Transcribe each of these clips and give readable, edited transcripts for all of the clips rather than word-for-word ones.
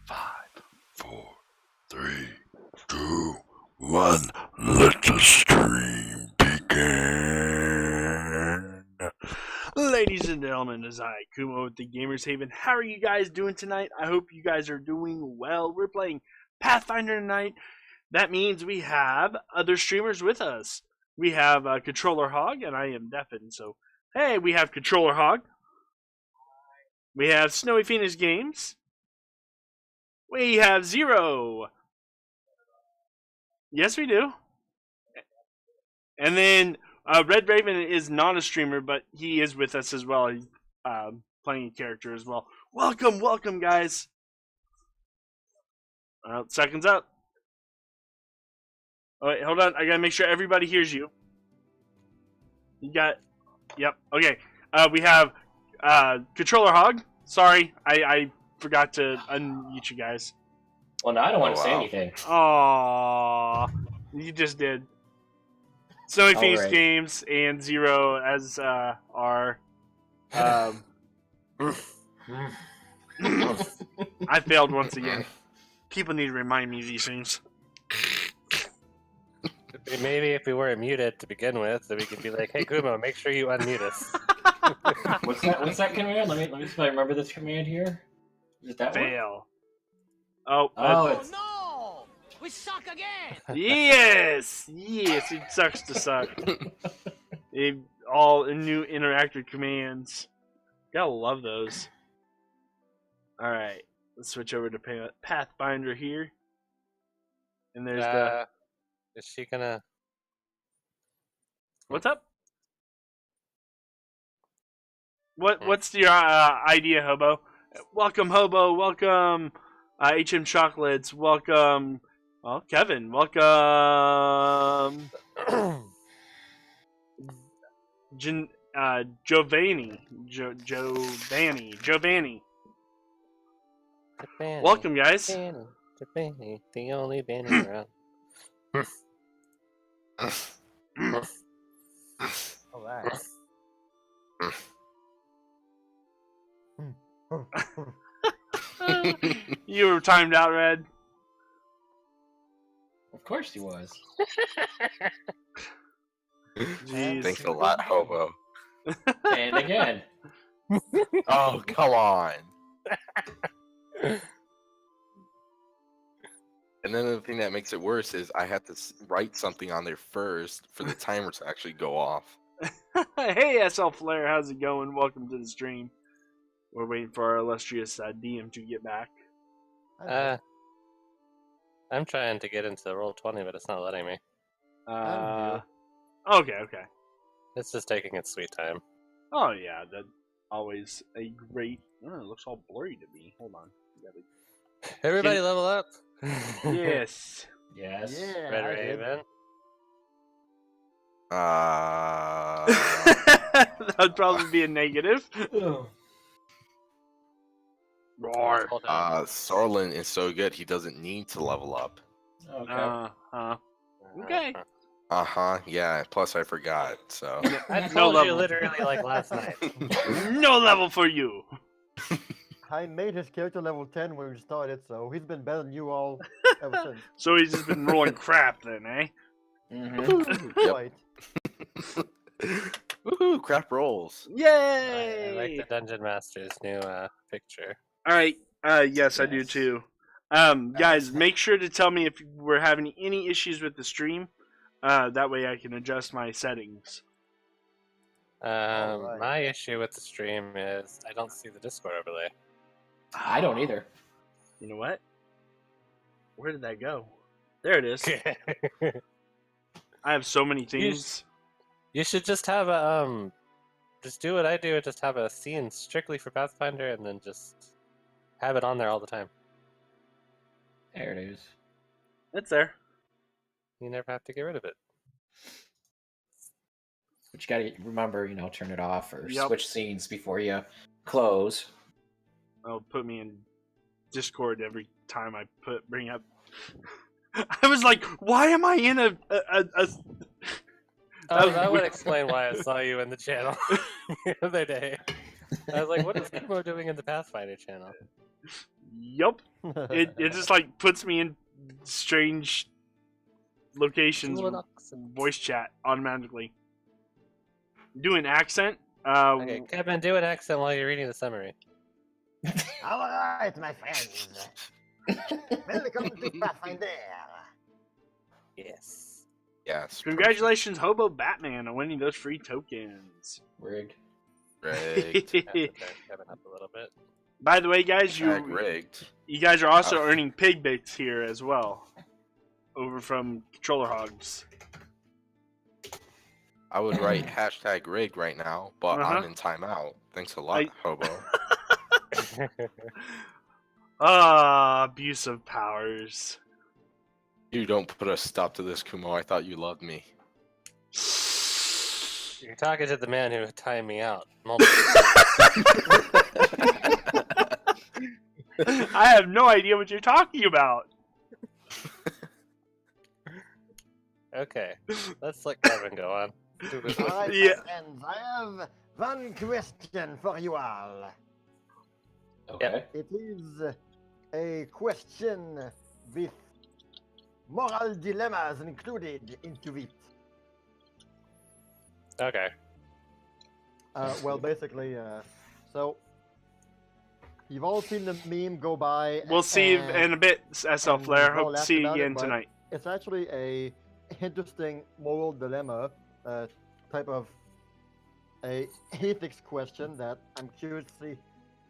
5, 4, 3, 2, 1. Let the stream begin. Ladies and gentlemen, as I, Kumo with the Gamerz Haven, how are you guys doing tonight? I hope you guys are doing well. We're playing Pathfinder tonight. That means we have other streamers with us. We have Controller Hog, and I am Deafin, so hey, we have Controller Hog. We have Snowy Phoenix Games. We have Zero. Yes, we do. And then Red Raven is not a streamer, but he is with us as well. He's playing a character as well. Welcome, welcome, guys. Seconds up. Oh, wait, hold on. I gotta make sure everybody hears you. You got... Yep, okay. We have Controller Hog. Sorry, I forgot to unmute you guys. Well, no, I don't want to say anything. Aww, you just did. Snowy Phoenix right. Games and Zero as our... I failed once again. People need to remind me of these things. Maybe if we weren't muted to begin with, then we could be like, "Hey, Kumo, make sure you unmute us." What's that command? Let me see if I remember this command here. Is it that Fail. Oh, it's... no! We suck again! Yes! Yes, it sucks to suck. All new interactive commands. Gotta love those. Alright, let's switch over to Pathfinder here. And there's the... Is she gonna... What's up? What's your idea, Hobo? Welcome, Hobo. Welcome, HM Chocolates. Welcome, well, Kevin. Welcome, Giovanni. Giovanni. Welcome, guys. Giovanni, the only band around. Alright. You were timed out, Red. Of course he was. Jeez. Thanks a lot, Hobo. And again. Oh, come on. And then the thing that makes it worse is I have to write something on there first for the timer to actually go off. Hey, SL Flare, how's it going? Welcome to the stream. We're waiting for our illustrious DM to get back. I'm trying to get into the Roll20, but it's not letting me. Okay. It's just taking its sweet time. Oh, yeah, that's always a great... Oh, it looks all blurry to me. Hold on. Everybody level up! Yes. Yes. Yeah, Red I did. Raven. That would probably be a negative. Roar. Hold on. Sorlin is so good he doesn't need to level up. Okay. Okay. Yeah, plus I forgot, so... I No told you level. literally like last night. No level for you. I made his character level 10 when we started, so he's been better than you all ever since. So he's just been rolling crap then, eh? Mm-hmm. Yep. Right. Woohoo, crap rolls. I Yay! like the Dungeon Master's new picture. Alright, yes, I do Yes. too. Guys, make sure to tell me if we're having any issues with the stream. That way I can adjust my settings. Alright. My issue with the stream is I don't see the Discord overlay. I don't either. You know what? Where did that go? There it is. I have so many things. You should just have a just do what I do and just have a scene strictly for Pathfinder and then just have it on there all the time. There it is. It's there. You never have to get rid of it. But you gotta remember, turn it off or Yep. switch scenes before you close. Oh, put me in Discord every time I bring up. I was like, why am I in a That would explain why I saw you in the channel the other day. I was like, what is Kumo doing in the Pathfinder channel? Yup. it just like puts me in strange locations, Do an accent. voice chat automatically. Do an accent. Okay, Kevin, do an accent while you're reading the summary. All right, my friends. Welcome to Pathfinder. Yes. Yes. Congratulations, Hobo Batman, on winning those free tokens. Rigged. Rigged. Have to turn Kevin up a little bit. By the way, guys, Tag rigged. you guys are also Oh. earning pig bits here as well, over from Controller Hogs. I would write hashtag rigged right now, but Uh-huh. I'm in timeout. Thanks a lot, Hobo. Abuse of powers. You don't put a stop to this, Kumo. I thought you loved me. You're talking to the man who timed me out. Multiple I have no idea what you're talking about. Okay, let's let Kevin go on. All right, Yeah. my friends. I have one question for you all. Okay. It is a question with moral dilemmas included into it. Okay. Well, basically, so you've all seen the meme go by. We'll see you and in a bit, SL and Flair. we've all Hope to laughed see you about it, again but tonight. It's actually a interesting moral dilemma, type of a ethics question that I'm curious to see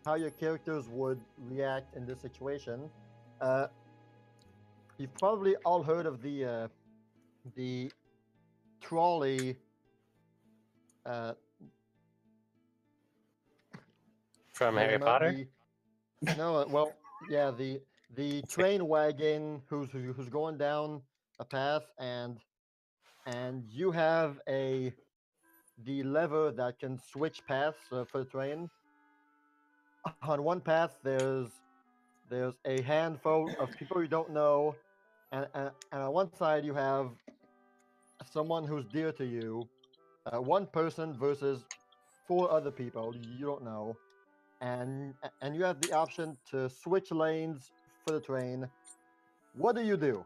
how your characters would react in this situation. You've probably all heard of the trolley. From Harry dilemma, Potter? No, well, yeah, the train wagon who's going down a path, and you have the lever that can switch paths for the train. On one path, there's a handful of people you don't know, and on one side you have someone who's dear to you, one person versus 4 other people you don't know, and you have the option to switch lanes for the train. What do you do?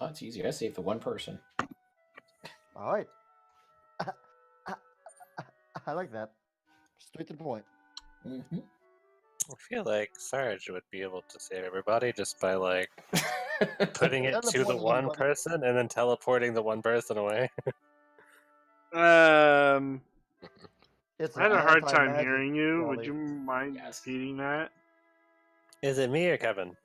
Oh, it's easy. I save the one person. All right. I like that. Straight to the point. Mm-hmm. I feel like Sarge would be able to save everybody just by like putting it to the Teleporting one everybody. person and then teleporting the one person away. It's I had a an hard time anti-magic hearing you. trolley. Would you mind Yes. repeating that? Is it me or Kevin?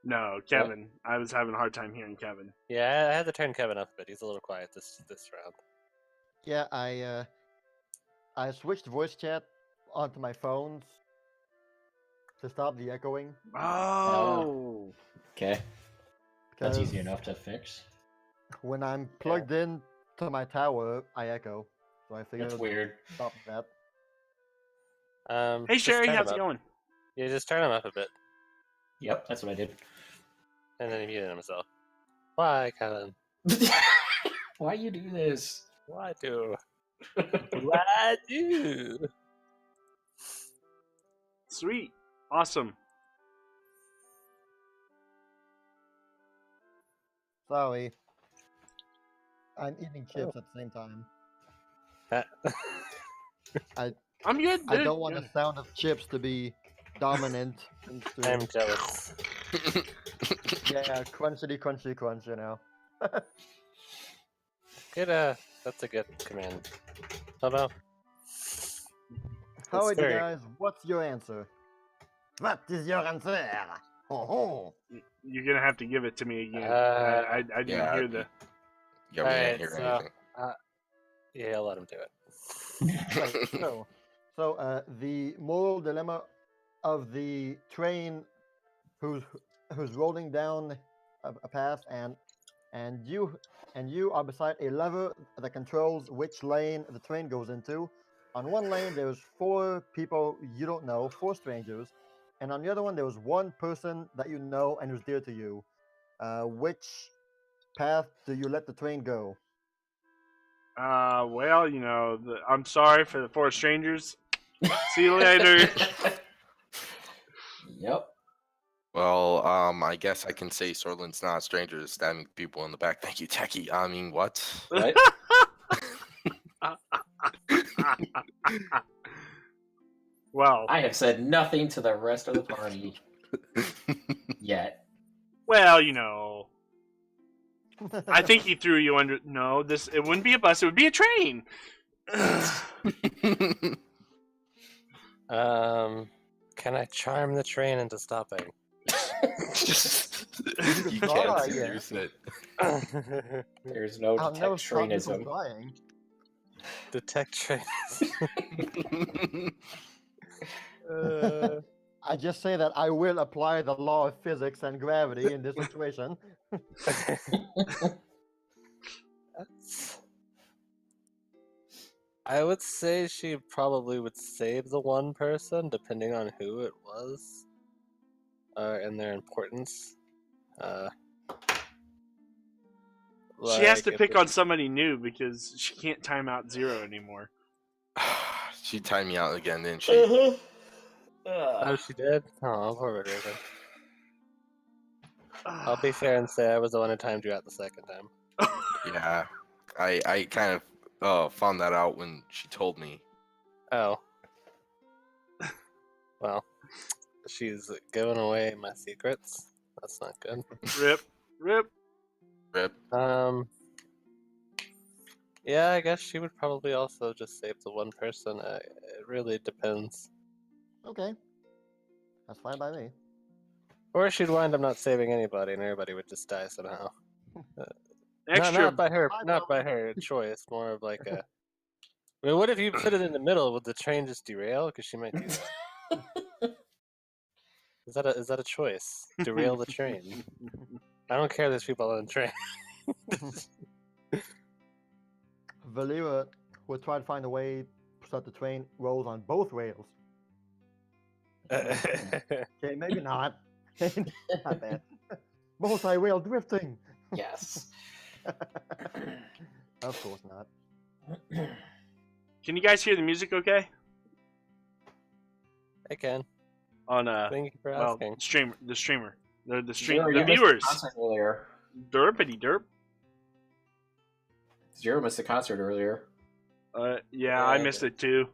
No, Kevin. I was having a hard time hearing Kevin. Yeah, I had to turn Kevin up a bit. He's a little quiet this round. Yeah, I switched voice chat onto my phones to stop the echoing. Oh. Okay. That's easy because enough to fix. When I'm plugged in to my tower, I echo. So I figured That's weird. stop that. Hey, Just Sherry, turn how's him it up. going? Yeah, just turn him up a bit, Yep, that's what I did. and then he muted himself. Why, Kevin? Why you do this? Why do? Why do? Sweet. Awesome. Sorry. I'm eating chips Oh. at the same time. That- I'm good. I dude. don't want Good. the sound of chips to be dominant. in stream. I'm jealous. Yeah, crunchity, crunchy, crunch, you know. Good, that's a good command. Hello? How are you very- guys? What's your answer? What is your answer? Oh, You're gonna have to give it to me again. I didn't Yeah, hear the. Yeah, we didn't Alright, hear so- anything. Yeah, I'll let him do it. right, so the moral dilemma of the train who's rolling down a path, and you are beside a lever that controls which lane the train goes into. On one lane there's 4 people you don't know, 4 strangers, and on the other one there was 1 person that you know and who's dear to you. Which path do you let the train go? Well, I'm sorry for the 4 strangers. See you later. Yep. Well, I guess I can say Sorlin's not a stranger to stabbing people in the back. Thank you, Techie. I mean, what? What? Well, I have said nothing to the rest of the party yet. well, you know. I think he threw you under. No, it wouldn't be a bus. It would be a train. Can I charm the train into stopping? You try, can't I seduce it. There's no I'll never stop you from detect-trainism. trying. Detect train. I just say that I will apply the law of physics and gravity in this situation. I would say she probably would save the one person, depending on who it was, and their importance. She has Like, to if pick it- on somebody new because she can't time out 0 anymore. She timed me out again, didn't she? Oh, she did? Oh, poor Raven. I'll be fair and say I was the one who timed you out the second time. Yeah. I kind of found that out when she told me. Oh. Well, she's giving away my secrets. That's not good. Rip. Rip. Rip. Yeah, I guess she would probably also just save the one person. It really depends. Okay. That's fine by me. Or she'd wind up not saving anybody, and everybody would just die somehow. Extra. Not by her, I not by her choice. More of like a. I mean, what if you put it in the middle? Would the train just derail? Because she might do that. Is that a choice? Derail the train. I don't care. There's people on the train. Valeera will try to find a way so that the train rolls on both rails. Okay, maybe not. Not bad. Multi-rail drifting. Yes. Of course not. Can you guys hear the music okay? I can. On Thank you for well, asking. the streamer, the Zero, the you missed viewers. concert earlier. Derpity derp. Zero missed the concert earlier. Yeah, I Yeah, missed it too.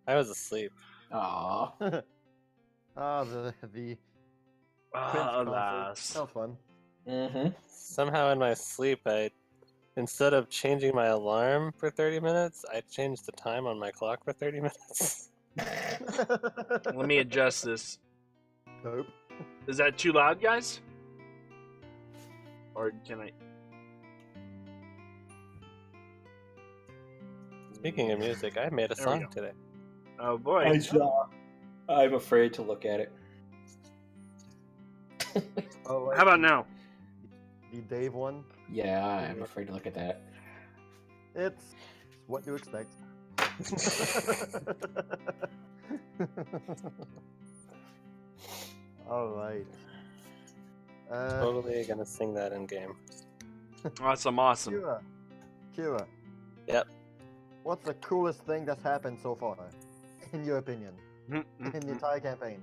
I was asleep. Aww. The Prince concert. Alas. That was fun. Mm-hmm. Somehow in my sleep, instead of changing my alarm for 30 minutes, I changed the time on my clock for 30 minutes. Let me adjust this. Nope. Is that too loud, guys? Or can I? Speaking of music, I made a There we song go. today. Oh boy. I'm afraid to look at it. Oh, wait, How about now? the Dave one? Yeah, I'm afraid to look at that. It's what you expect. All right. Totally gonna sing that in game. Awesome, awesome. Kira. Yep. What's the coolest thing that's happened so far, in your opinion, in the entire campaign?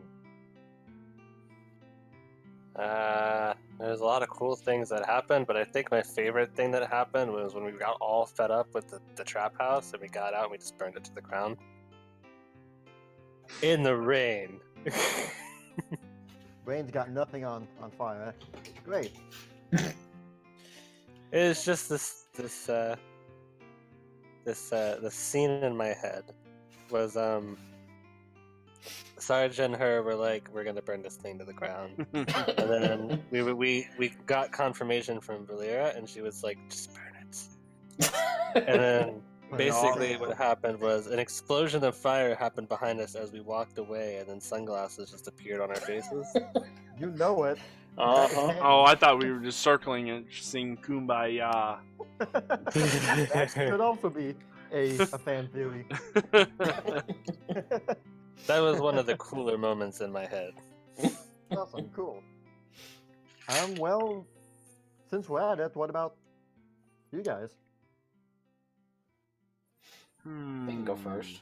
There's a lot of cool things that happened, but I think my favorite thing that happened was when we got all fed up with the trap house and we got out and we just burned it to the ground. In the rain. Brain's got nothing on fire. Great. It's just the scene in my head was Sarge and her were like, we're gonna burn this thing to the ground. And then we got confirmation from Valeera, and she was like, just burn it. And then basically what happened was an explosion of fire happened behind us as we walked away, and then sunglasses just appeared on our faces. You know it. Uh-huh. Oh, I thought we were just circling and singing Kumbaya. That could also be a fan theory. That was one of the cooler moments in my head. Awesome, cool. Well, since we're at it, what about you guys? They can go first.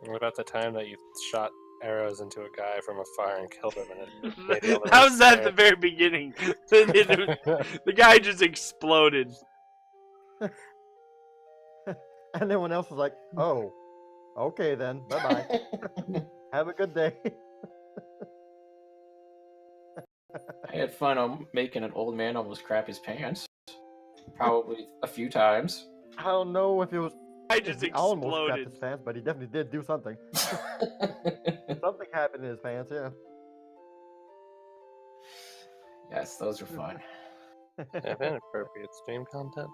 What about the time that you shot arrows into a guy from afar and killed him? And it made the other That one was at the scared? very beginning. The guy just exploded. And everyone else was like, "Oh, okay then. Bye bye. Have a good day." I had fun on making an old man almost crap his pants. Probably a few times. I don't know if it was. I just he almost crapped exploded. his pants, but he definitely did do something. Something happened in his pants. Yeah. Yes, those are fun. Inappropriate stream content.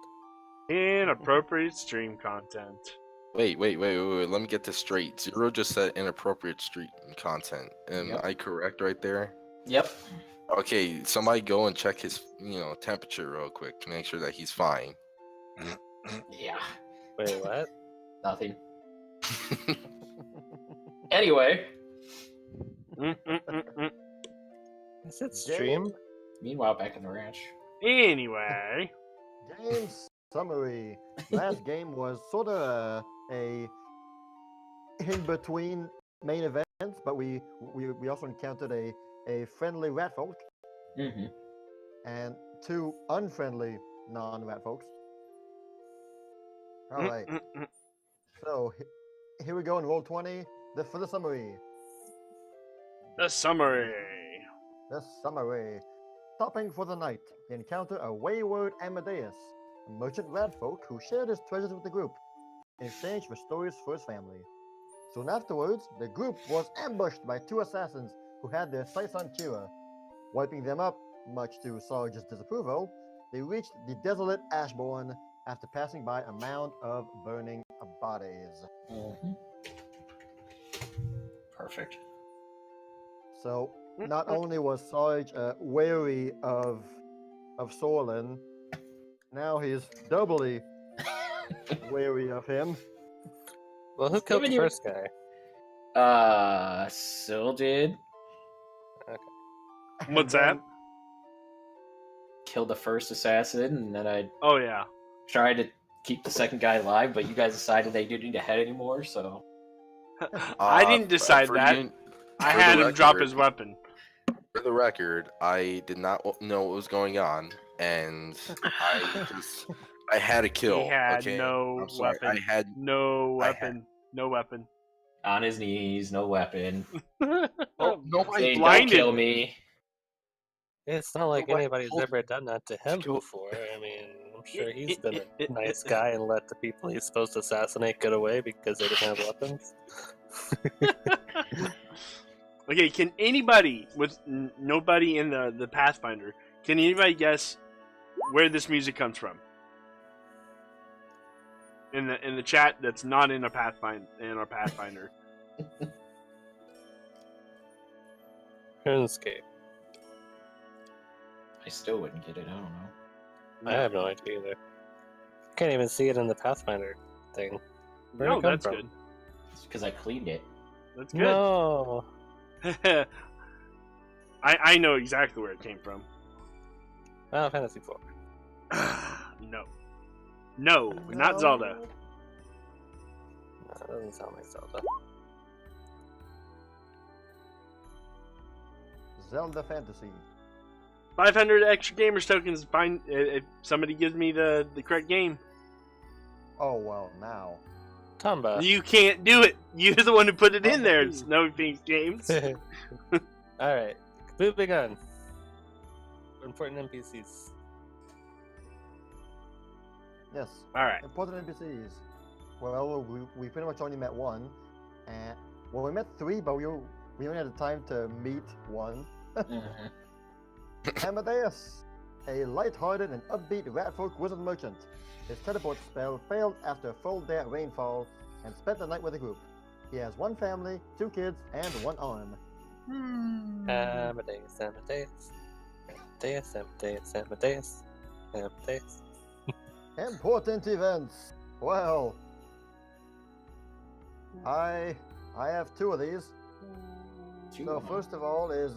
Inappropriate stream content. Wait. Let me get this straight. Zero just said inappropriate street content. Am Yep. I correct right there? Yep. Okay, somebody go and check his, temperature real quick to make sure that he's fine. Yeah. Wait, what? Nothing. Anyway, Is it stream? meanwhile, back in the ranch. Anyway. Game summary. Last game was sort of a in between main events, but we also encountered a friendly rat folk Mm-hmm. and two unfriendly non-rat folks. All right. So here we go in roll 20. For the summary. The summary. The summary. Stopping for the night, they encounter a wayward Amadeus, a merchant rat folk who shared his treasures with the group in exchange for stories for his family. Soon afterwards, the group was ambushed by two assassins who had their sights on Kira. Wiping them up, much to Sarge's disapproval, they reached the desolate Ashbourne after passing by a mound of burning bodies. Mm-hmm. Perfect. So, not only was Sarge wary of Sorlin, now he's doubly wary of him. Well, who killed the Even you- first guy? Syl did. What's And that? then- Killed the first assassin, and then I Oh, yeah. tried to keep the second guy alive, but you guys decided they didn't need a head anymore, so... I didn't decide for that. you- I for the had him drop record- his weapon. For the record, I did not know what was going on, and I had a kill. He had okay? no I'm sorry. weapon. No I had- weapon. No weapon. On his knees, no weapon. Nobody Saying, don't blinded. kill me. It's not like Well, anybody's hold- ever done that to him before. I mean, I'm sure he's been a nice guy and let the people he's supposed to assassinate get away because they didn't have weapons. Okay, can anybody with nobody in the Pathfinder, can anybody guess where this music comes from? In the chat that's not in our Pathfinder. RuneScape. I still wouldn't get it, I don't know. I have no idea either. Can't even see it in the Pathfinder thing. Where'd No, it come that's from? good. It's because I cleaned it. That's good. No. I know exactly where it came from. Final Fantasy IV. No. No, not Zelda. No, that doesn't sound like Zelda. Zelda Fantasy. 500 extra gamers tokens if somebody gives me the correct game. Oh well, now. Tomba. You can't do it. You're the one who put it in there. It's no Phoenix Games. Alright. Moving on. Important NPCs. Yes. Alright. Important NPCs. Well, we pretty much only met one, and well, we met three, but we only had the time to meet one. Mhm. Amadeus, a light-hearted and upbeat ratfolk wizard merchant. His teleport spell failed after a full day of rainfall, and spent the night with the group. He has one family, 2 kids, and 1 arm. Amadeus, Amadeus. Amadeus, Amadeus, Amadeus. Amadeus. Important events. Well, I have 2 of these. So first of all is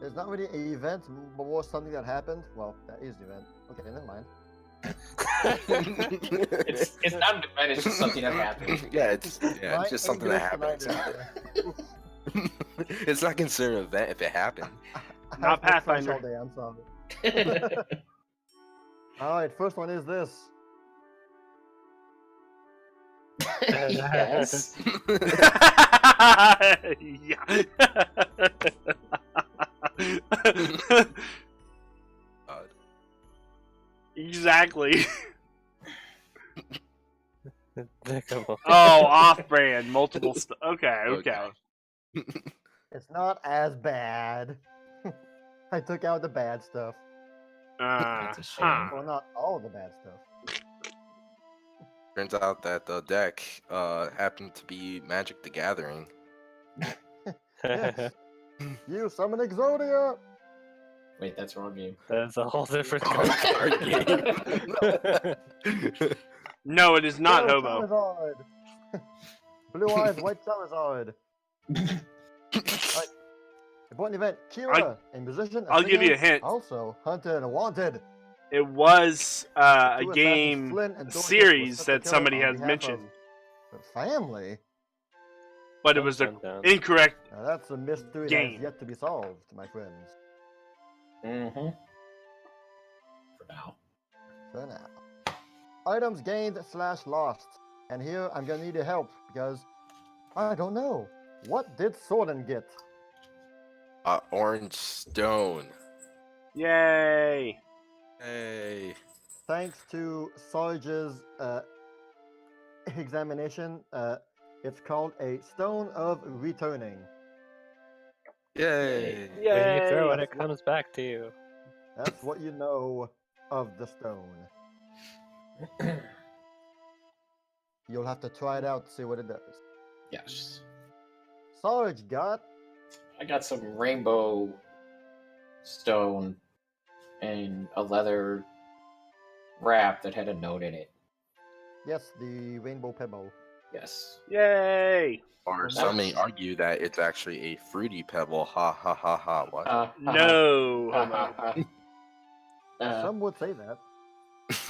it's not really an event, but more something that happened. Well, that is the event. Okay, never mind. It's not an event, it's just something that happened. Yeah, it's just something that English happens. tonight. It's not considered an event if it happened. Not I've been French Pathfinder. all day, I'm sorry. Alright, first one is this. Yes. Yeah. God. Exactly. Come Oh, off-brand, multiple stuff. Okay, Oh, okay. God. It's not as bad. I took out the bad stuff. That's a shame. Huh. Well, not all the bad stuff. Turns out that the deck happened to be Magic the Gathering. Yes. You summon Exodia! Wait, that's the wrong game. That's a whole different Card card. No, it is not Yellow Hobo. Charizard! Blue Eyes, White Charizard. Alright. Important event, Kira, a musician. I'll give you a hint. Also, hunted and wanted. It was a Two assassins, game Flynn and Dorcas, were series set to that kill somebody on has behalf mentioned, of the family. but it was the Dun, dun, dun. incorrect. Now that's a mystery that Game. is yet to be solved, my friends. Mm-hmm. For now. For now. Items gained / lost. And here I'm gonna need your help because I don't know. What did Sorden get? Orange Stone. Yay! Hey. Thanks to Sarge's examination, it's called a Stone of Returning. Yay. When you throw it, Yay! it comes back to you. That's what you know of the stone. You'll have to try it out to see what it does. Yes. Sarge got I got some rainbow stone and a leather wrap that had a note in it. yes, the Rainbow Pebble. Yes. Yay! Or some may argue that it's actually a fruity pebble. Ha ha ha ha. What? No, Hobo. Some would say that,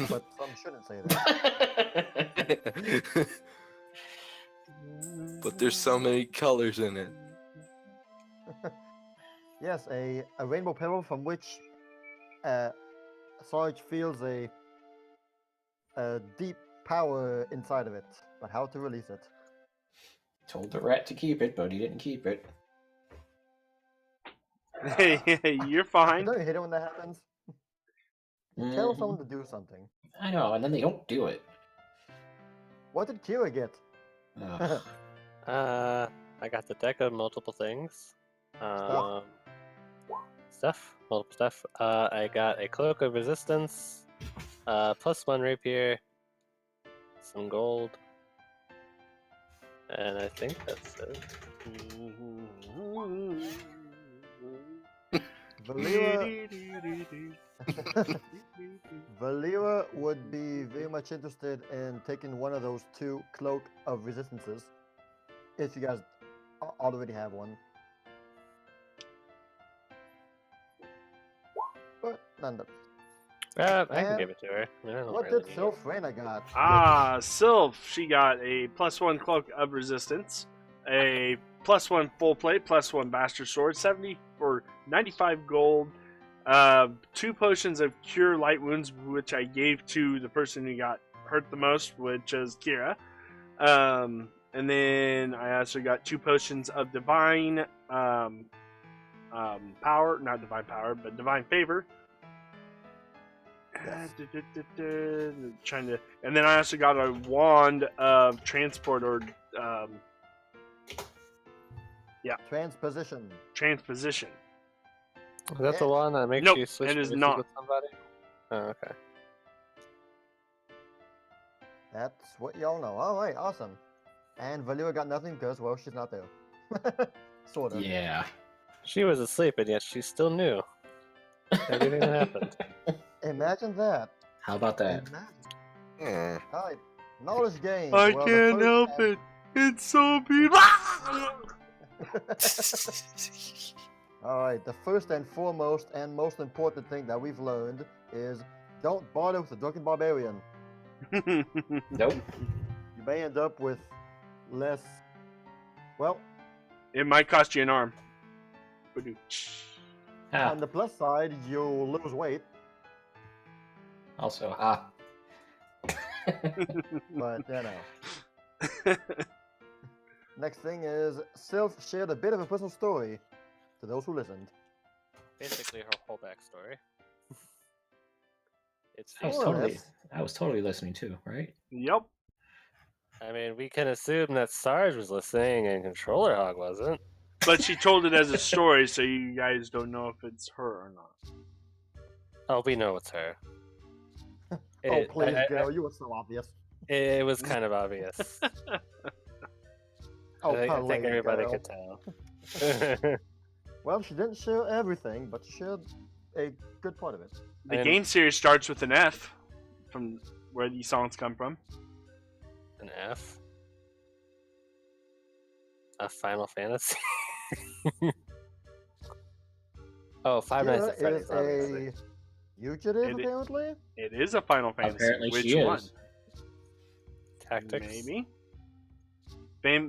but some shouldn't say that. But there's so many colors in it. Yes, a Rainbow Pebble from which Sarge feels a deep power inside of it, but how to release it? Told the rat to keep it, but he didn't keep it. Hey, you're fine. Don't you hate it when that happens? Tell someone to do something. I know, and then they don't do it. What did Kira get? Ugh. I got the deck of multiple things. Multiple stuff. I got a cloak of resistance, +1 rapier, some gold, and I think that's it. Valeera would be very much interested in taking one of those 2 cloak of resistances, if you guys already have one. But nonetheless. I can And give it to her. I mean, I don't What really did need it. Sylphrena got? Sylph, she got a +1 cloak of resistance, a +1 full plate, +1 bastard sword, 70 for 95 gold, 2 potions of cure light wounds, which I gave to the person who got hurt the most, which is Kira. And then I also got 2 potions of divine power, not divine power, but divine favor. Trying to, and then I also got a wand of transport or Transposition. transposition. Is that the one that makes Nope, you switch it is places not. with somebody? Oh, okay. That's what y'all know. Alright, awesome. And Valeera got nothing because, well, she's not there. Sorta. Yeah. She was asleep, and yet she still knew everything that happened. Imagine that. How about that? Imagine. Alright, knowledge gained. I Well, the can't first help and- it. It's so beautiful. Alright, the first and foremost and most important thing that we've learned is don't bother with the drunken barbarian. Nope. You may end up with less. Well, It might cost you an arm. Ah, on the plus side, you'll lose weight, also, but you know. Next thing is, Sylph shared a bit of a personal story to those who listened. Basically, her whole backstory. It's I was More or totally, less. I was totally listening too, right? Yep. I mean, we can assume that Sarge was listening and Controller Hog wasn't. But she told it as a story, so you guys don't know if it's her or not. Oh, we know it's her. Oh, It- please, I- girl, you were so obvious. It was kind of obvious. Oh, I think please, everybody girl. could tell. Well, she didn't share everything, but she shared a good part of it. The And- game series starts with an F, from where these songs come from. An F. A Final Fantasy. Oh, Five Nights Kira at Freddy's, is obviously. a fugitive, It i- apparently. It is a Final Fantasy. Apparently Which she one? is. Tactics. Maybe.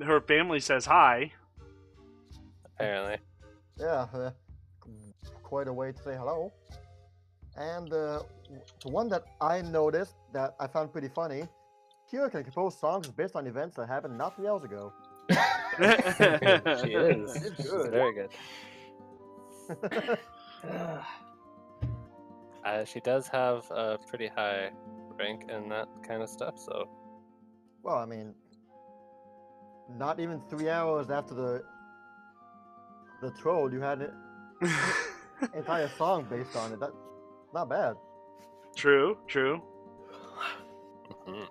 Her family says hi. Apparently. Yeah, quite a way to say hello. And the one that I noticed that I found pretty funny, Kira can compose songs based on events that happened not 3 hours ago. She is. It's She's good. very good. She does have a pretty high rank in that kind of stuff, so Well, I mean, not even 3 hours after the troll, you had an entire song based on it. That's not bad. True, true. mhm.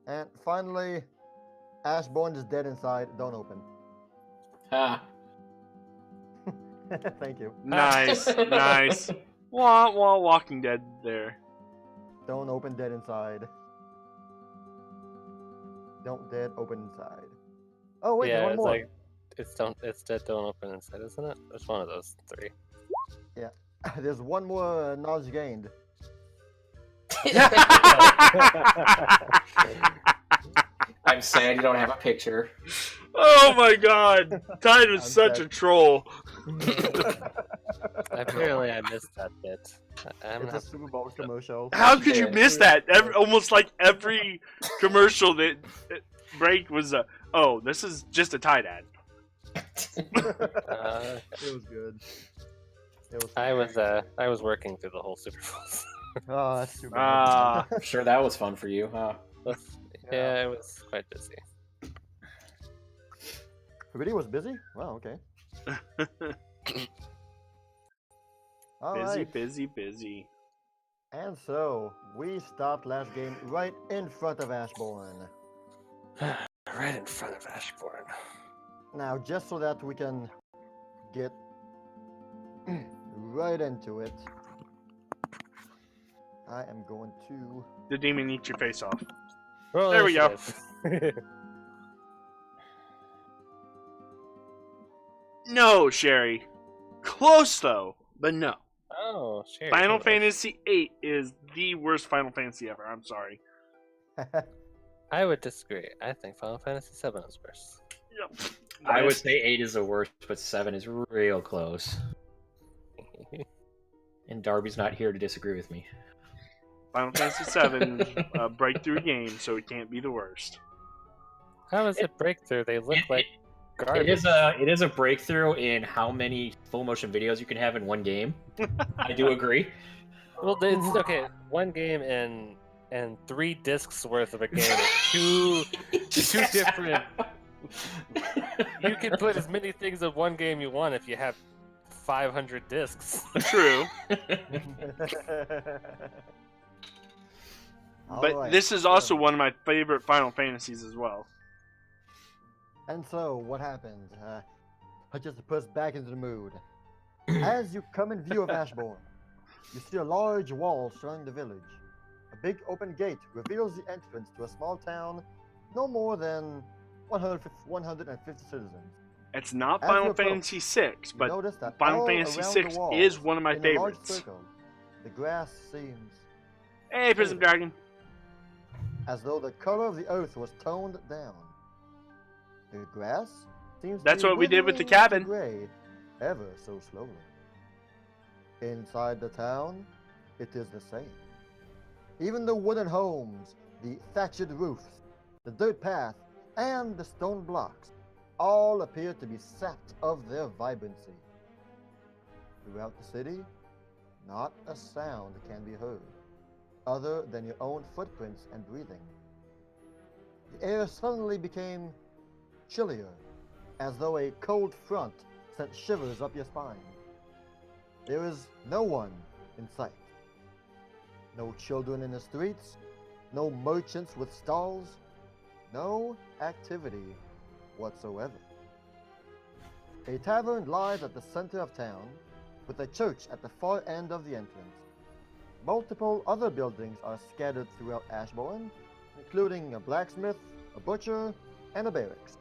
And finally, Ashbourne is dead inside. Don't open. Ah. Thank you. Nice, nice. Wah, wah, Walking Dead there. Don't open dead inside. Don't dead open inside. Oh wait, yeah, there's one it's more. like it's dead, don't open inside, isn't it? It's one of those three. There's one more knowledge gained. I'm sad you don't have a picture. Oh my god! Tide was I'm such dead. a troll. Apparently, I missed that bit. I'm It's a not. Super Bowl commercial. How could you Yeah. miss that? Almost like every commercial that break was oh, this is just a Tide ad. It was good. It was. I was working through the whole Super Bowl. Oh, that's too bad. Ah, I'm sure that was fun for you, huh? Yeah, it was quite busy. Really was busy? Wow, okay. All busy, right. busy, busy. And so, we stopped last game right in front of Ashbourne. Right in front of Ashbourne. Now, just so that we can get right into it, I am going to... The demon eats your face off. Roll There we go. initiative. No, Sherry. Close though, but no. Oh, sure. Final sure. Fantasy VIII is the worst Final Fantasy ever. I'm sorry. I would disagree. I think Final Fantasy VII is worse. Yep. I would say 8 is the worst, but 7 is real close. And Darby's not here to disagree with me. Final Fantasy VII is a breakthrough game, so it can't be the worst. How is it breakthrough? They look like garbage. It is a breakthrough in how many full motion videos you can have in one game. I do agree. Well, it's okay. One game and 3 discs worth of a game. Two different. You can put as many things in one game you want if you have 500 discs. True. But Alright, this is so- also one of my favorite Final Fantasies as well. And so, what happened? I just put us back into the mood. As you come in view of Ashbourne, you see a large wall surrounding the village. A big open gate reveals the entrance to a small town, no more than 150 citizens. It's not As you Final approach, Fantasy VI, You but notice that Final all Fantasy around VI the wall, is one of my in a large favorites. circle, the grass seems Hey, Prism Dragon. as though the color of the earth was toned down. The grass seems That's to be what we did with the withering into cabin. gray, ever so slowly. Inside the town, it is the same. Even the wooden homes, the thatched roofs, the dirt path, and the stone blocks all appear to be sapped of their vibrancy. Throughout the city, not a sound can be heard, other than your own footprints and breathing. The air suddenly became chillier, as though a cold front sent shivers up your spine. There is no one in sight. No children in the streets, no merchants with stalls, no activity whatsoever. A tavern lies at the center of town, with a church at the far end of the entrance. Multiple other buildings are scattered throughout Ashbourne, including a blacksmith, a butcher, and a barracks,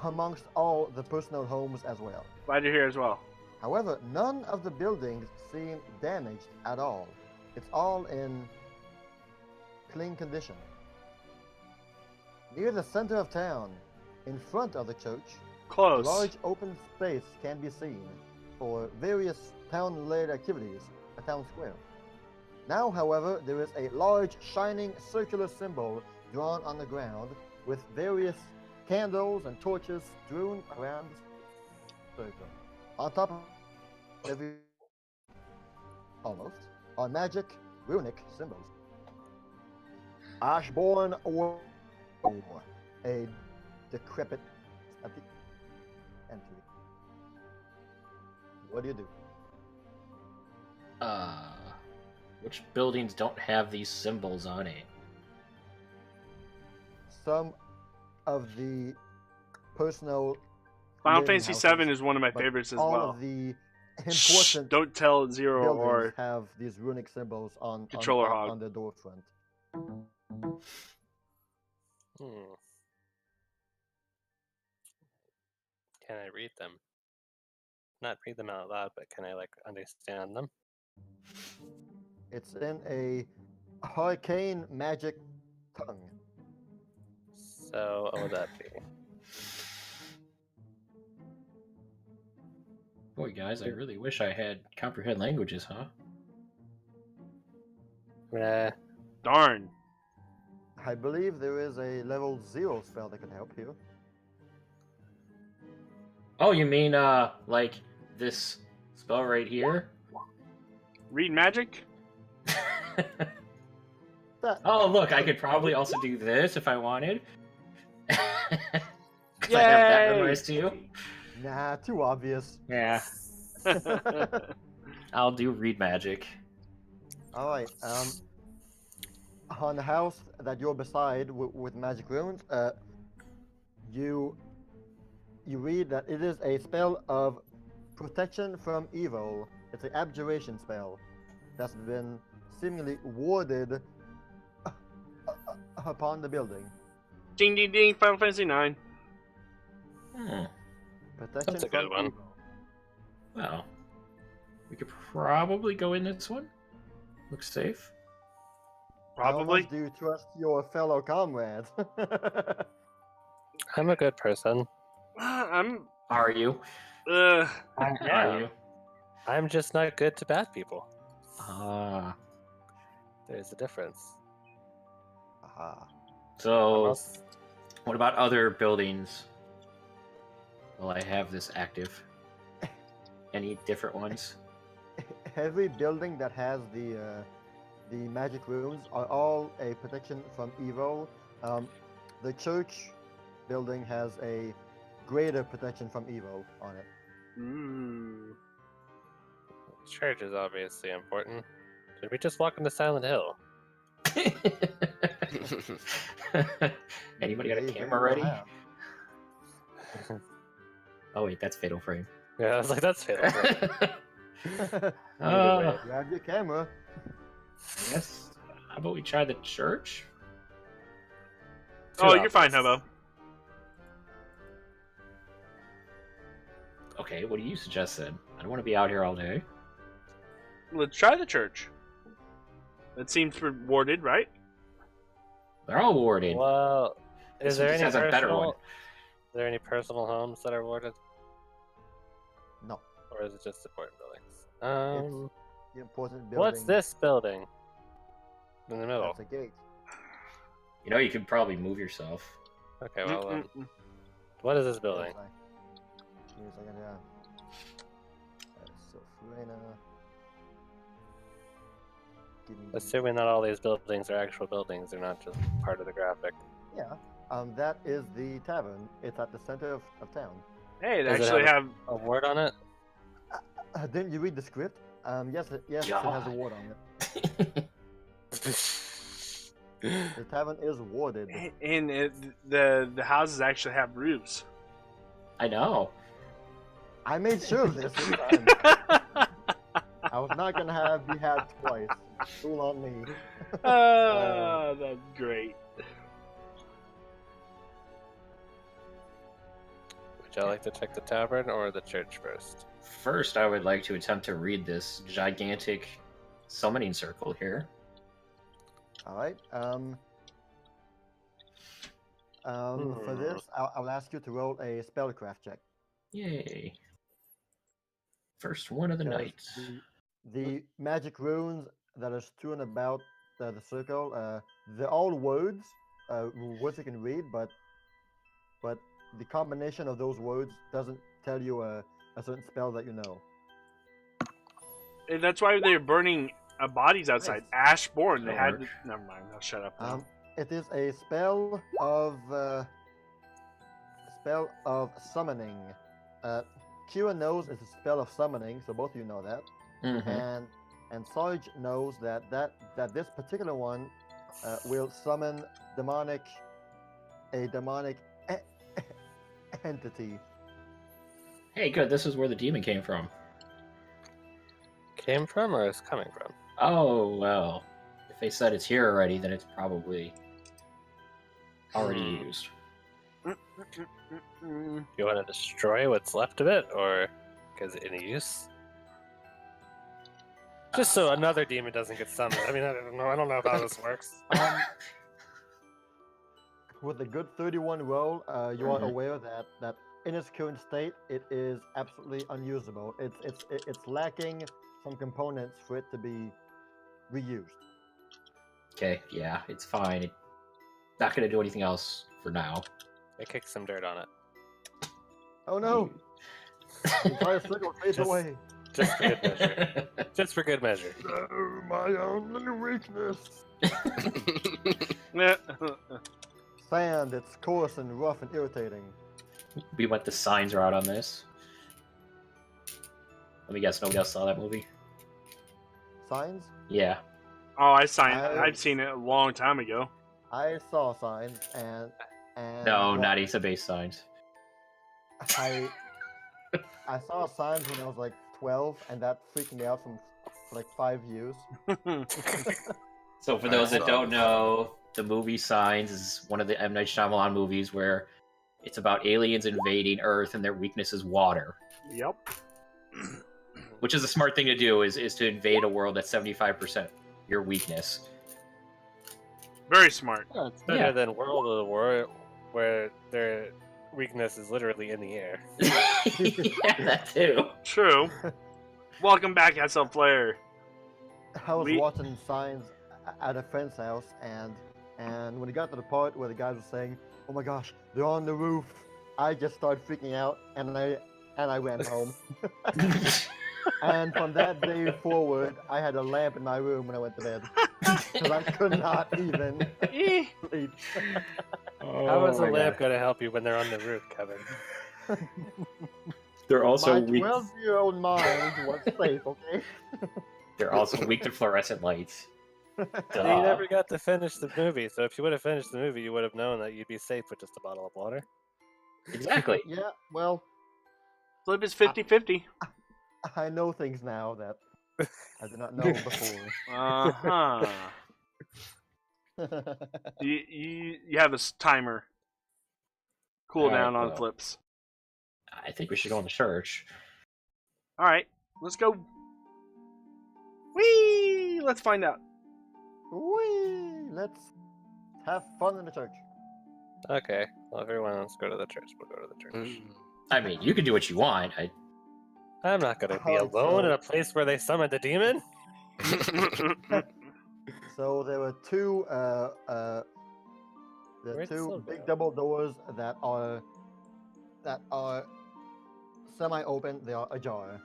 amongst all the personal homes as well. Glad you're here as well. However, none of the buildings seem damaged at all. It's all in clean condition. Near the center of town, in front of the church, a Close. large open space can be seen for various town-related activities, a town square. Now, however, there is a large shining circular symbol drawn on the ground with various candles and torches strewn around the circle. On top of every almost are magic runic symbols. Ashbourne or a decrepit at the entry. What do you do? Which buildings don't have these symbols on it? Some of the personal Final living Fantasy VII houses, is one of my but favorites as all well. of the Shh, important don't tell Zero buildings or have these runic symbols on Controller Hog. on their door front. Can I read them? Not read them out loud, but can I like understand them? It's in a arcane magic tongue. So what would that be? Boy, guys, I really wish I had comprehend languages, huh? darn. I believe there is a level 0 spell that can help you. Oh, you mean, like, this spell right here? Read magic? Oh, look, I could probably also do this if I wanted. 'Cause Yay! I have that memorized too. Nah, too obvious. Yeah, I'll do read magic. Alright, on the house that you're beside with magic runes, you read that it is a spell of protection from evil. It's an abjuration spell that's been seemingly warded upon the building. Ding ding ding, Final Fantasy IX. Protection That's a from good one. evil. Well, we could probably go in this one. Looks safe. How Probably. much do you trust your fellow comrades? I'm a good person. I'm. Are you? Uh, Are you? I'm just not good to bad people. Ah. There's a difference. Aha. So, what about other buildings? Well, I have this active. Any different ones? Every building that has the magic runes are all a protection from evil. The church building has a greater protection from evil on it. Church is obviously important. Should we just walk into Silent Hill? Anybody got a Maybe camera we'll ready? have. Oh wait, that's Fatal Frame. Yeah, I was like, that's fatal. Grab your camera. Yes. How about we try the church? oh, you're fine, Hobo. Okay, what do you suggest then? I don't want to be out here all day. Let's try the church. That seems warded, right? They're all warded. Well, This is there one any just has a better one. personal? Is there any personal homes that are warded, No. or is it just important buildings? The important building. What's this building in the middle? That's a gate. You know, you could probably move yourself. Okay, well, Mm-mm-mm. what is this building? Give me a second, yeah. So, Ferran, give me- Assuming not all these buildings are actual buildings, they're not just part of the graphic. Yeah. That is the tavern. It's at the center of town. Hey, they Does it actually have have. A word on it? Didn't you read the script? Yes, it has a God. ward on it. The tavern is warded. And the houses actually have roofs. I know. I made sure of this time. I was not gonna be had twice. Fool on me. Oh, that's great. Would y'all like to check the tavern or the church first? First, I would like to attempt to read this gigantic summoning circle here. All right. For this, I'll ask you to roll a spellcraft check. Yay. First one of the Because night. The magic runes that are strewn about the circle, they're all words you can read, but the combination of those words doesn't tell you a certain spell that you know. And that's why they're burning bodies outside. Ashborn. They had. Lord. Never mind. I'll shut up. now. It is a spell of summoning. Kira knows it's a spell of summoning, so both of you know that. Mhm. And Sarge knows that this particular one will summon a demonic entity. Hey, good. This is where the demon came from. Came from or is coming from? Oh, well. If they said it's here already, then it's probably already used. Mm-mm. You want to destroy what's left of it, or is it any use? Just so another demon doesn't get summoned. I mean, I don't know how this works. With a good 31 roll, you are aware that in its current state, it is absolutely unusable. It's lacking some components for it to be reused. Okay, yeah, it's fine. It's not going to do anything else for now. I kicked some dirt on it. Oh no! The entire circle fades Just- away. Just for good measure. Just for good measure. Oh, my only weakness. Sand, it's coarse and rough and irritating. Be what the signs are out on this. Let me guess, nobody else saw that movie? Signs? Yeah. Oh, I've seen it a long time ago. I saw signs and No, well, not Ace of Base signs. I saw signs when I was like 12, and that freaked me out for like 5 years. So for those that don't know, the movie Signs is one of the M. Night Shyamalan movies where it's about aliens invading Earth and their weakness is water. Yep. Which is a smart thing to do, is to invade a world that's 75% your weakness. Very smart. Oh, it's better Yeah. than World of the War, where their weakness is literally in the air. Yeah, that too. True. Welcome back, SL Player. I was watching signs at a friend's house, and when it got to the part where the guys were saying, "Oh my gosh, they're on the roof," I just started freaking out, and I ran home. And from that day forward, I had a lamp in my room when I went to bed because I could not even sleep. How is Oh a my lamp God. going to help you when they're on the roof, Kevin? They're also My weak. 12-year-old mind was safe, okay? They're also weak to fluorescent lights. You Duh. never got to finish the movie, so if you would have finished the movie, you would have known that you'd be safe with just a bottle of water. Exactly. Yeah, well, Flip is 50-50. I know things now that I did not know before. Uh-huh. You have a timer. Cool Alright, down on well. flips. I think we should go in the church. Alright, let's go. Whee! Let's find out. Whee! Let's have fun in the church. Okay. Well, if everyone wants to go to the church, we'll go to the church. I mean, you can do what you want. I'm not gonna be Alright, alone so- in a place where they summoned a demon. So there were two Where's two big Silvio? double doors that are semi-open. They are ajar.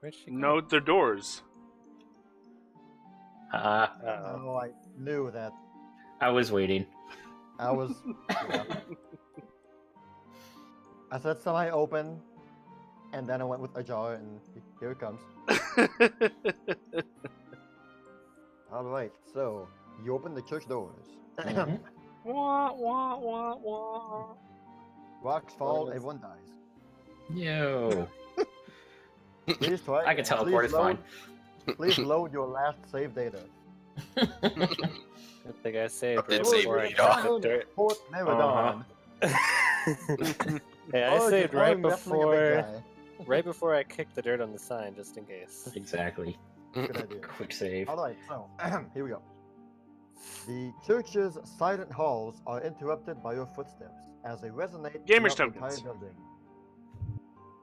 Where'd she go? Note the doors. Oh. Oh, I knew that. I was waiting. I was. Yeah. I said semi-open, and then I went with ajar, and here it comes. All right, so you open the church doors. Mhm. Wah, wah, wah, wah. Rocks fall, everyone dies. Yo. Please try. I can teleport, it's fine. Please load your last save data. Good thing I saved Update right save before I data. kicked the dirt. Port Meridon. Hey, I Oh, saved you're right definitely a big right before I kicked the dirt on the sign, just in case. Exactly. guy. Good idea. Quick save. All right, so here we go. The church's silent halls are interrupted by your footsteps as they resonate Gamerz throughout the entire tokens. building.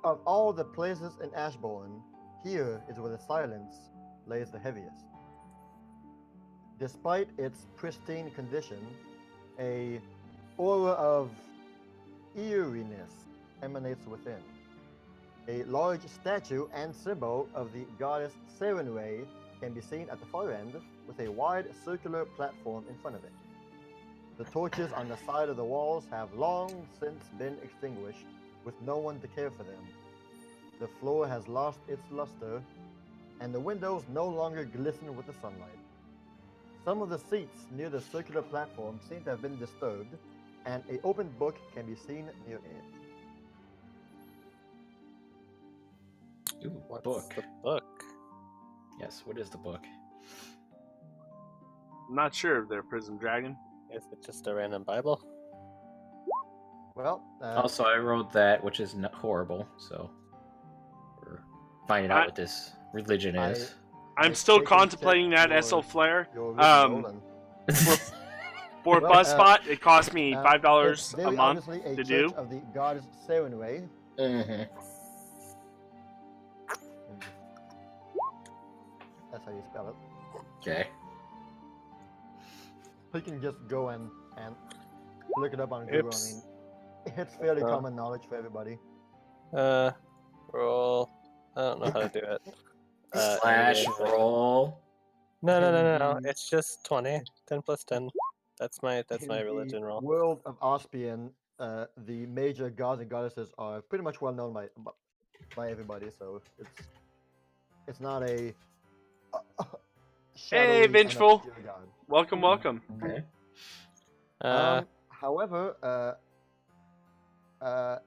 Of all the places in Ashbourne, here is where the silence lays the heaviest. Despite its pristine condition, a aura of eeriness emanates within. A large statue and symbol of the goddess Serenray can be seen at the far end, with a wide circular platform in front of it. The torches on the side of the walls have long since been extinguished, with no one to care for them. The floor has lost its luster, and the windows no longer glisten with the sunlight. Some of the seats near the circular platform seem to have been disturbed, and an open book can be seen near it. Ooh, What's book. the book? Yes, what is the book? I'm not sure if they're Prism Dragon. Is it just a random Bible? Well, Also, I wrote that, which is not horrible, so we're finding out what this religion is. I'm I've still taken contemplating check that SL your- Flare. your Um, For a Well, buzz spot, it cost me it's $5 very a month obviously a to church do. of the goddess Serenray. Mm-hmm. That's how you spell it. Okay. You can just go and look it up on Google. Oops. I mean, it's fairly Uh, common knowledge for everybody. Roll. I don't know how to do it. Slash anyway. roll. No. It's just 20. 10 plus 10. That's my In religion the roll. world of Ospian, the major gods and goddesses are pretty much well known by everybody. So it's not a shadowy, Vengeful. unobscure god. Welcome, welcome. Okay. However,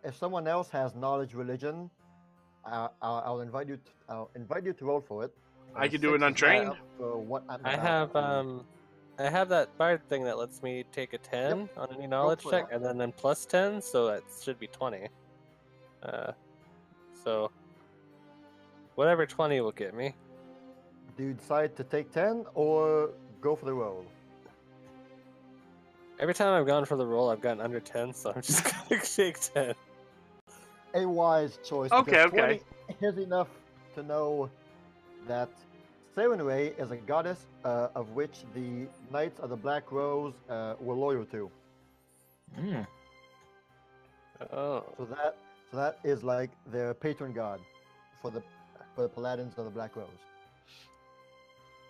if someone else has knowledge religion, I'll invite you. I'll invite you to roll for it. I could do it 6 is untrained. up for what I'm I about have to- I have that bard thing that lets me take a 10 on any knowledge for check, it. and then plus 10, so that should be 20. So whatever 20 will get me. Do you decide to take 10 or go for the roll? Every time I've gone for the roll, I've gotten under 10, so I'm just gonna take 10. A wise choice. Okay, because okay. 20 is enough to know that Serenray is a goddess of which the Knights of the Black Rose were loyal to. Mm. Oh, So that is like their patron god for the Paladins of the Black Rose.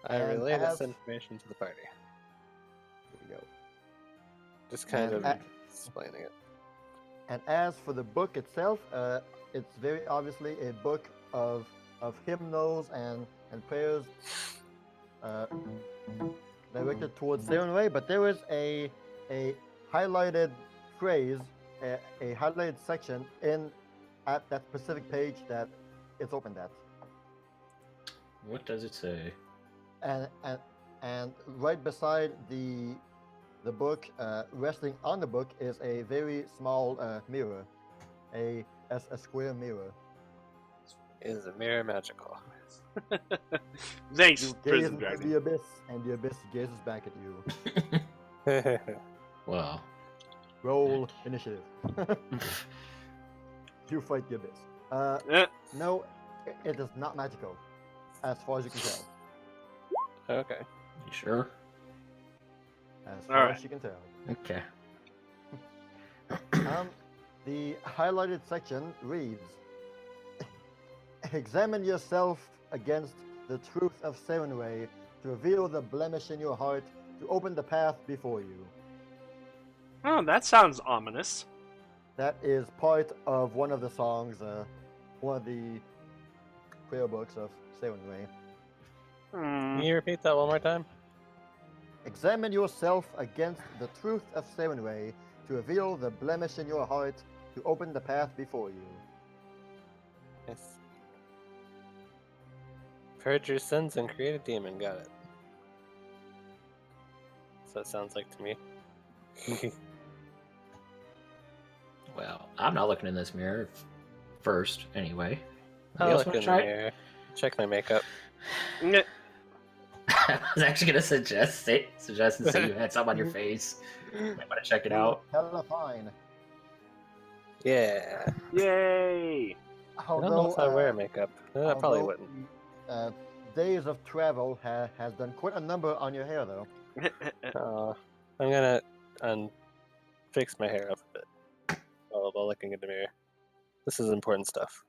I And relay this as- information to the party. Here we go. Just kind And of explaining it. And as for the book itself, it's very obviously a book of hymnals and prayers directed towards Serenray, but there is a highlighted phrase, a highlighted section at that specific page that it's opened at. What does it say? And right beside the book, resting on the book, is a very small mirror, a square mirror. Is a mirror magical? Thanks, You gaze Prison into Dragon. the abyss, and the abyss gazes back at you. Well, Roll initiative. You fight the abyss. Eh, No, it is not magical, as far as you can tell. Okay. you sure? As far Alright. as you can tell. Okay. The highlighted section reads: Examine yourself against the truth of Serenway to reveal the blemish in your heart, to open the path before you. Oh, that sounds ominous. That is part of one of the songs, one of the prayer books of Serenway. Hmm. Can you repeat that one more time? Examine yourself against the truth of Serenway to reveal the blemish in your heart, to open the path before you. Yes. Purge your sins and create a demon. Got it. So it sounds like to me. Well, I'm not looking in this mirror first, anyway. I'll Anybody else look wanna in the try it? mirror. Check my makeup. Meh. I was actually gonna suggest and say you had something on your face. Might want to check it You out. look hella fine. Yeah. Yay! I don't know if I wear makeup. I probably although wouldn't. the, days of travel has done quite a number on your hair, though. I'm gonna fix my hair up a bit while looking in the mirror. This is important stuff.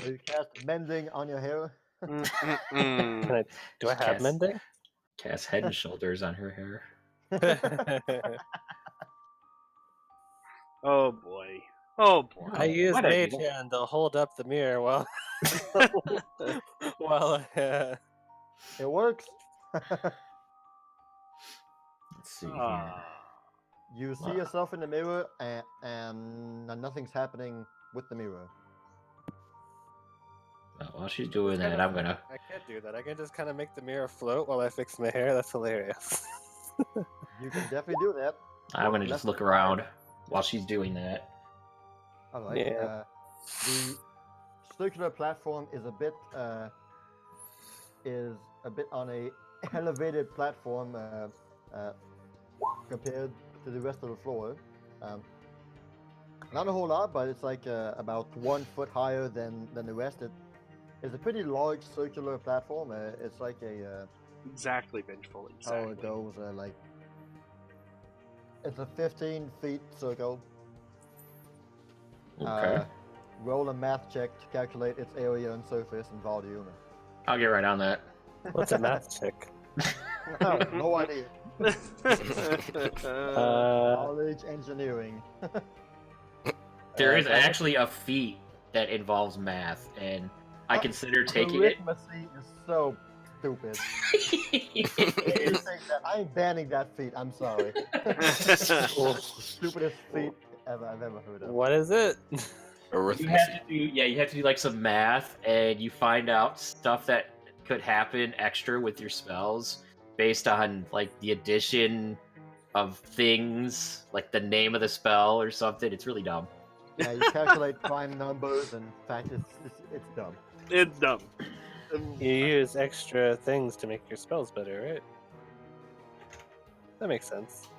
You cast mending on your hair. Mm-mm-mm. Do I have Cast- mending? Cast Head and Shoulders on her hair. Oh boy. Oh boy. I use Why'd I Mage do that? Hand to hold up the mirror while while It works. Let's see here. Ah. You see yourself in the mirror, and nothing's happening with the mirror. Well, while she's doing that, I'm gonna. I could do that. I can just kind of make the mirror float while I fix my hair. That's hilarious. You can definitely do that. I'm gonna just look around while she's doing that. All right. Yeah. The circular platform is a bit on a elevated platform compared to the rest of the floor. Not a whole lot, but it's like about 1 foot higher than the rest. It's a pretty large circular platform. It's like a Exactly, Vengeful. how Exactly. it goes. It's a 15 feet circle. Okay. Roll a math check to calculate its area and surface and volume. I'll get right on that. What's a math check? No idea. College engineering. There is actually a feat that involves math, and I consider taking it. Arithmetic is so stupid. You think that I'm banning that feat. I'm sorry. Stupidest feat I've ever heard of. What is it? You Arithmetic. have to do like some math, and you find out stuff that could happen extra with your spells based on like the addition of things, like the name of the spell or something. It's really dumb. Yeah, you calculate prime numbers, and in fact, it's dumb. It's dumb. You use extra things to make your spells better, right? That makes sense.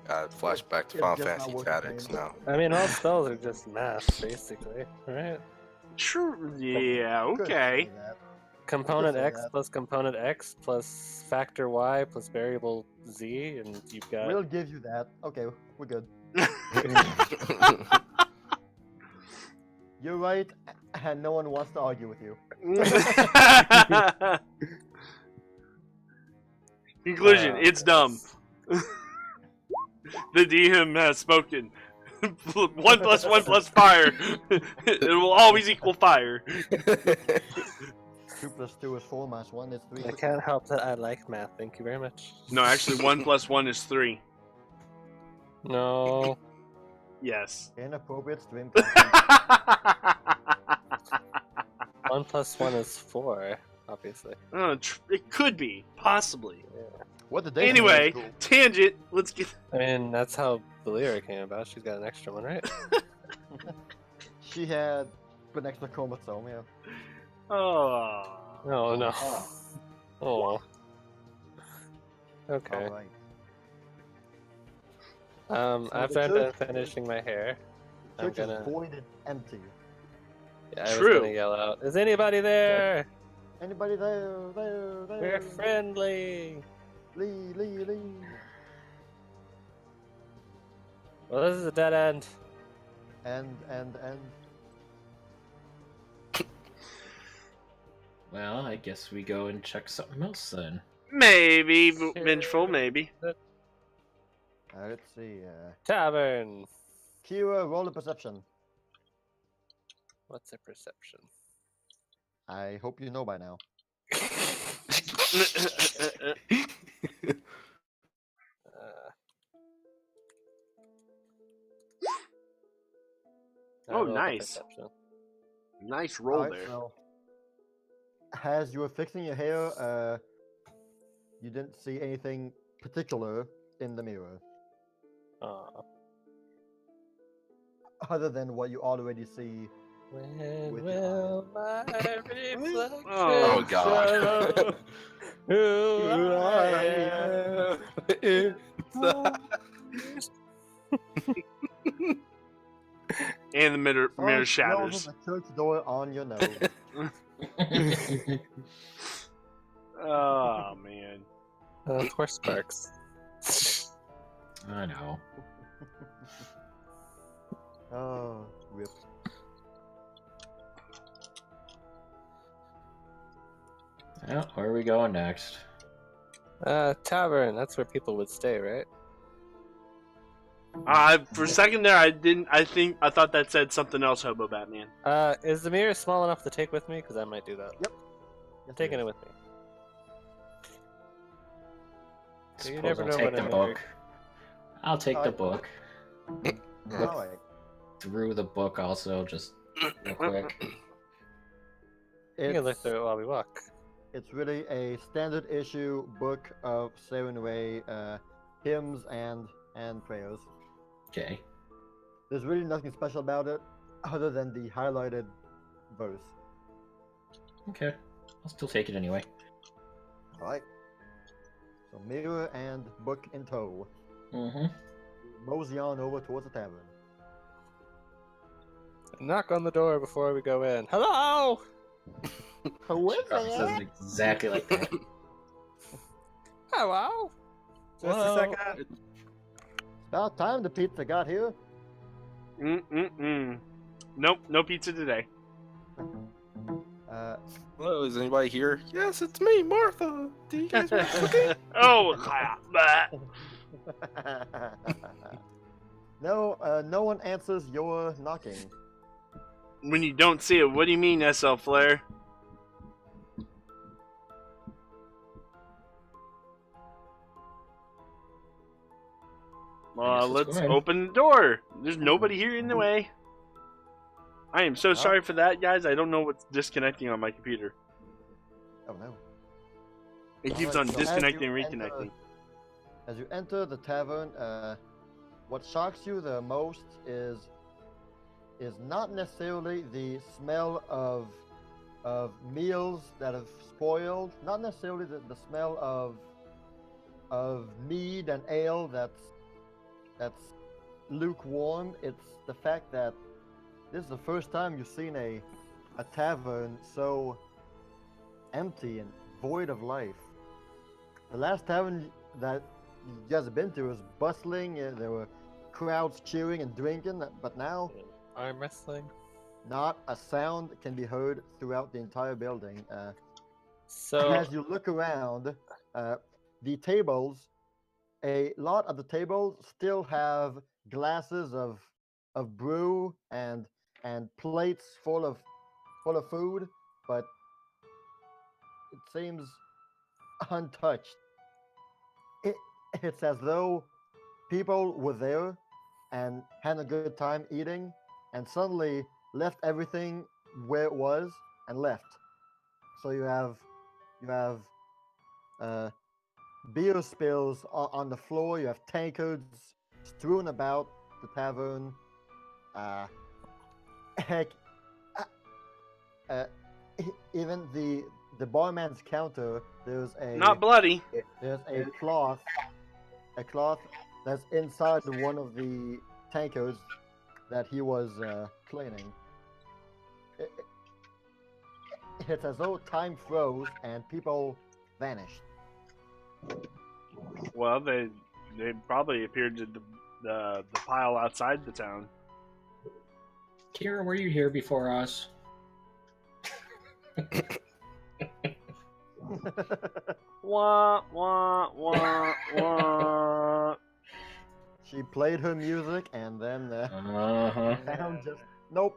Flashback to It's Final just not Fantasy working Tactics for you. now. I mean, all spells are just math, basically, right? True. Yeah. Could Okay. say that. Component say X that. plus component X plus factor Y plus variable Z, and you've got. We'll give you that. Okay, we're good. You're right, and no one wants to argue with you. Conclusion: It's dumb. The DM has spoken. 1 plus 1 plus fire. It will always equal fire. 2 plus 2 is 4, minus 1 is 3. I can't help that I like math. Thank you very much. No, actually, 1 plus 1 is 3. No. Yes. Inappropriate stream 1 plus 1 is 4, obviously. It could be, possibly. What the day? Anyway, tangent. Let's get. I mean, that's how Valeera came about. She's got an extra one, right? She had an extra chromosome, yeah. Oh. Oh no. Oh. Oh. Okay. All right. So After the I'm done church- finishing my hair, I'm Church is gonna. void and empty. Yeah, I was True. gonna yell out, "Is anybody there? Anybody there? There? We're friendly." Lee, Lee, Lee. Well, this is a dead end. And. Well, I guess we go and check something else then. Maybe, vengeful, maybe. Let's see. Tavern. Kira, roll a perception. What's a perception? I hope you know by now. I Oh, rolled a nice. perception. Nice roll Alright, there. so as you were fixing your hair, you didn't see anything particular in the mirror, Aw. other than what you already see. When With your will my reflection Oh, God. show who I am? And the mirror Someone shatters. closes the church door on your nose. Oh, man. Poor Sparks. I know. Oh, rip. Well, where are we going next? Tavern. That's where people would stay, right? For a second there, I thought that said something else, Hobo Batman. Is the mirror small enough to take with me? Because I might do that. Yep. I'm taking it with me. So you Suppose never I'll know take what the a book. mirror- I'll take the Alright. book. Look Alright. through the book also, just real quick. You can look It's, through it while we walk. it's really a standard issue book of Serenway hymns and prayers. Okay. There's really nothing special about it, other than the highlighted verse. Okay. I'll still take it anyway. Alright. So mirror and book in tow. Mm-hmm. Mosey on over towards the tavern. Knock on the door before we go in. Hello! Who is Probably says it exactly like that. Hello! Just Hello. a second. About time the pizza got here. Nope, no pizza today. Hello, is anybody here? Yes, it's me, Martha. Do you guys want cookie? Oh, bah. No, no one answers your knocking. When you don't see it, what do you mean, SL Flare? guess let's Let's go in. open the door. There's nobody here in the way. I am so Oh. sorry for that, guys. I don't know what's disconnecting on my computer. Oh no. It keeps Alright, on so as disconnecting and you reconnecting. As you enter the tavern, what shocks you the most is not necessarily the smell of meals that have spoiled, not necessarily the smell of mead and ale that's lukewarm. It's the fact that this is the first time you've seen a tavern so empty and void of life. The last tavern that you guys have been to was bustling. There were crowds cheering and drinking, but now Arm wrestling. not a sound can be heard throughout the entire building. So As you look around, the tables, a lot of the tables still have glasses of brew and plates full of food, but it seems untouched. It's as though people were there and had a good time eating, and suddenly left everything where it was and left. So you have beer spills on the floor. You have tankards strewn about the tavern. Heck, even the barman's counter, there's Not bloody. a cloth that's inside one of the tankers that he was cleaning. It's as though time froze and people vanished. Well, they probably appeared to the pile outside the town. Kira, were you here before us? Wah wah wah wah. She played her music and then found just nope.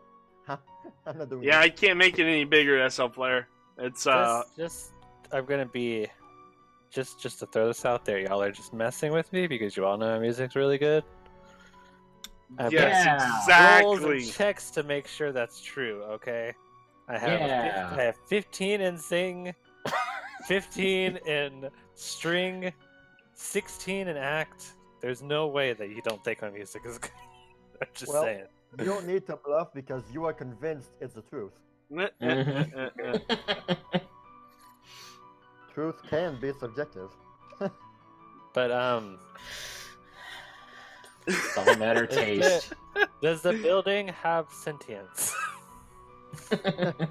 I'm not doing Yeah, that. I can't make it any bigger, SL Flare. It's Just I'm gonna be just to throw this out there, y'all are just messing with me because you all know my music's really good. I've yes, got rolls exactly. and checks to make sure that's true. Okay, I Yeah. have 15 in sing, 15 in string, 16 in act. There's no way that you don't think my music is good. I'm just Well, saying. You don't need to bluff because you are convinced it's the truth. Truth can be subjective. But It's all a matter of taste. does the building have sentience?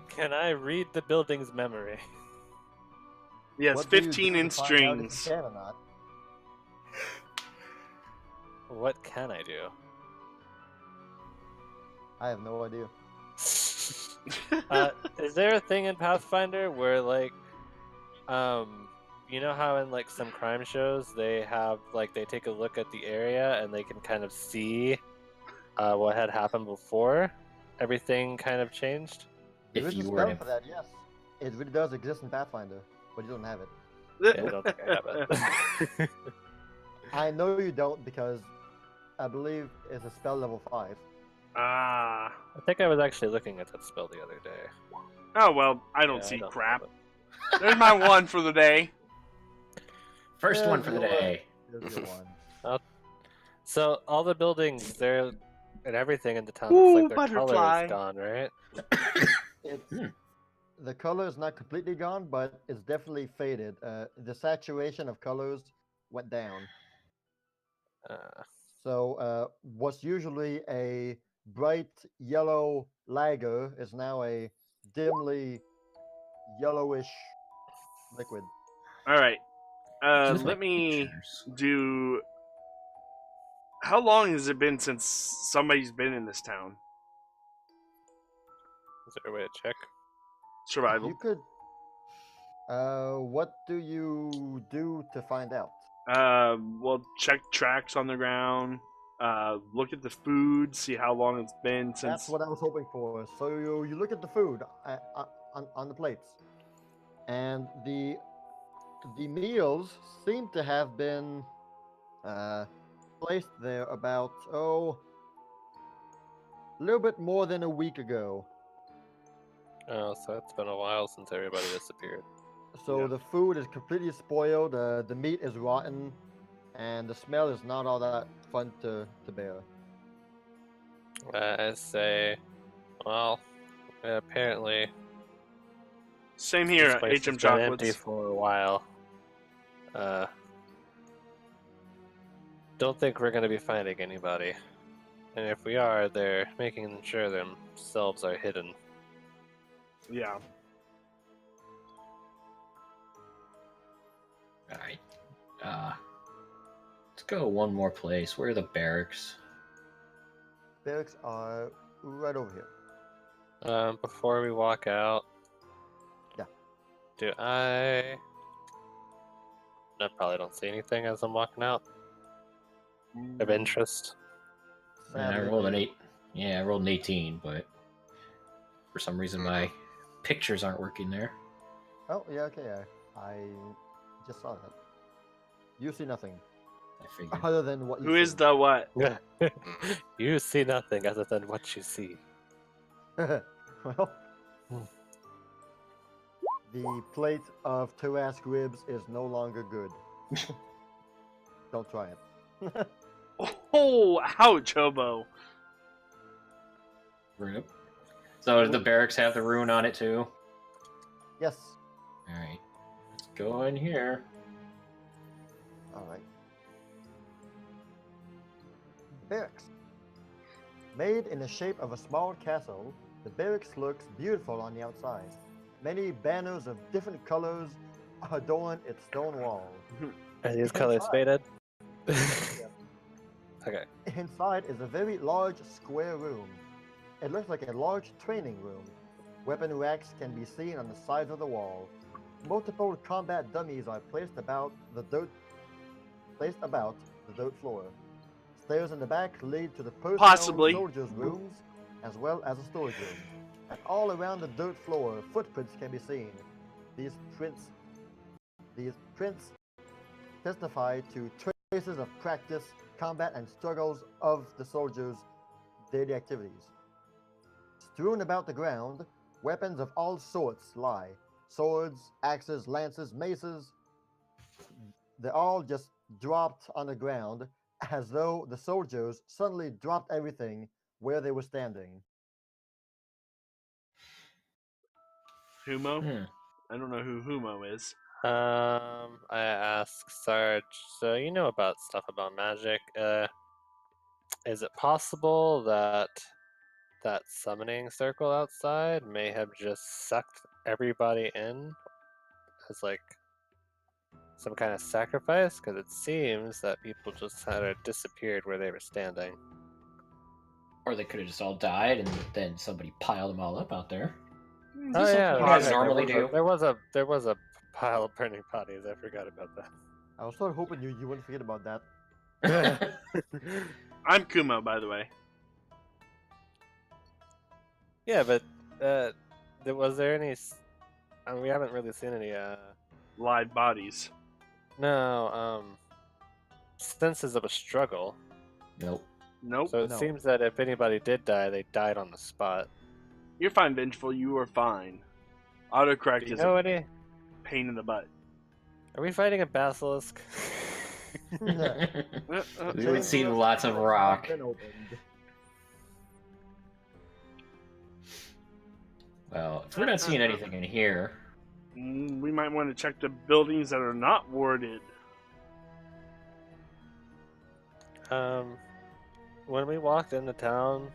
Can I read the building's memory? Yes, What do you 15 do in to find out if you strings. can or not? What can I do? I have no idea. Is there a thing in Pathfinder where like you know how in like some crime shows they have like they take a look at the area and they can kind of see what had happened before everything kind of changed? There If is a you spell were to... for that, yes. It really does exist in Pathfinder, but you don't have it. Yeah, I don't think I have it. I know you don't because I believe it's a spell level 5. Ah. I think I was actually looking at that spell the other day. Oh, well, I don't Yeah, see don't crap. have There's my one for the day. First Yeah, one for the you are. day. There's your one. So all the buildings, they're and everything in the town Ooh, looks like their color butterfly. is gone, right? It's, the color is not completely gone, but it's definitely faded. The saturation of colors went down. So what's usually a bright yellow lager is now a dimly yellowish liquid. All right. Just Let like me pictures. do. How long has it been since somebody's been in this town? Is there a way to check? Survival. You could. What do you do to find out? Well, check tracks on the ground. Look at the food. See how long it's been since. That's what I was hoping for. So you look at the food on the plates, and the meals seem to have been placed there about a little bit more than a week ago. Oh, so it's been a while since everybody disappeared. So Yeah. the food is completely spoiled. The meat is rotten, and the smell is not all that fun to bear. I say, well, apparently Same here. this place HM has been empty chocolates. for a while. Don't think we're gonna be finding anybody, and if we are, they're making sure themselves are hidden. Yeah. Alright. Let's go one more place. Where are the barracks? Barracks are right over here. Before we walk out, Yeah. do I? I probably don't see anything as I'm walking out of interest. And I Sadly, rolled an 8. Yeah, I rolled an 18, but for some reason my pictures aren't working there. Oh yeah, okay. I just saw that. You see nothing I figured. other than what you Who see. is the what? You see nothing other than what you see. Well, the plate of two-ass ribs is no longer good. Don't try it. Oh, ouch, hobo. Rip. So do the barracks have the rune on it too? Yes. Alright. Let's go in here. All right. Barracks. Made in the shape of a small castle, the barracks looks beautiful on the outside. Many banners of different colors adorn its stone walls. Are these colors faded? Okay. Inside is a very large square room. It looks like a large training room. Weapon racks can be seen on the sides of the wall. Multiple combat dummies are placed about the dirt floor. Stairs in the back lead to the personnel Possibly. soldiers' rooms, as well as a storage room. And all around the dirt floor, footprints can be seen. These prints testify to traces of practice, combat, and struggles of the soldiers' daily activities. Strewn about the ground, weapons of all sorts lie. Swords, axes, lances, maces. They're all just dropped on the ground as though the soldiers suddenly dropped everything where they were standing. Humo? Hmm. I don't know who Humo is. I ask Sarge, so you know about stuff about magic. Is it possible that that summoning circle outside may have just sucked everybody in as like some kind of sacrifice? Because it seems that people just kind of disappeared where they were standing. Or they could have just all died and then somebody piled them all up out there. Oh yeah, You that's guys right, normally do. There was a pile of burning bodies. I forgot about that. I was sort of hoping you wouldn't forget about that. I'm Kumo, by the way. Yeah, but was there any? I mean, we haven't really seen any. Live bodies. No, senses of a struggle. Nope. Nope. So it No. seems that if anybody did die, they died on the spot. You're fine, Vengeful. You are fine. Autocorrect Do you is know a any? pain in the butt. Are we fighting a basilisk? We've seen lots of rock. Been opened. Well, if we're not seeing anything in here, We might want to check the buildings that are not warded. When we walked into town,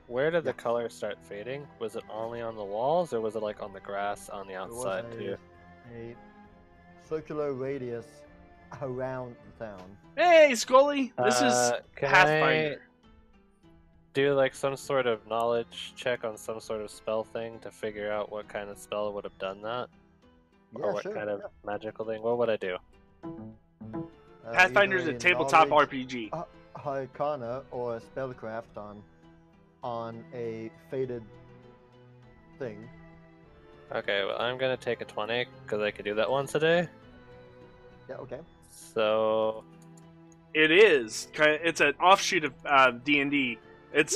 where did the color start fading? Was it only on the walls, or was it like on the grass on the There was outside too? a circular radius around the town. Hey, Scully! This is Can Pathfinder. I do like some sort of knowledge check on some sort of spell thing to figure out what kind of spell would have done that? Yeah, Or what sure. kind of magical thing? What would I do? Pathfinder's Either a tabletop knowledge, RPG. Arcana or a spellcraft on a faded thing. Okay, well, I'm gonna take a 20 because I could do that once a day. Yeah, okay. So, It is. It's an offshoot of D&D. It's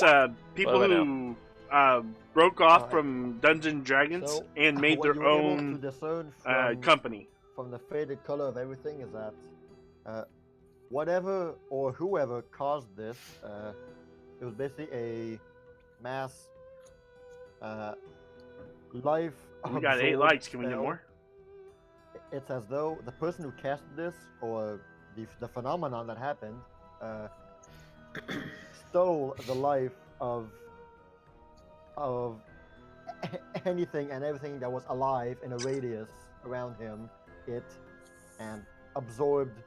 people What do I who broke off Alright. from Dungeons and Dragons So, and made what their you were able own to discern company. from the faded color of everything is that whatever or whoever caused this, it was basically a mass life. We got 8 absorbed likes. Can we get spell. more? It's as though the person who casted this, or the phenomenon that happened, stole the life of anything and everything that was alive in a radius around him, and absorbed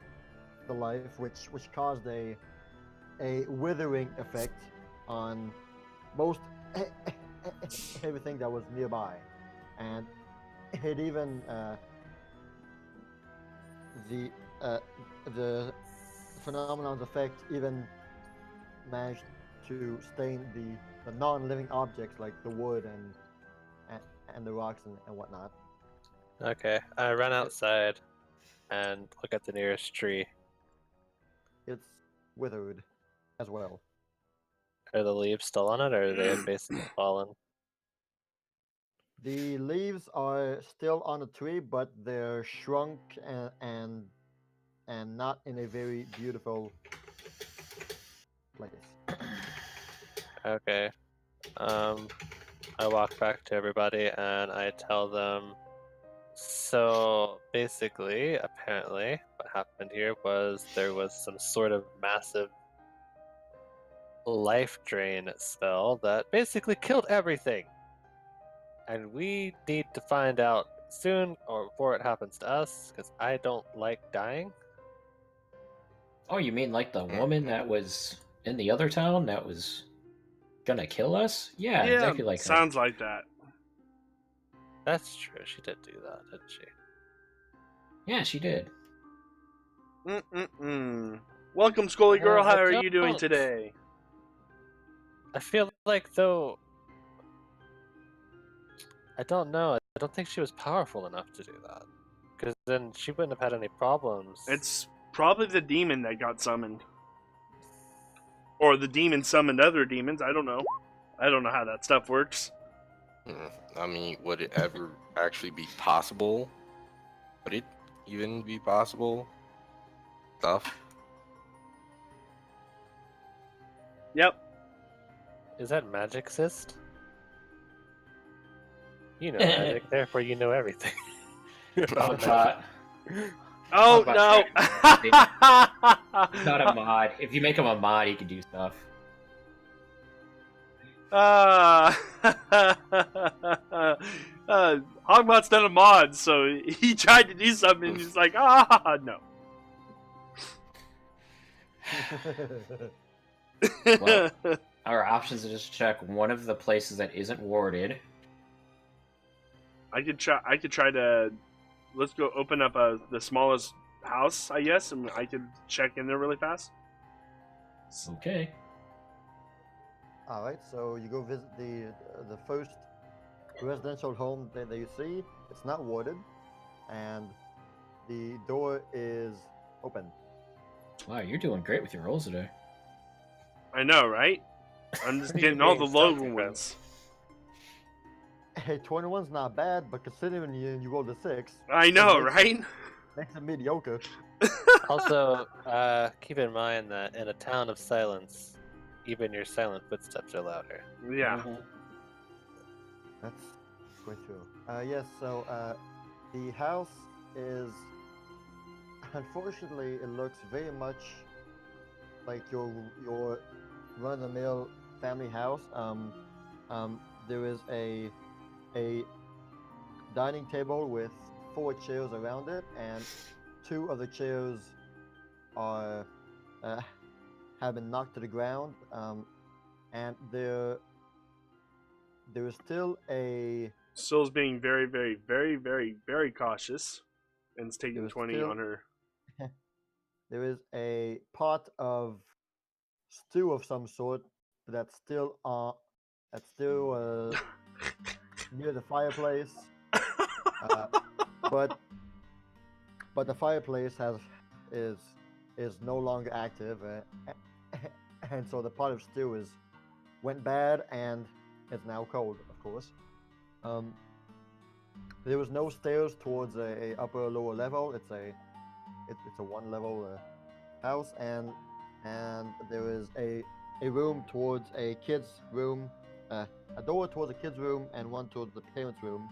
the life, which caused a withering effect on most everything that was nearby, and it even the phenomenon's effect even managed to stain the non-living objects like the wood and the rocks and whatnot. okay, I run outside and look at the nearest tree. It's withered as well. Are the leaves still on it, or are they basically fallen? The leaves are still on the tree, but they're shrunk and not in a very beautiful place. Okay. I walk back to everybody and I tell them So basically, apparently, what happened here was there was some sort of massive life drain spell that basically killed everything. And we need to find out soon or before it happens to us, because I don't like dying. Oh, you mean like the woman that was in the other town that was gonna kill us? Yeah, exactly like her. sounds like that. That's true. She did do that, didn't she? Yeah, she did. Welcome, Scully Girl. How are I you doing don't- today? I feel like, though, I don't know. I don't think she was powerful enough to do that. Because then she wouldn't have had any problems. It's probably the demon that got summoned. Or the demon summoned other demons. I don't know. I don't know how that stuff works. I mean, would it ever actually be possible? Would it even be possible? Stuff. Yep. Is that magic cyst? You know magic, therefore you know everything. Not Oh, about no. not a mod. If you make him a mod, he can do stuff. Hogbot's not a mod, so he tried to do something and he's like, no. Well, our options are just check one of the places that isn't warded. I could try to. Let's go open up the smallest house, I guess, and I could check in there really fast. Okay. All right, so you go visit the first residential home that you see. It's not warded, and the door is open. Wow, you're doing great with your rolls today. I know, right? I'm just You're getting all the being low stealthy, ones. Hey, 21's not bad, but considering you rolled a 6, I know, makes right? makes it mediocre. Also, keep in mind that in a town of silence, even your silent footsteps are louder. Yeah. That's quite true. Yes, so the house is, unfortunately, it looks very much like your run-of-the-mill family house. There is a dining table with 4 chairs around it, and 2 of the chairs are have been knocked to the ground. And there is still a Sill's being very, very, very, very, very cautious, and is taking There's 20 still- on her. there is a pot of stew of some sort that's still near the fireplace. But the fireplace is no longer active, and so the pot of stew went bad and is now cold, of course. There was no stairs towards a upper or lower level. It's a one level house, and there is a room towards a kid's room, a door towards a kid's room, and one towards the parents' room.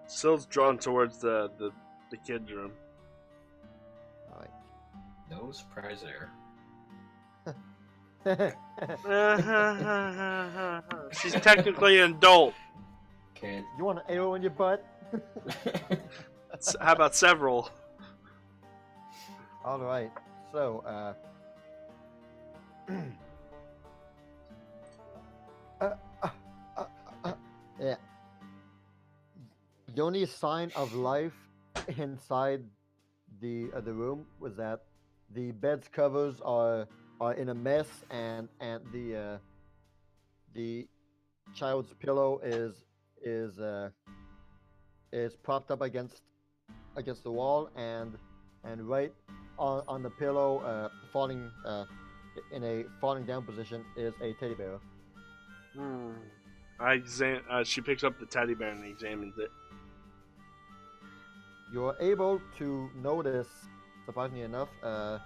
Sill's drawn towards the kid's room. All No surprise there. right. She's technically an adult. Kid. You want an arrow in your butt? How about several? All right. So, yeah. The only sign of life inside the room was that the bed's covers are in a mess, and the child's pillow is propped up against the wall, and right on the pillow, falling in a falling down position, is a teddy bear. She picks up the teddy bear and examines it. You're able to notice, surprisingly enough, on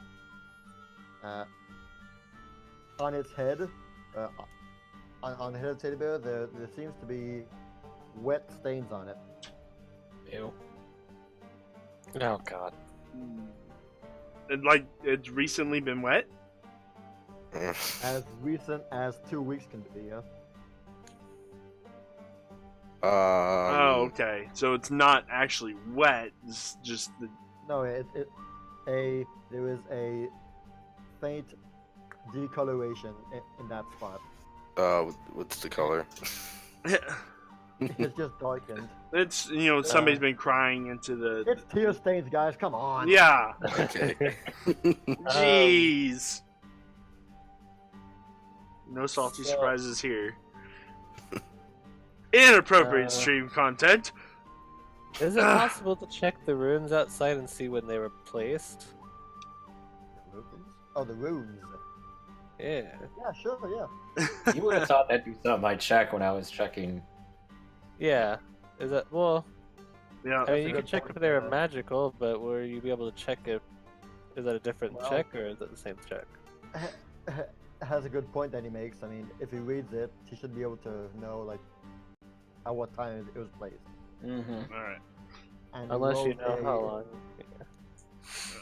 its head, on the head of the teddy bear, there seems to be wet stains on it. Ew. Oh god. It's recently been wet? As recent as 2 weeks can be, yeah. Oh, okay. So it's not actually wet. It's just the. No, there is a faint decoloration in that spot. What's the color? It's just darkened. It's somebody's been crying into the. It's tear stains, guys. Come on. Yeah. Okay. Jeez. No salty So- surprises here. Inappropriate stream content. Is it possible to check the runes outside and see when they were placed? The runes? Oh, the runes. Yeah. Yeah, sure, yeah. You would have thought that'd be something I'd check when I was checking. Yeah. Is that well? Yeah. I mean, a you good could check point, if they were yeah. magical, but will you be able to check if is that a different Well- check or is it the same check? Has a good point that he makes. I mean, if he reads it, he should be able to know like at what time it was placed. Mm-hmm. All right. And he Unless you rolled know how long.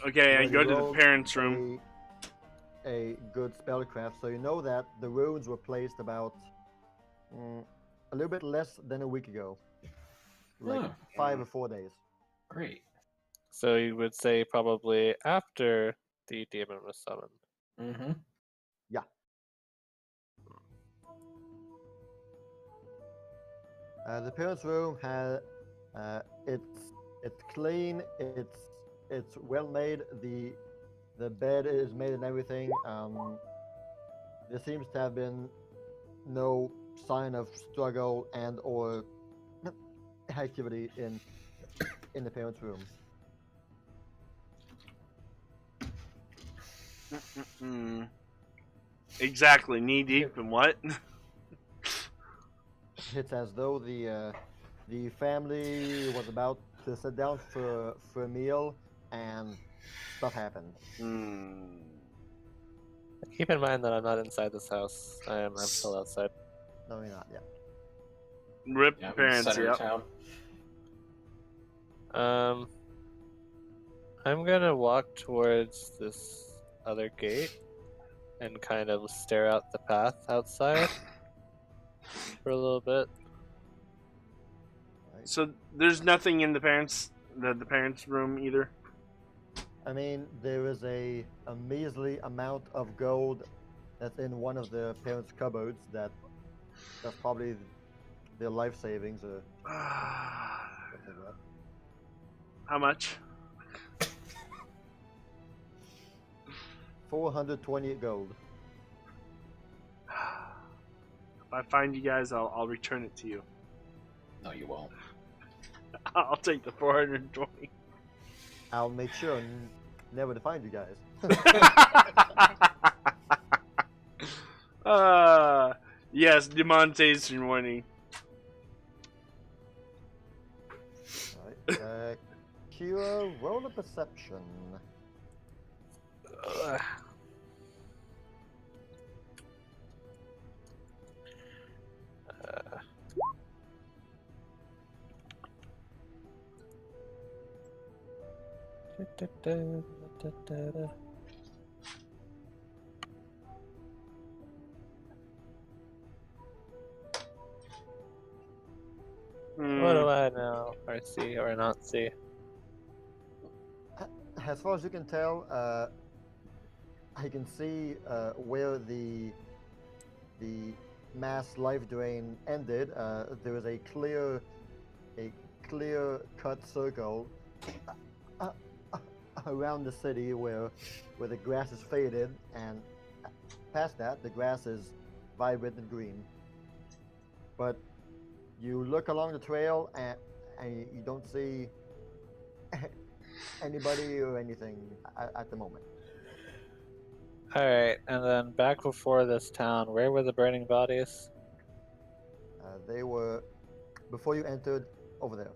Okay, I Well, go you to the rolled parents' room. A good spellcraft, so you know that the runes were placed about a little bit less than a week ago, like Huh. 5 or 4 days. Great. So you would say probably after the demon was summoned. Mm-hmm. The parents' room has it's clean. It's well made. The bed is made and everything. There seems to have been no sign of struggle and or activity in the parents' room. Mm. Exactly. Knee deep in what? It's as though the family was about to sit down for a meal and stuff happened. Hmm. Keep in mind that I'm not inside this house. I'm still outside. No, you're not. Yeah. Rip Yeah, parents. center Yep. of town. I'm gonna walk towards this other gate and kind of stare out the path outside for a little bit. So there's nothing in the parents' room either. I mean, there is a measly amount of gold that's in one of the parents' cupboards. That's probably their life savings or something like that. How much? 428 gold. If I find you guys, I'll return it to you. No, you won't. I'll take the 420. I'll make sure never to find you guys. Yes, demonetization warning. Alright, Kira, roll a perception. What do I know or see or not see? As far as you can tell, I can see where the mass life drain ended. There was a clear cut circle around the city where the grass is faded, and past that the grass is vibrant and green. But you look along the trail and you don't see anybody or anything at the moment. Alright, and then back before this town, where were the burning bodies? They were before you entered over there.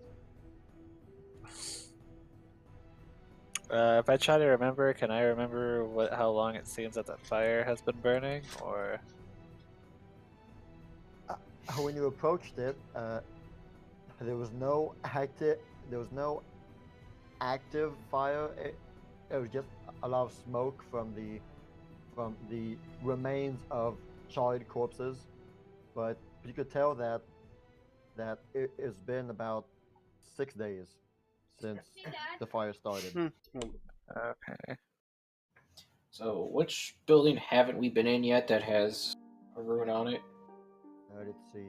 If I try to remember, can I remember how long it seems that that fire has been burning, or? When you approached it, there was no there was no active fire. It was just a lot of smoke from the remains of charred corpses. But you could tell that it's been about 6 days since the fire started. Okay. So, which building haven't we been in yet that has a ruin on it? Let's see.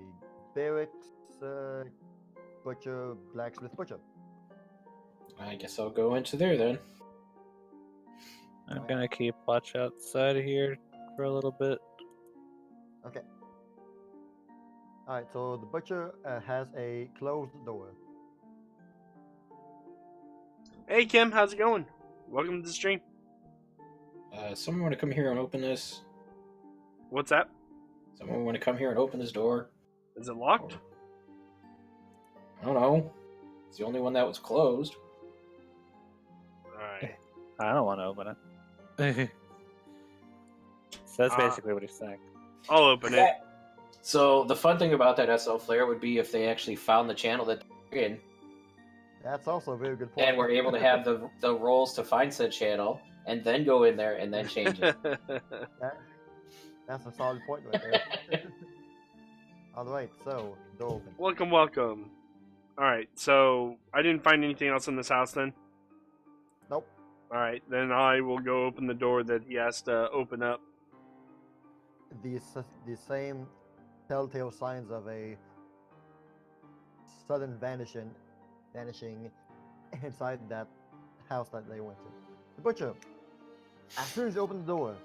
Barracks, butcher, blacksmith, butcher. I guess I'll go into there then. I'm gonna keep watch outside of here for a little bit. Okay. Alright, so the butcher has a closed door. Hey Kim, how's it going? Welcome to the stream. Someone want to come here and open this? What's that? Someone want to come here and open this door? Is it locked? I don't know. It's the only one that was closed. Alright. I don't want to open it. So that's basically what he's saying. I'll open it. So the fun thing about that SL flare would be if they actually found the channel that they're in, That's also a very good point. and were able to have the rolls to find said channel, and then go in there and then change it. That's a solid point right there. Alright, so, door open. Welcome, welcome. Alright, so I didn't find anything else in this house then? Nope. Alright, then I will go open the door that he has to open up. The same telltale signs of a sudden vanishing inside that house that they went to. The butcher, as soon as you open the door,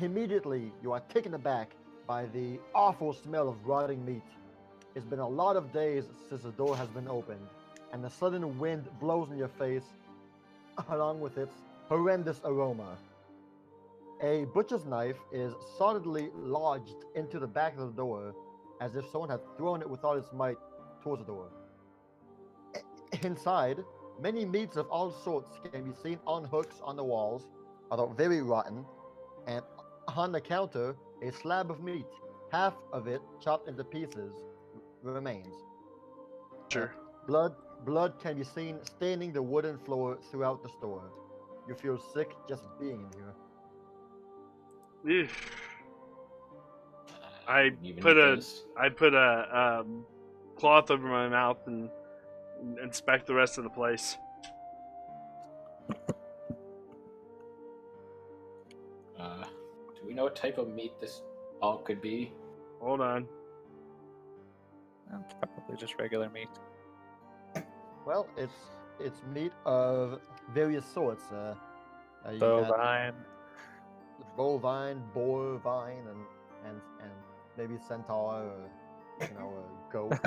immediately you are taken aback by the awful smell of rotting meat. It's been a lot of days since the door has been opened, and the sudden wind blows in your face along with its horrendous aroma. A butcher's knife is solidly lodged into the back of the door, as if someone had thrown it with all its might towards the door. Inside, many meats of all sorts can be seen on hooks on the walls, although very rotten, and on the counter, a slab of meat, half of it chopped into pieces, remains. Sure. Blood can be seen staining the wooden floor throughout the store. You feel sick just being in here. Ew. I Even put eat a this. cloth over my mouth and inspect the rest of the place. Do we know what type of meat this all could be? Hold on. It's probably just regular meat. Well, it's meat of various sorts. You got Bovine. bovine, bovine, and maybe centaur or a goat.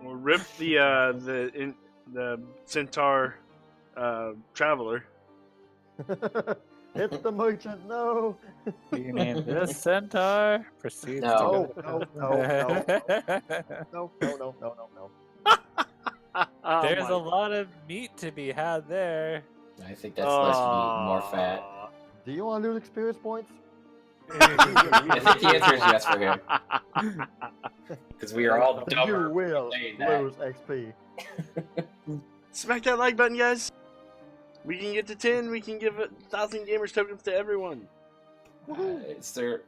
We'll rip the centaur traveler. It's the merchant. No. You mean this centaur proceeds No. to No. go. No. Oh There's my- a lot of meat to be had there. I think that's less meat, more fat. Do you want to lose experience points? I think the answer is yes for him. Because we are all dumber. You will saying that. lose XP. Smack that like button, guys. We can get to 10. We can give 1,000 gamers tokens to everyone. Is there?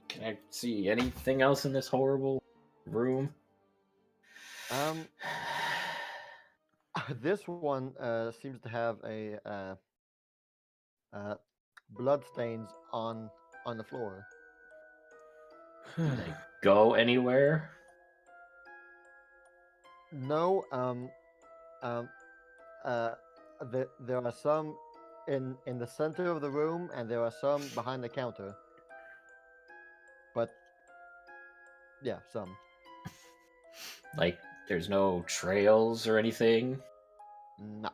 Can I see anything else in this horrible room? This one seems to have a blood stains on the floor. Can I go anywhere? No, there are some in the center of the room, and there are some behind the counter. But yeah, some. Like, there's no trails or anything? No.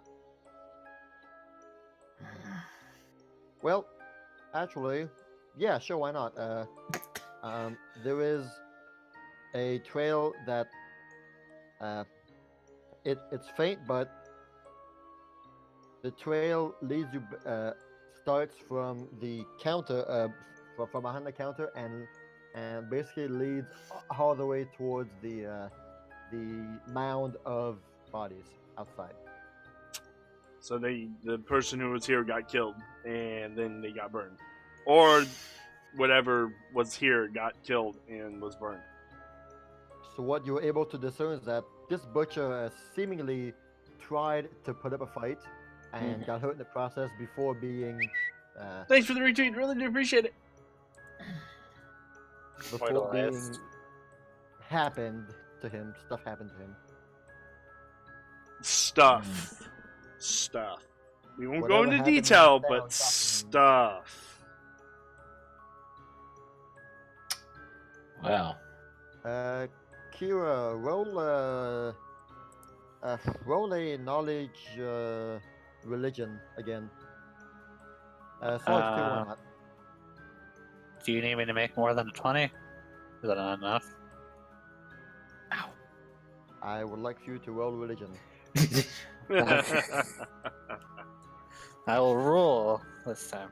Well, actually, yeah, sure, why not? There is a trail that it's faint, but the trail leads you starts from the counter, from behind the counter, and basically leads all the way towards the mound of bodies. outside. So the person who was here got killed, and then they got burned, or whatever was here got killed and was burned. So what you were able to discern is that this butcher seemingly tried to put up a fight and got hurt in the process before being. Thanks for the retweet. Really do appreciate it. Before being happened to him, stuff happened to him. Stuff. We won't go Whatever into happened detail, down but got him. stuff. Wow. Kira, roll a knowledge religion again. Sorry, why not? Do you need me to make more than a 20? Is that not enough? I would like for you to roll religion. I will roll this time.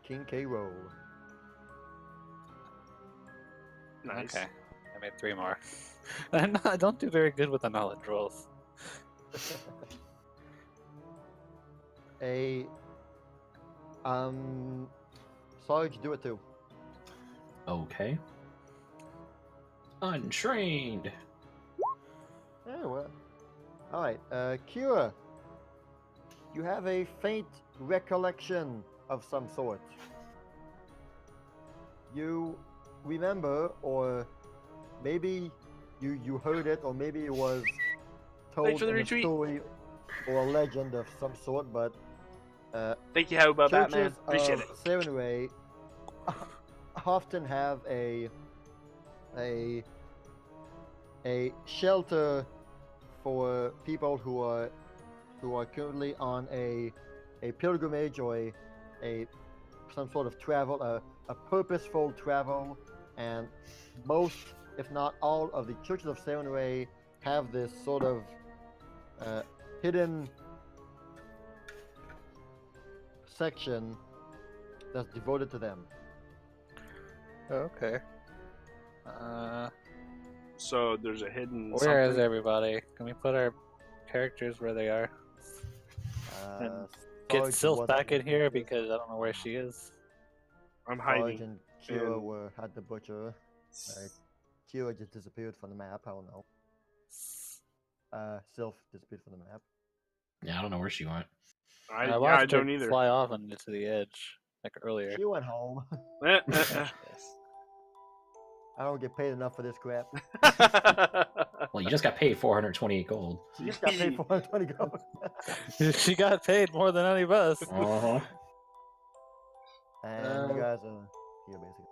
King K roll. Nice. Okay, I made 3 more. I don't do very good with the knowledge rolls. Sarge, do it too. Okay. Untrained. Yeah, well. Alright, Kira. You have a faint recollection of some sort. You remember, or maybe you heard it, or maybe it was told Thanks for the in a retweet. story or a legend of some sort, but Thank you, how about Batman? churches Appreciate of it. Serenway often have a shelter for people who are currently on a pilgrimage or a some sort of travel, a purposeful travel, and most, if not all, of the churches of Serenway have this sort of hidden section that's devoted to them. Okay. So there's a hidden. Where is something. everybody? Can we put our characters where they are? And get Sarge Sylph wasn't back in with here us. because I don't know where she is. I'm Sarge hiding. and Kira and- were at the butcher. Kira just disappeared from the map. I don't know. Sylph disappeared from the map. Yeah, I don't know where she went. I watched don't her either. fly off into the edge like earlier. She went home. I don't get paid enough for this crap. Well, you just got paid 428 gold. You just got paid 420 gold. She got paid more than any of us. Uh-huh. And you guys are here basically.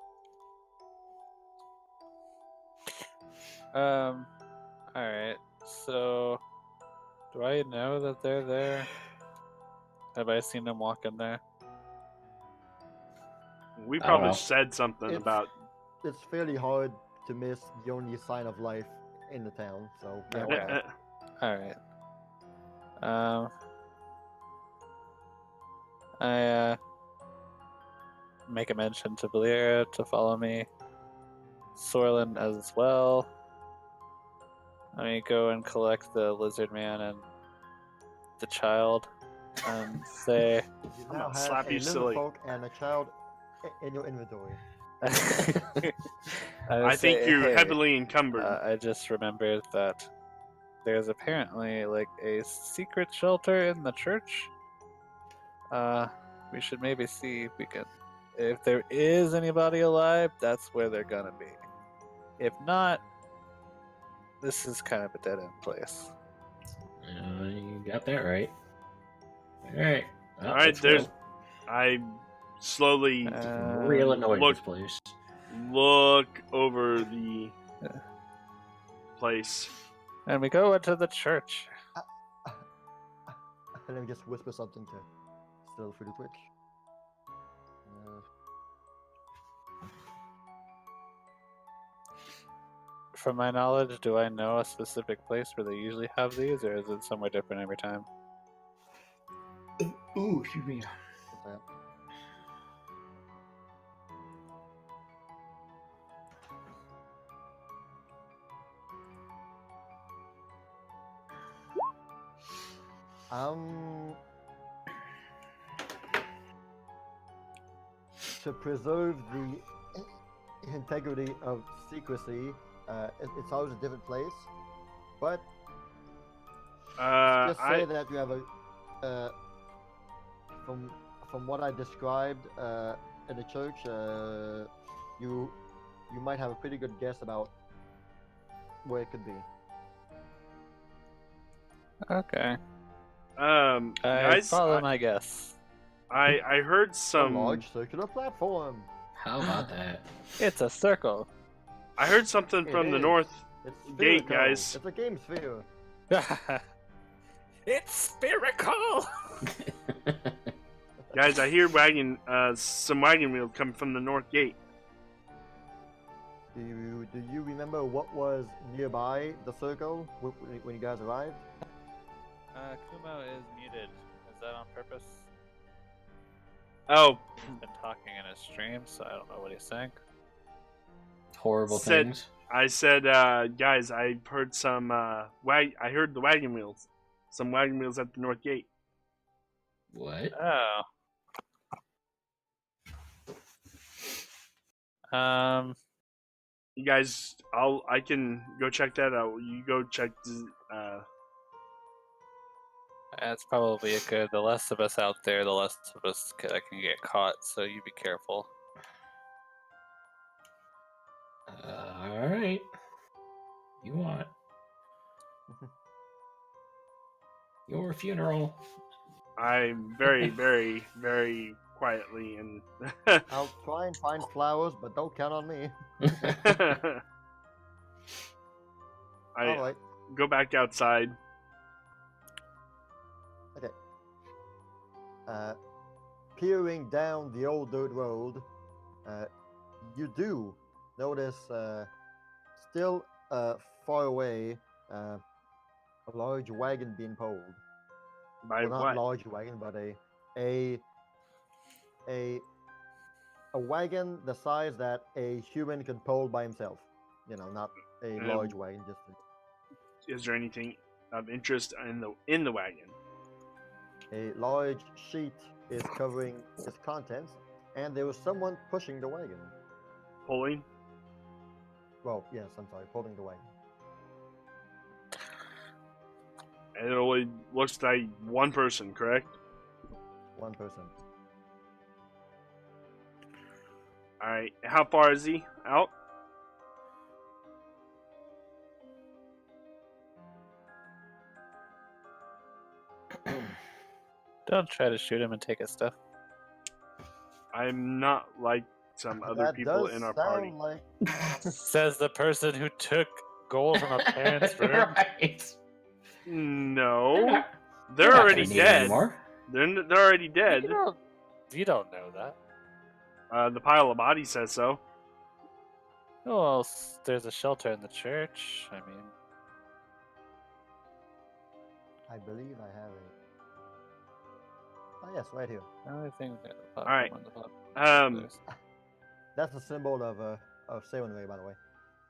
Alright. So, do I know that they're there? Have I seen them walk in there? We I don't probably know. said something It's- about. It's fairly hard to miss the only sign of life in the town. So yeah, Okay. whatever. Alright. I make a mention to Valeera to follow me. Sorlin as well. Let me go and collect the lizard man and the child and say You I'm now gonna have slap a you lizard silly. folk and a child in your inventory. I think you're "Hey, heavily encumbered. I just remembered that there's apparently like a secret shelter in the church. We should maybe see if we can. If there is anybody alive, that's where they're gonna be. If not, this is kind of a dead end place. You got that right. Alright. Well, All right, let's there's. go. I slowly Real annoyed look- this place. look over the place. And we go into the church. Let me just whisper something to Sylph really quick. From my knowledge, do I know a specific place where they usually have these, or is it somewhere different every time? Ooh, excuse me. What's that? Um, to preserve the integrity of secrecy, it's always a different place. But just say that you have from what I described in the church, you might have a pretty good guess about where it could be. Okay. Guys, follow my guess. I heard A some. large circular platform. How about that? It's a circle. I heard something It from the is. north It's gate, spherical. guys. It's a game sphere. It's spherical. Guys, I hear some wagon wheels coming from the north gate. Do you remember what was nearby the circle when you guys arrived? Kumo is muted. Is that on purpose? Oh, He's been talking in his stream, so I don't know what he's saying. Horrible Said- things. I said, guys, I heard some. I heard the wagon wheels. Some wagon wheels at the north gate. What? Oh. You guys, I can go check that out. You go check. That's probably a good. The less of us out there, the less of us that can get caught. So you be careful. All right. You want your funeral? I'm very, very, very quietly and. I'll try and find flowers, but don't count on me. I Alright. go back outside. Peering down the old dirt road, you do notice, still far away, a large wagon being pulled. By Well, what? not large wagon, but a wagon the size that a human can pull by himself. You know, not a large wagon. Just Is there anything of interest in the wagon? a large sheet is covering its contents, and there was someone pushing the wagon. Pulling? Well, yes, I'm sorry, pulling the wagon. And it only looks like one person, correct? One person. Alright, how far is he out? Don't try to shoot him and take his stuff. I'm not like some other That people does in our sound party. like Says the person who took gold from a parent's room. Right. No. They're not already gonna need it dead. anymore. They're already dead. You don't know that. The pile of bodies says so. Well, there's a shelter in the church. I mean, I believe I have it. Oh yes, right here. I think that the Alright. platform on the Um, That's the symbol of Serenway, by the way.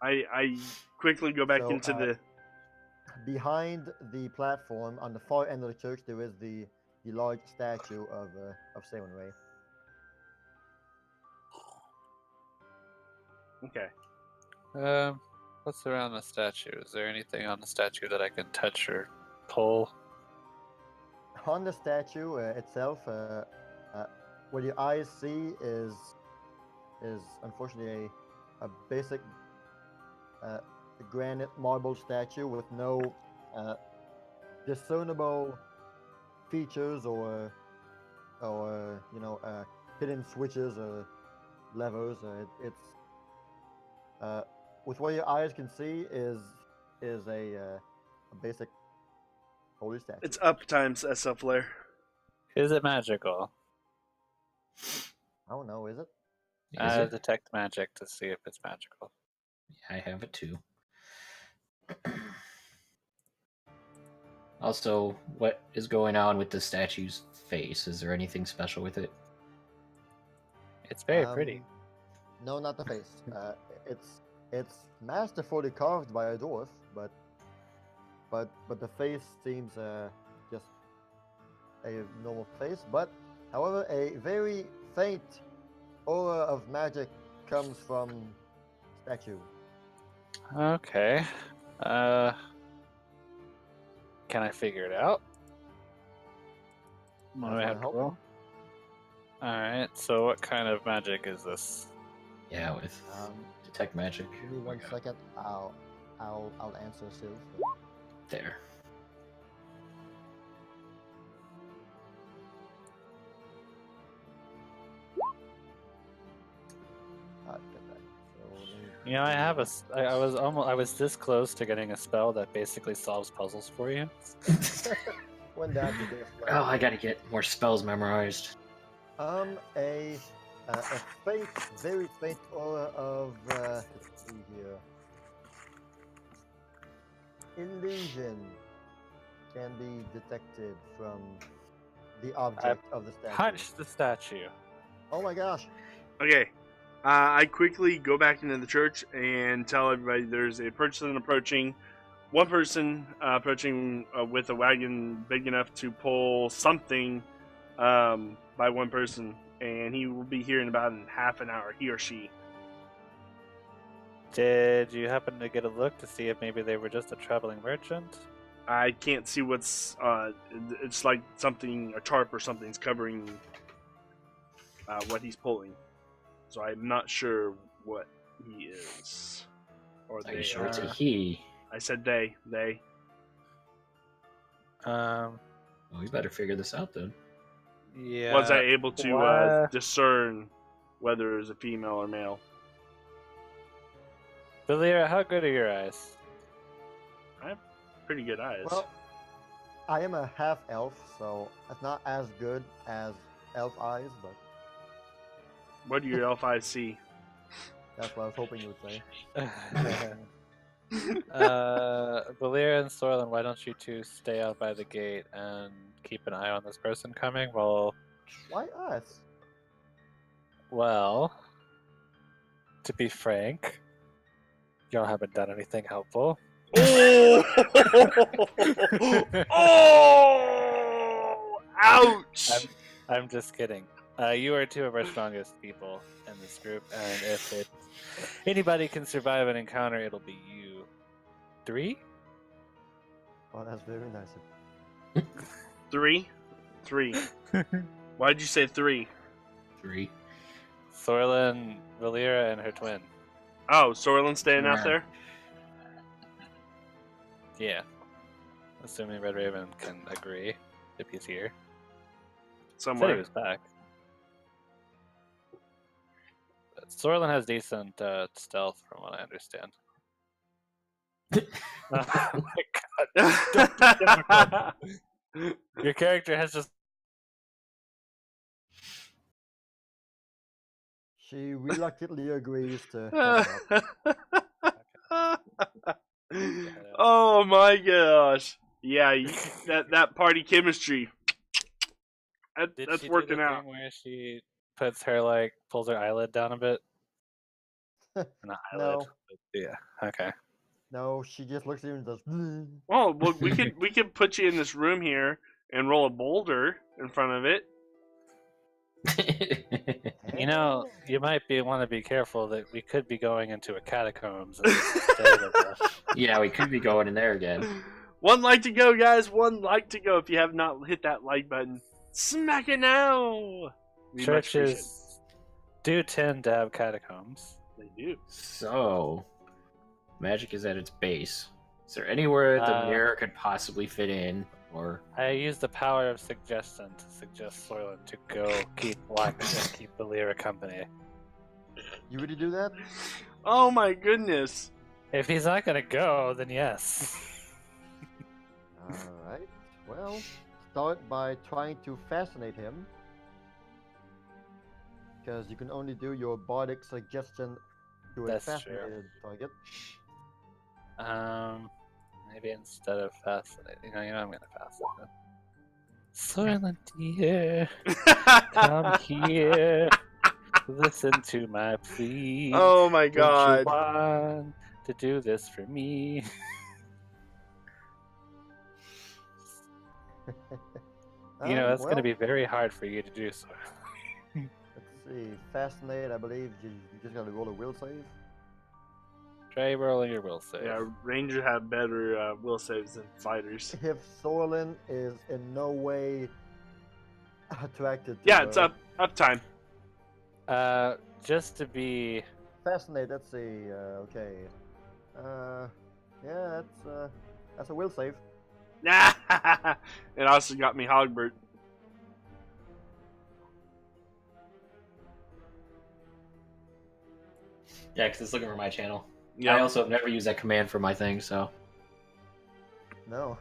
I quickly go back So, into the. Behind the platform, on the far end of the church, there is the large statue of Serenway. Okay. What's around the statue? Is there anything on the statue that I can touch or pull? On the statue itself, what your eyes see is unfortunately a basic granite marble statue with no discernible features or hidden switches or levers. It's with what your eyes can see is a basic holy statue. It's up times SF flare. Is it magical? I don't know, is it? Is it? Detect magic to see if it's magical. I have it too. Also, what is going on with the statue's face? Is there anything special with it? It's very pretty. No, not the face. It's masterfully carved by a dwarf, but the face seems just a normal face, but however, a very faint aura of magic comes from statue. Okay. Can I figure it out? What do I That's have to what I roll? Alright, so what kind of magic is this? Yeah, with detect magic. Give me 1 second. I'll answer soon. There. Get that. So, You know, I was this close to getting a spell that basically solves puzzles for you. when that you get a Oh, I gotta get more spells memorized. a faint, very faint aura of let's see here. Illusion can be detected from the object of the statue. Punch the statue. Oh my gosh! Okay. I quickly go back into the church and tell everybody there's a person approaching. One person approaching with a wagon big enough to pull something by one person, and he will be here in about half an hour, he or she. Did you happen to get a look to see if maybe they were just a traveling merchant? I can't see what's. It's like something, a tarp or something's covering what he's pulling. So I'm not sure what he is. Or Are they you sure it's a are. he? I said they. They. Well, we better figure this out then. Yeah. Was I able to Why- discern whether it was a female or male? Valeera, how good are your eyes? Pretty good eyes. Well, I am a half elf, so it's not as good as elf eyes, but What do your elf eyes see? that's what I was hoping you would say. Valeera and Sorlin, why don't you two stay out by the gate and keep an eye on this person coming? Why us? Well, to be frank, y'all haven't done anything helpful. Oh! Oh! Ouch! I'm just kidding. You are two of our strongest people in this group, and if anybody can survive an encounter, it'll be you. 3? Oh, that's very nice. Three? Why'd you say 3? 3. Sorlin, Valeera, and her twin. Oh, Sorlin staying out Yeah. there? Yeah. Assuming Red Raven can agree if he's here. Said he Somewhere. was back. But Sorlin has decent stealth, from what I understand. Oh my god. Don't be difficult. Your character has just. She reluctantly agrees to head out. Oh my gosh. Yeah, that party chemistry. Did That's she working do the out. thing where she puts her, pulls her eyelid down a bit? Not eyelid. No. But yeah, okay. No, she just looks at you and does. Well, we could put you in this room here and roll a boulder in front of it. You know, you might want to be careful that we could be going into a catacombs instead of Yeah, we could be going in there again. One like to go, guys. One like to go. If you have not hit that like button, smack it now. We much appreciate it. churches do tend to have catacombs. They do. So, magic is at its base. Is there anywhere the Uh, mirror could possibly fit in? Or I use the power of suggestion to suggest Sorlin to go keep watch and keep Valeera company. You really do that? Oh my goodness. If he's not gonna go, then yes. Alright. Well, start by trying to fascinate him. Because you can only do your bardic suggestion to a That's true. fascinated target. Maybe instead of fascinating, I'm gonna fascinate him. Sorlin, dear, come here. Listen to my plea. Oh my Don't you god. want to do this for me? You know, it's going to well, be very hard for you to do so. Let's see. Fascinate, I believe you just gotta roll a will save. Try rolling your will save. Yeah, Rangers have better will saves than fighters. If Sorlin is in no way attracted to Yeah, it's up time. Just to be... Fascinate, let's see. Okay. Yeah, that's a will save. Nah, it also got me Hogbert. Yeah, because it's looking for my channel. Yeah. I also have never used that command for my thing, so. No.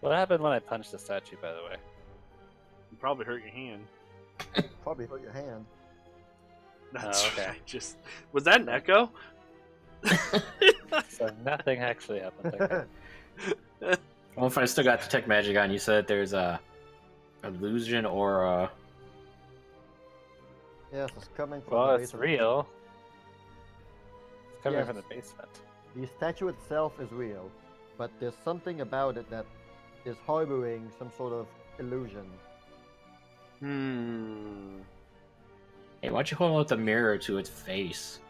What happened when I punched the statue, by the way? You probably hurt your hand. Probably hurt your hand. That's okay. right. Just was that an echo? So nothing actually happened. Okay. Well, if I still got detect magic on, you said there's a illusion or a. Yes, it's coming from Well, the it's basement. real. It's coming Yes. from the basement. The statue itself is real, but there's something about it that is harboring some sort of illusion. Hey, why don't you hold out the mirror to its face?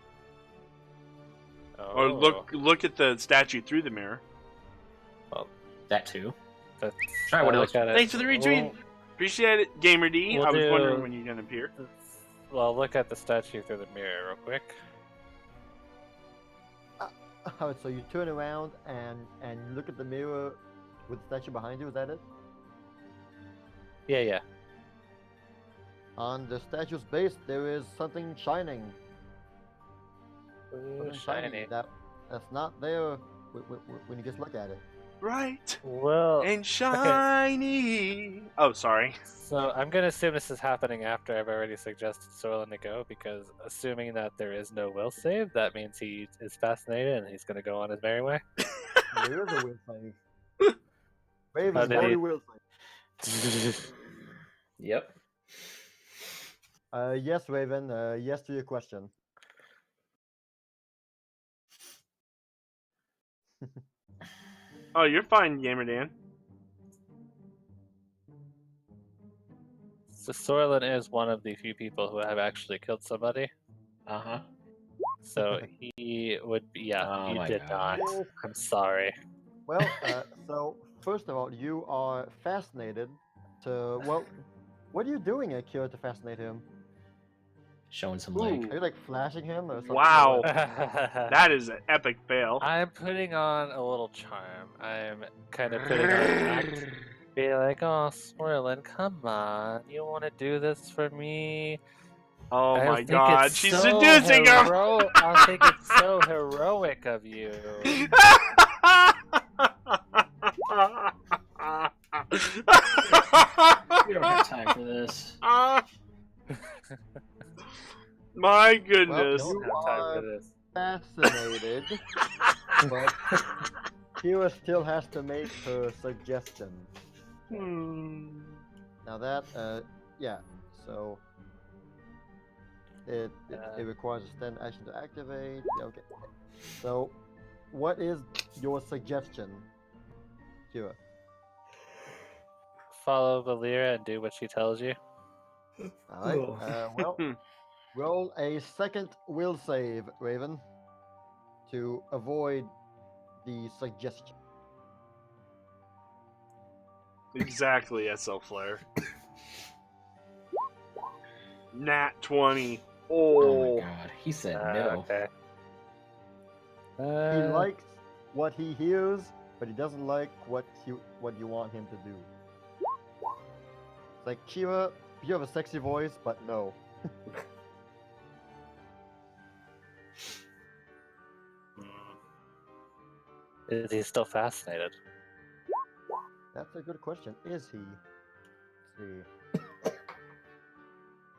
Or look at the statue through the mirror. That too. That's Try what I else? look at it- Thanks for the retweet. Appreciate it, Gamer D. we'll I was do- wondering when you're gonna appear. Well, look at the statue through the mirror real quick. Alright, so you turn around and you look at the mirror with the statue behind you, is that it? Yeah. On the statue's base, there is something shining. Ooh, Something shiny. That's not there when you just look at it. Right Well, and shiny. Oh, sorry. so I'm gonna assume this is happening after I've already suggested Sorlin to go, because assuming that there is no will save, that means he is fascinated and he's gonna go on his merry way. There is a will save. Raven's did he? body will save. Yep. Yes, Raven. Yes to your question. Oh, you're fine, Gamer Dan. So Sorlin is one of the few people who have actually killed somebody. Uh-huh. So he would be, yeah, Oh you my did God. not. I'm sorry. Well, so first of all, you are fascinated to what are you doing, Kira, to fascinate him? Showing some Ooh. leg. Are you like flashing him or something? Wow. Or- That is an epic fail. I'm putting on a little charm. I'm kind of putting on an act. Be like, oh, Sorlin, come on. You want to do this for me? Oh I my think god, it's she's so seducing him! I think it's so heroic of you. We don't have time for this. My Well, goodness. you Have time are for this. fascinated, but Kira still has to make her suggestion. Now that, yeah, so it requires a stand action to activate. Yeah, okay. So, what is your suggestion, Kira? Follow Valeera and do what she tells you. All right. Well, roll a second will save, Raven, to avoid the suggestion. Exactly, SL Flare. Nat 20. Oh Oh. my god. He said no. Okay. He likes what he hears, but he doesn't like what you want him to do. It's like, Kira, you have a sexy voice, but no. Is he still fascinated? That's a good question. Is he? Let's see.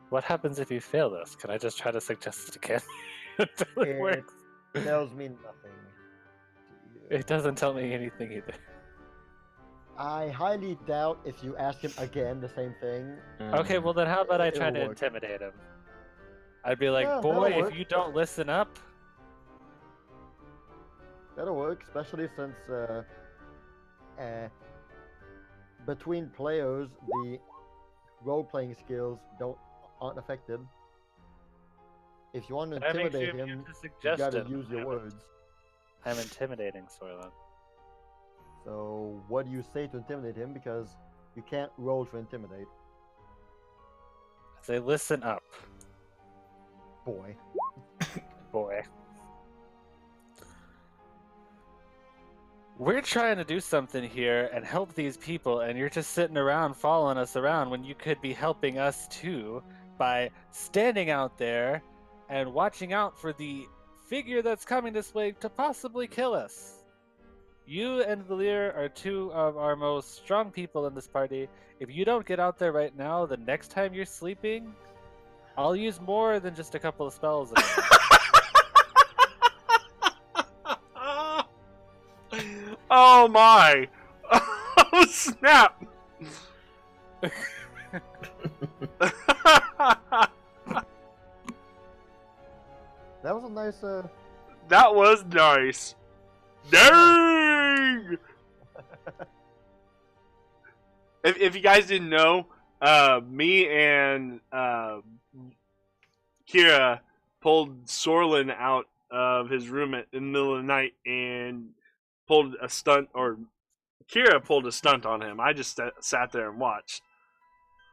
What happens if you fail this? Can I just try to suggest it again? Until it It works. tells me nothing. It doesn't tell me anything either. I highly doubt if you ask him again the same thing. Okay, well then how about I try It'll to work. intimidate him? I'd be like, Yeah, boy, that'll if work. you don't listen up, That'll work, especially since between players the role-playing skills aren't affected. If you want to Can I make intimidate sure him, to you gotta suggestion? use your words. I'm intimidating Soylent. So what do you say to intimidate him? Because you can't roll to intimidate. I say, listen up, Boy. boy. We're trying to do something here and help these people, and you're just sitting around following us around when you could be helping us too by standing out there and watching out for the figure that's coming this way to possibly kill us. You and Valeera are two of our most strong people in this party. If you don't get out there right now, the next time you're sleeping, I'll use more than just a couple of spells. Oh my! Oh snap! That was a nice That was nice. Dang! If you guys didn't know, me and Kira pulled Sorlin out of his room in the middle of the night and pulled a stunt, or Kira pulled a stunt on him. I just sat there and watched.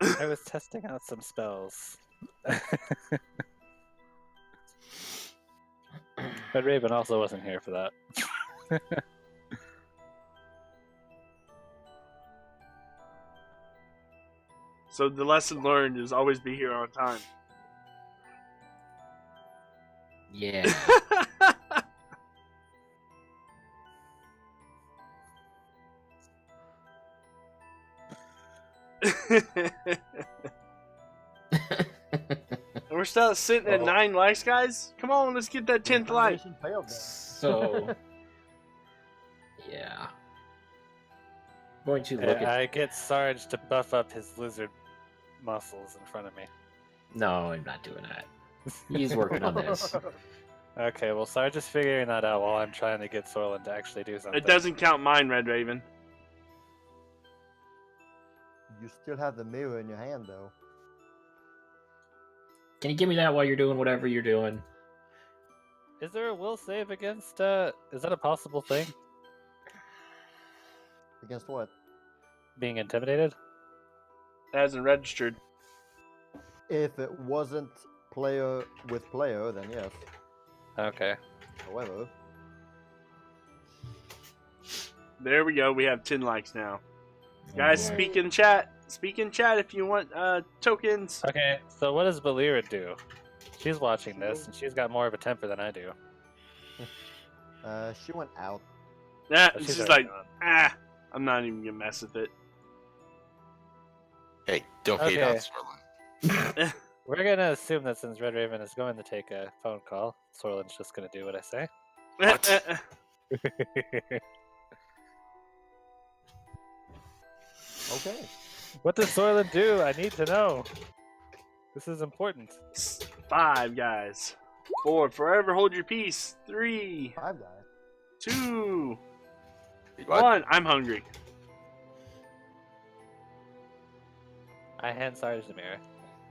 I was testing out some spells. But Raven also wasn't here for that. So the lesson learned is always be here on time. Yeah. We're still sitting at 9 likes, guys. Come on, let's get that 10th like. Mission failed then. So, yeah. I'm going to look at. I get Sarge to buff up his lizard muscles in front of me. No, I'm not doing that. He's working on this. Okay, well, Sarge is figuring that out while I'm trying to get Sorlin to actually do something. It doesn't count mine, Red Raven. You still have the mirror in your hand, though. Can you give me that while you're doing whatever you're doing? Is there a will save against, is that a possible thing? Against what? Being intimidated? It hasn't registered. If it wasn't player with player, then yes. Okay. However, There we go. We have 10 likes now. Guys, boy. speak in chat. Speak in chat if you want tokens. Okay, so what does Valeera do? She's watching this, and she's got more of a temper than I do. she went out. Nah, But she's she's like, already I'm not even gonna mess with it. Hey, don't hate on Okay. Sorlin. We're gonna assume that since Red Raven is going to take a phone call, Sorlin's just gonna do what I say. What? Okay. What does Sorlin do? I need to know. This is important. 5, guys. 4, forever hold your peace. 3, 5 guys. 2, What? 1. I'm hungry. I hand Sarge the mirror.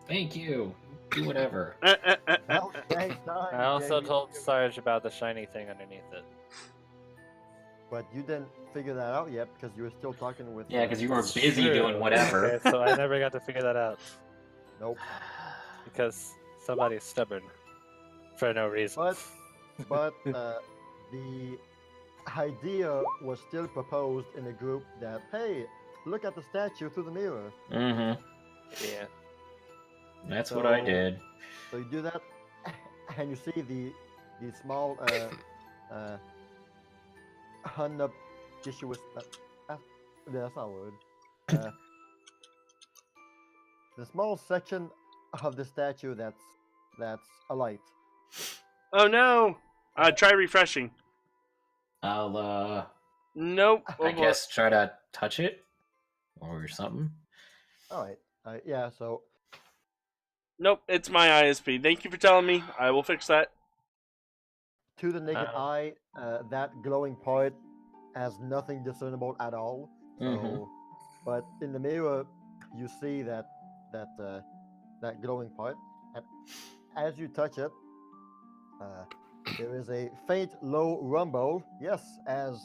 Thank you. Do whatever. Well, thanks, time, I also Jamie. told Sarge about the shiny thing underneath it. But you didn't figure that out yet because you were still talking with. Yeah, because you were It's busy true. doing whatever. Okay, so I never got to figure that out Nope. because somebody's stubborn for no reason. But the idea was still proposed in a group that, hey, look at the statue through the mirror. Mm-hmm. Yeah. That's what I So- did. So you do that, and you see the small unobtrusious. That's not a word. The small section of the statue that's a light. Oh no! Try refreshing. I'll, Nope. I guess try to touch it or something. All right. Yeah. So Nope, it's my ISP. Thank you for telling me. I will fix that. to the naked Oh. eye, that glowing part has nothing discernible at all. So, Mhm. but in the mirror, you see that that glowing part, and as you touch it, there is a faint, low rumble. Yes, as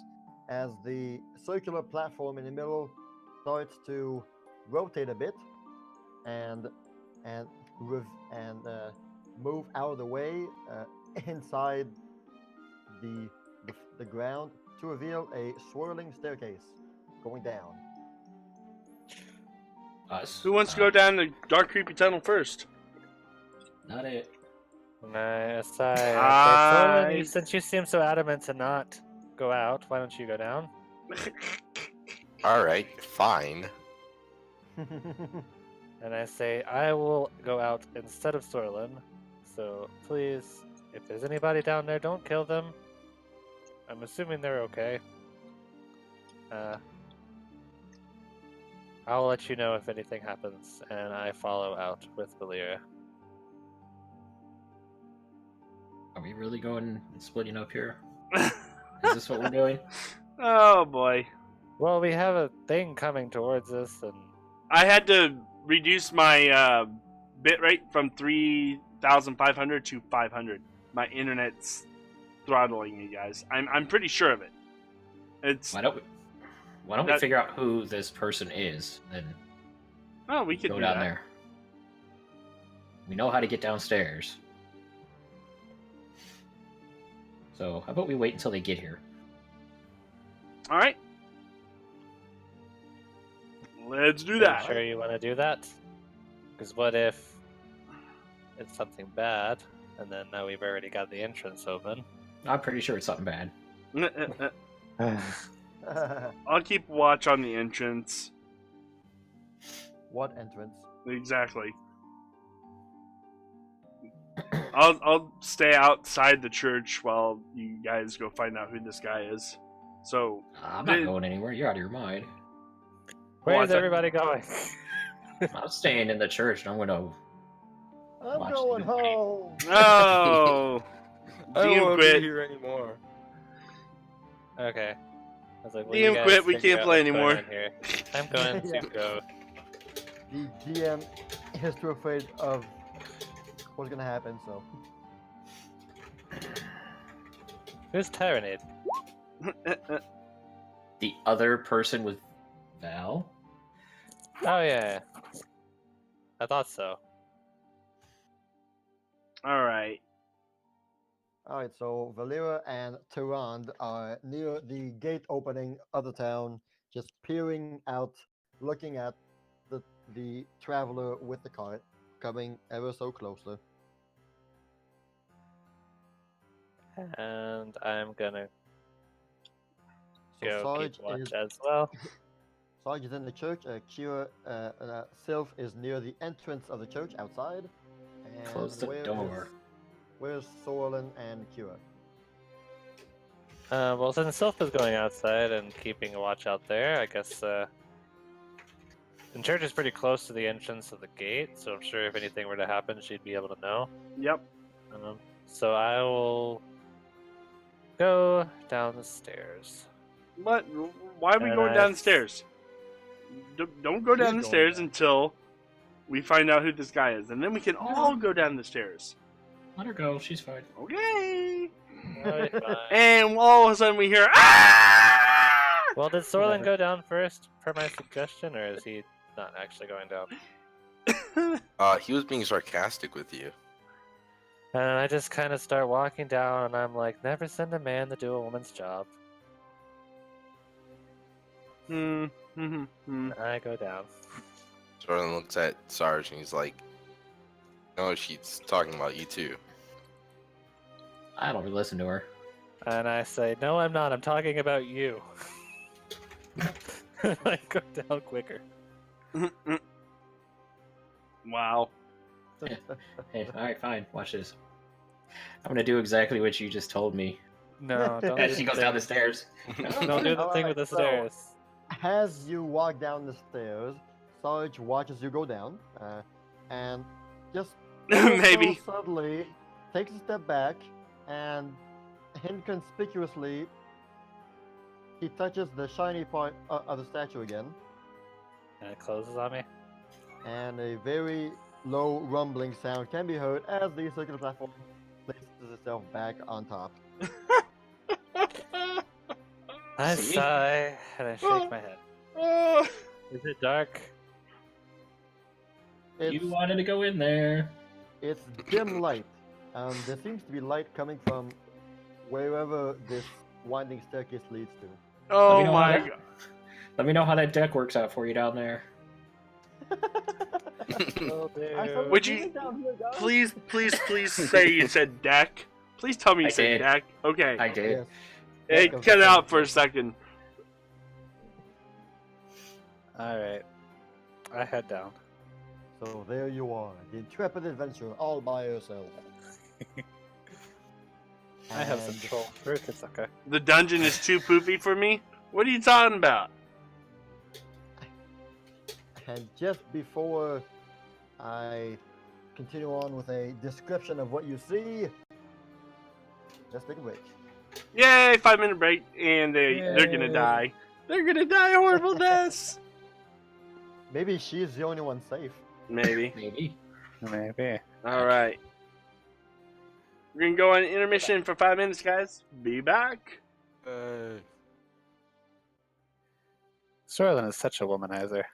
the circular platform in the middle starts to rotate a bit, and and move out of the way inside the, the ground to reveal a swirling staircase going down. Us. Who wants to go down the dark, creepy tunnel first? Not it. Nice. I- Since you seem so adamant to not go out, why don't you go down? All right, fine. And I say, I will go out instead of Sorlin. So please, if there's anybody down there, don't kill them. I'm assuming they're okay. I'll let you know if anything happens, and I follow out with Valeera. Are we really going and splitting up here? Is this what we're doing? Oh boy. Well, we have a thing coming towards us, and I had to reduce my bit rate from 3,500 to 500. My internet's throttling you guys. I'm pretty sure of it. It's Why don't we That- figure out who this person is and oh, we could go do down that. there? We know how to get downstairs. So how about we wait until they get here? All right. Let's do are that. you sure you want to do that? Because what if it's something bad, and then now we've already got the entrance open? I'm pretty sure it's something bad. I'll keep watch on the entrance. What entrance? Exactly. I'll stay outside the church while you guys go find out who this guy is. So I'm not Did- going anywhere. You're out of your mind. Where's thought- everybody going? I'm staying in the church, and I'm gonna. I'm Watch going the- home. oh, I don't DM want to quit. be here anymore. Okay. I was like, well, DM you guys quit, we figure can't out play what's going anymore. on here. I'm going Yeah. to go. The GM is too afraid of what's gonna happen. So Who's Tyrannade? The other person with Val. Oh, yeah. I thought so. all right. all right, so Valeera and Tyrande are near the gate opening of the town, just peering out, looking at the traveler with the cart coming ever so closer. And I'm gonna So go Sarge keep watch is as well. Sarge is in the church. Kira Sylph is near the entrance of the church outside. And Close the door. Where's Sorlin and Kira? Well, since Sylph is going outside and keeping a watch out there, I guess the church is pretty close to the entrance of the gate, so I'm sure if anything were to happen, she'd be able to know. Yep. So I will go down the stairs. What? Why are we And going I- down the stairs? Don't go down the going stairs down. until we find out who this guy is, and then we can all go down the stairs. Let her go. She's fine. Okay. Alright, fine. And all of a sudden we hear ah! Well, did Sorlin go down first, per my suggestion, or is he not actually going down? He was being sarcastic with you. And I just kind of start walking down, and I'm like, never send a man to do a woman's job. Hmm. Hmm. And I go down. Jordan looks at Sarge and he's like, "No, she's talking about you too." I don't really listen to her. And I say, no, I'm not. I'm talking about you. I go down quicker. Wow. Hey, all right, fine. Watch this. I'm gonna do exactly what you just told me. No, don't do As she the goes down the thing. stairs. Don't do the thing with the Alright, so- stairs. As you walk down the stairs, Sarge watches you go down, and just ever so Maybe. subtly takes a step back and inconspicuously, he touches the shiny part of the statue again, And it closes on me. and a very low rumbling sound can be heard as the circular platform places itself back on top. I See? sigh and I shake my head. Oh, Is it dark? It's, You wanted to go in there. it's dim light. There seems to be light coming from wherever this winding staircase leads to. oh know my how god. Let me know how that deck works out for you down there. Oh, I saw Would it you- down here, guys. Please say you said deck. Please tell me you I said did. deck. Okay. I did. Yes. It Deck of cut the out for a Pyrethorn. second. Alright. I head down. So there you are, the intrepid adventurer, all by yourself. I have some And troll fruit, it's okay. The dungeon is too poopy for me? What are you talking about? And just before I continue on with a description of what you see, let's take a break. Yay, 5-minute break, and they're gonna Yay. die. They're gonna die horrible deaths. Maybe she's the only one safe. Maybe. Maybe. Maybe. Alright. We're gonna go on intermission for 5 minutes, guys. Be back. Soylent is such a womanizer.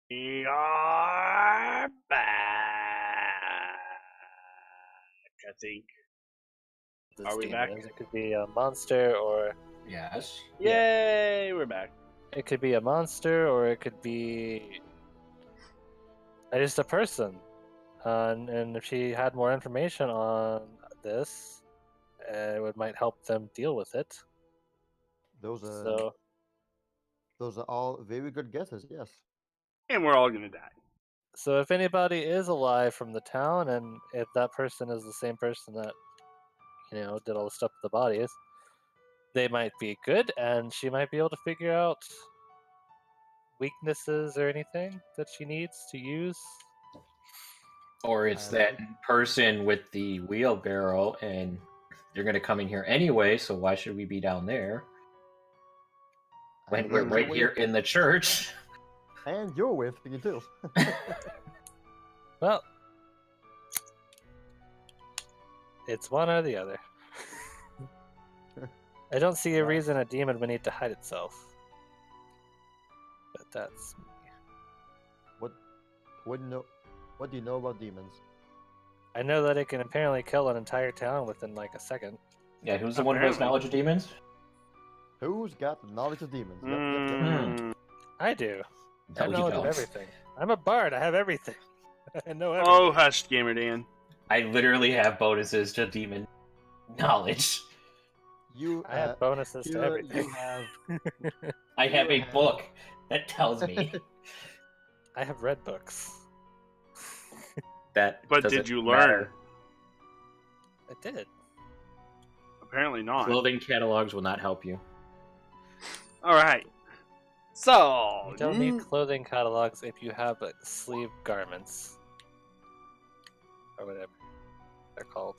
We are back. I think. This Are we demon back? is. It could be a monster, or Yes. Yay, we're back. it could be a monster, or it could be just a person. And if she had more information on this, might help them deal with it. Those are So those are all very good guesses. Yes. And we're all gonna die. So if anybody is alive from the town, and if that person is the same person that, did all the stuff with the bodies, they might be good, and she might be able to figure out weaknesses or anything that she needs to use. Or it's I that person with the wheelbarrow, and they're going to come in here anyway, so why should we be down there? When And we're your right way here of- in the church. And your way of thinking too. Well, it's one or the other. I don't see a reason a demon would need to hide itself. But that's me. What do you know about demons? I know that it can apparently kill an entire town within like a second. Yeah, who's the one who has Apparently. knowledge of demons? Who's got the knowledge of demons? Yep, yep, yep. Mm. I do. I have No, you knowledge of don't. everything. I'm a bard. I have everything. I know everything. Oh, hush, Gamer Dan. I literally have bonuses to demon knowledge. You I have bonuses to Kira, everything. you have I have a have- book that tells me I have read books. that. But doesn't did you learn? matter. I did. Apparently not. Clothing catalogs will not help you. All right. So You don't need clothing catalogs if you have sleeve garments. Or whatever they're called.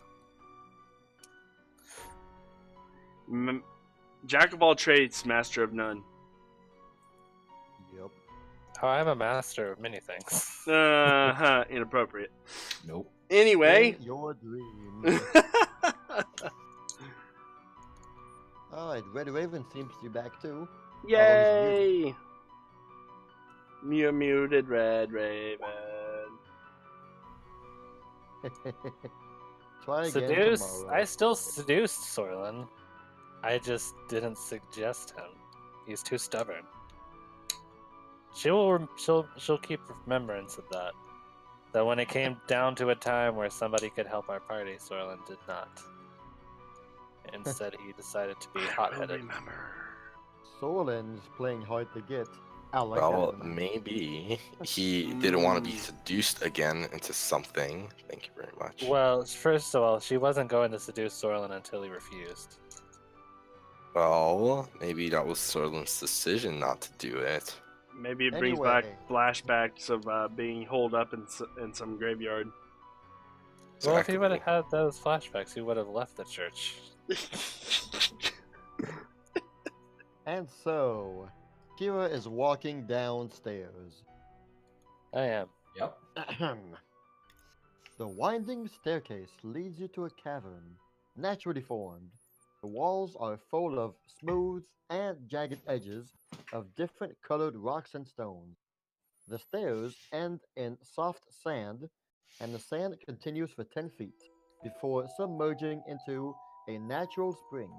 Jack of all trades, master of none. Yep. Oh, I'm a master of many things. Inappropriate. Nope. Anyway. In your dreams. Alright, Red Raven seems to be back too. Yay! You muted Red Raven. Try again Seduce? tomorrow. I still seduced Sorlin. I just didn't suggest him. He's too stubborn. She'll keep remembrance of that. That when it came down to a time where somebody could help our party, Sorlin did not. Instead, he decided to be hot-headed. Solen's playing hard to get. I like Well, that one. maybe he didn't want to be seduced again into something. Thank you very much. Well, first of all, she wasn't going to seduce Sorlin until he refused. Well, maybe that was Sorlin's decision not to do it. Maybe it brings back Anyway. flashbacks of being holed up in some graveyard. Well, if he would have Exactly. had those flashbacks, he would have left the church. And so, Kira is walking downstairs. I am. Yep. The winding staircase leads you to a cavern, naturally formed. The walls are full of smooth and jagged edges of different colored rocks and stones. The stairs end in soft sand, and the sand continues for 10 feet before submerging into a natural spring.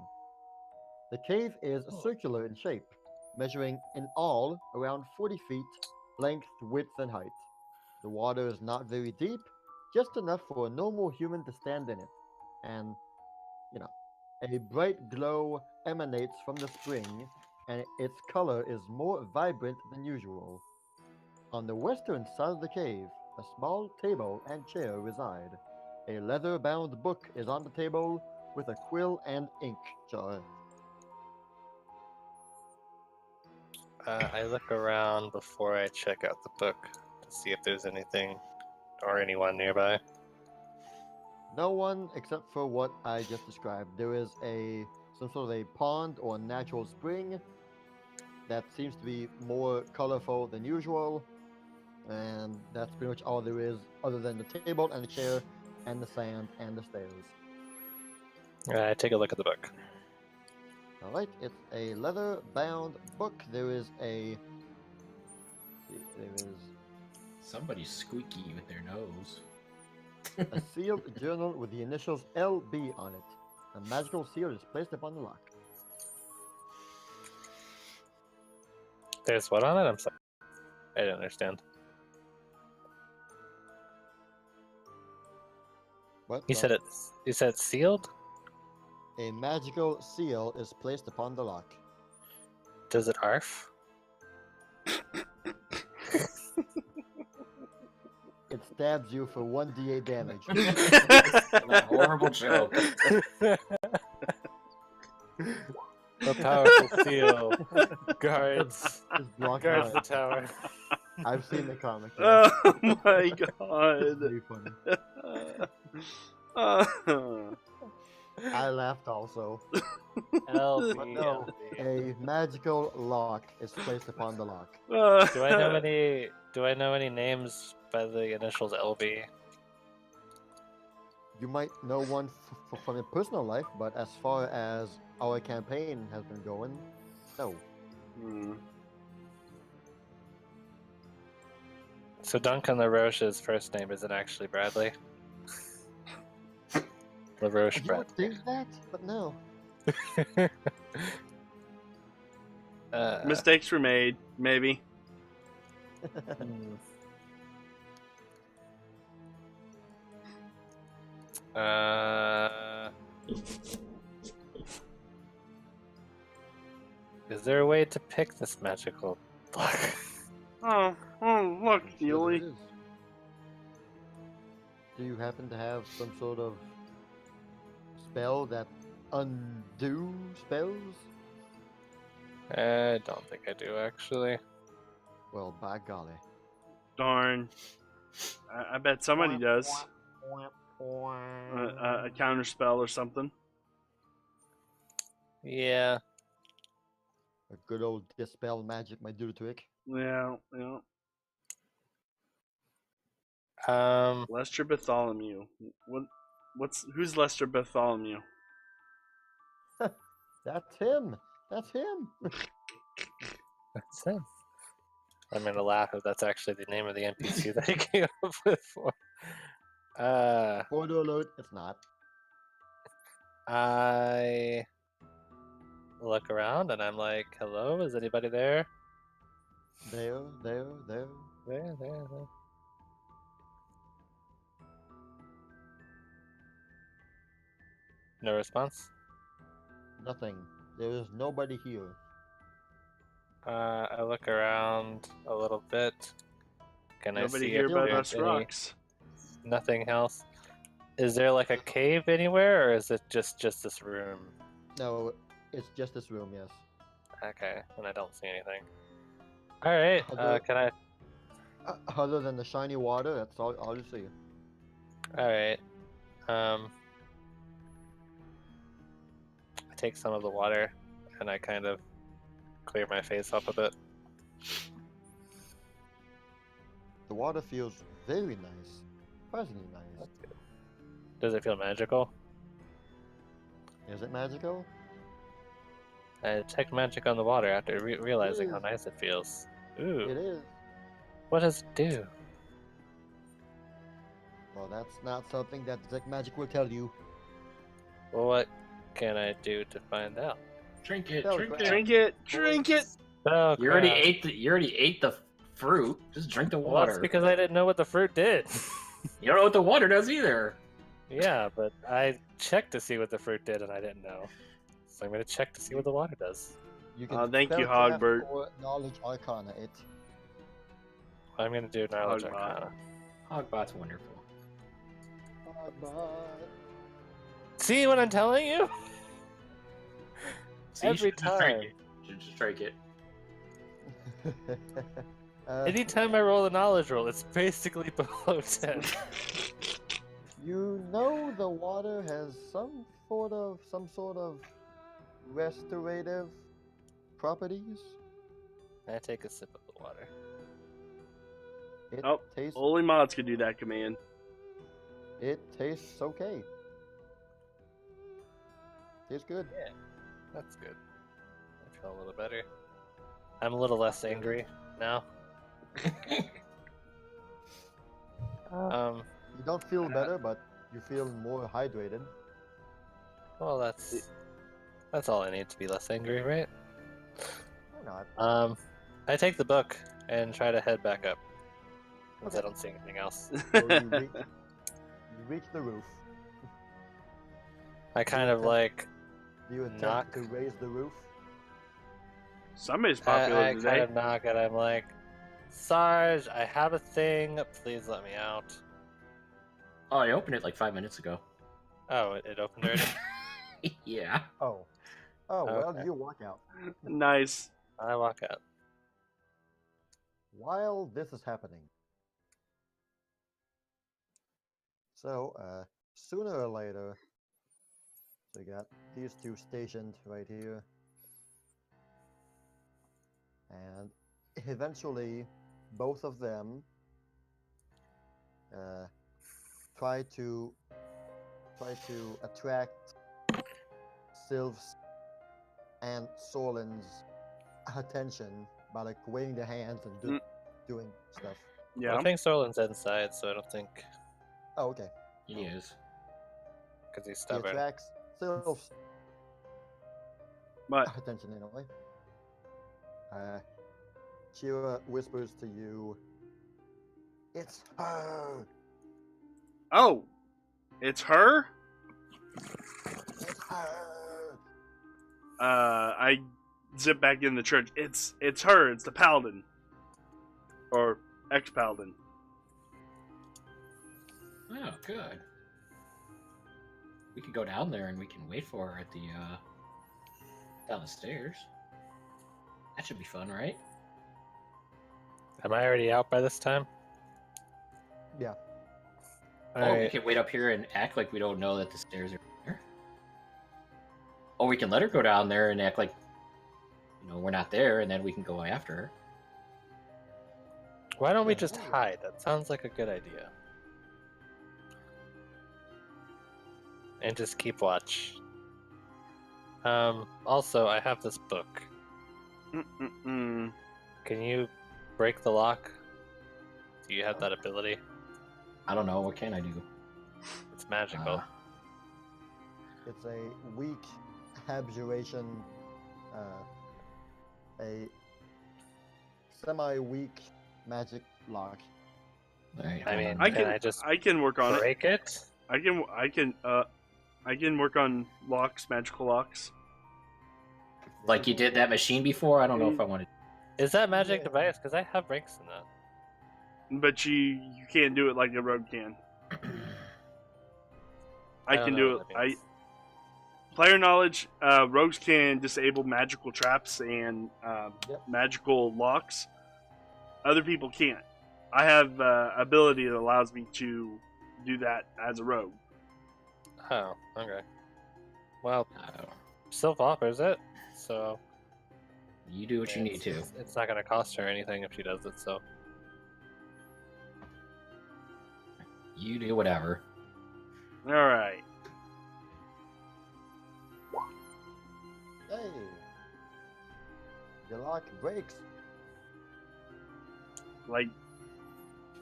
The cave is circular in shape, measuring in all around 40 feet length, width, and height. The water is not very deep, just enough for a normal human to stand in it, and, a bright glow emanates from the spring, and its color is more vibrant than usual. On the western side of the cave, a small table and chair reside. A leather-bound book is on the table with a quill and ink jar. I look around before I check out the book to see if there's anything or anyone nearby. No one except for what I just described. There is some sort of a pond or natural spring that seems to be more colorful than usual, and that's pretty much all there is, other than the table and the chair and the sand and the stairs. I take a look at the book. All right, it's a leather-bound book. There is Somebody's squeaky with their nose. A sealed journal with the initials LB on it. A magical seal is placed upon the lock. There's what on it? I'm sorry. I didn't understand. What? You said it's. You said it's sealed? A magical seal is placed upon the lock. Does it arf? It stabs you for 1d8 damage. A horrible joke. A powerful seal guards Just block guards the it. tower. I've seen the comic. Yeah. Oh my god. It's very funny. I laughed also. LB, But no, a magical lock is placed upon the lock. Do I know any? Do I know any names by the initials LB? You might know one from your personal life, but as far as our campaign has been going, no. Hmm. So Duncan LaRoche's first name isn't actually Bradley. LaRoche You Bradley. would think that, but no. Mistakes were made, maybe. hmm. Is there a way to pick this magical block? Oh, look, Sure Neely. there is. Do you happen to have some sort of spell that undo spells? I don't think I do, actually. Well, by golly. Darn. I bet somebody does. A counter spell or something. Yeah. A good old dispel magic might do the trick. Yeah, yeah. Lester Bartholomew. Who's Lester Bartholomew? That's him. That's him. That's him. I'm gonna laugh if that's actually the name of the NPC that I came up with for. Spoiler alert, it's not. I look around and I'm like, hello, is anybody there? There. There. No response? Nothing. There is nobody here. I look around a little bit. Can I Nobody see here if but there's us any- rocks. Nothing else? Is there like a cave anywhere, or is it just this room? No, it's just this room, yes. Okay, and I don't see anything. All right, can I? Other than the shiny water, that's all you see. All right. I take some of the water and I kind of clear my face up a bit. The water feels very nice. Surprisingly nice. Does it feel magical? Is it magical? I detect magic on the water after realizing how is. nice it feels. Ooh, It is. what does it do? Well, that's not something that Detect Magic will tell you. Well, what can I do to find out? Drink it, Oh, drink crap. it. Drink it, drink it. Oh, You already crap. ate the fruit. Just drink the Well, water. that's because I didn't know what the fruit did. You don't know what the water does either. Yeah, but I checked to see what the fruit did and I didn't know. So I'm gonna check to see what the water does. You Thank you, spellcraft Hogbert. or Knowledge Arcana it. I'm gonna do knowledge Hogbot. arcana. Hogbot's wonderful. See what I'm telling you? See, you Every should just drink time. it. You should just drink it. Anytime I roll a knowledge roll, it's basically below 10. You know the water has some sort of restorative properties. I take a sip of the water. It Oh, tastes only mods could do that command. okay. Tastes good. Yeah, that's good. I feel a little better. I'm a little less angry now. You don't feel better, but you feel more hydrated. Well, that's all I need to be less angry, right? Or not. I take the book and try to head back up. Because I don't see anything else. So you reach the roof. I kind of like Do you attempt knock. to raise the roof? Somebody's popular I today. kind of knock and I'm like, Sarge, I have a thing. Please let me out. Oh, I opened it like 5 minutes ago. Oh, it opened already? Yeah. Oh. Oh, well, Okay. you walk out. Nice. I walk out. While this is happening. So, sooner or later, we got these two stationed right here. And eventually, both of them try to attract Sylph's and Solin's attention by like waving their hands and doing stuff. Yeah. I think Solin's inside, so I don't think. Oh, okay. He is. Because he's He stubborn. attracts Sylph's But attention in a way. Kira whispers to you, "It's her! oh, it's her. It's her!" I zip back in the church. It's her. It's the paladin, or ex-paladin. Oh, good. We could go down there and we can wait for her at the down the stairs. That should be fun, right? Am I already out by this time? Yeah. We Alright. can wait up here and act like we don't know that the stairs are there. Or we can let her go down there and act like, we're not there, and then we can go after her. Why don't we just hide? That sounds like a good idea. And just keep watch. Also, I have this book. Mm-mm-mm. Can you break the lock? Do you have that ability? I don't know. What can I do? It's magical. It's a weak abjuration, a semi-weak magic lock. Alright, I hold mean, on. I can work on it. break it? I can work on locks, magical locks. Like you did that machine before? I don't know if I want to. Is that magic device? Because I have ranks in that. But you can't do it like a rogue can. I don't can know do what it. that means. Player knowledge: rogues can disable magical traps and magical locks. Other people can't. I have ability that allows me to do that as a rogue. Oh, okay. Well, Oh, Sylph offers it, so you do what you need to. It's not going to cost her anything if she does it. So You do whatever. All right. Hey, the lock breaks. Like,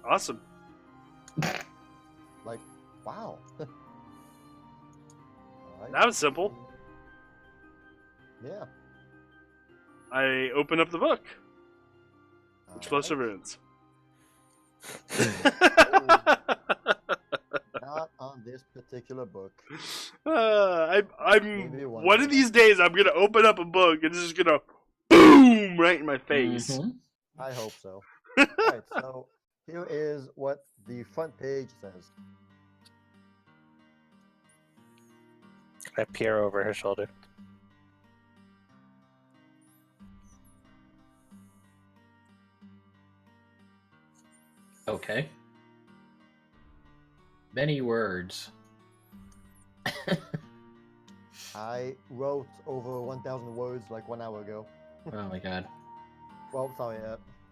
awesome. Like, wow. Alright. That was simple. Yeah. I open up the book. Explosive alright. runes. Not on this particular book. I'm Maybe one one day. of these days I'm gonna open up a book and it's just gonna boom right in my face. Mhm. I hope so. Alright, so here is what the front page says. I peer over her shoulder. Okay. Many words. I wrote over 1,000 words like 1 hour ago. Oh my god. Well, sorry,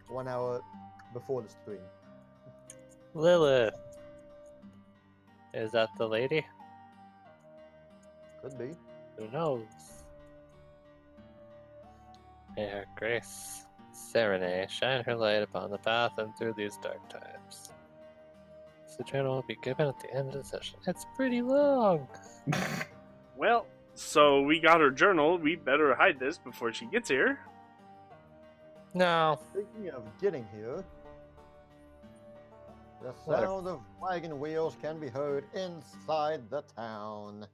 1 hour before the stream. Lilith. Is that the lady? Could be. Who knows? May her grace, Serene, shine her light upon the path and through these dark times. The journal will be given at the end of the session. It's pretty long. Well, so we got her journal. We better hide this before she gets here. No. Speaking of getting here, the What? sound of wagon wheels can be heard inside the town.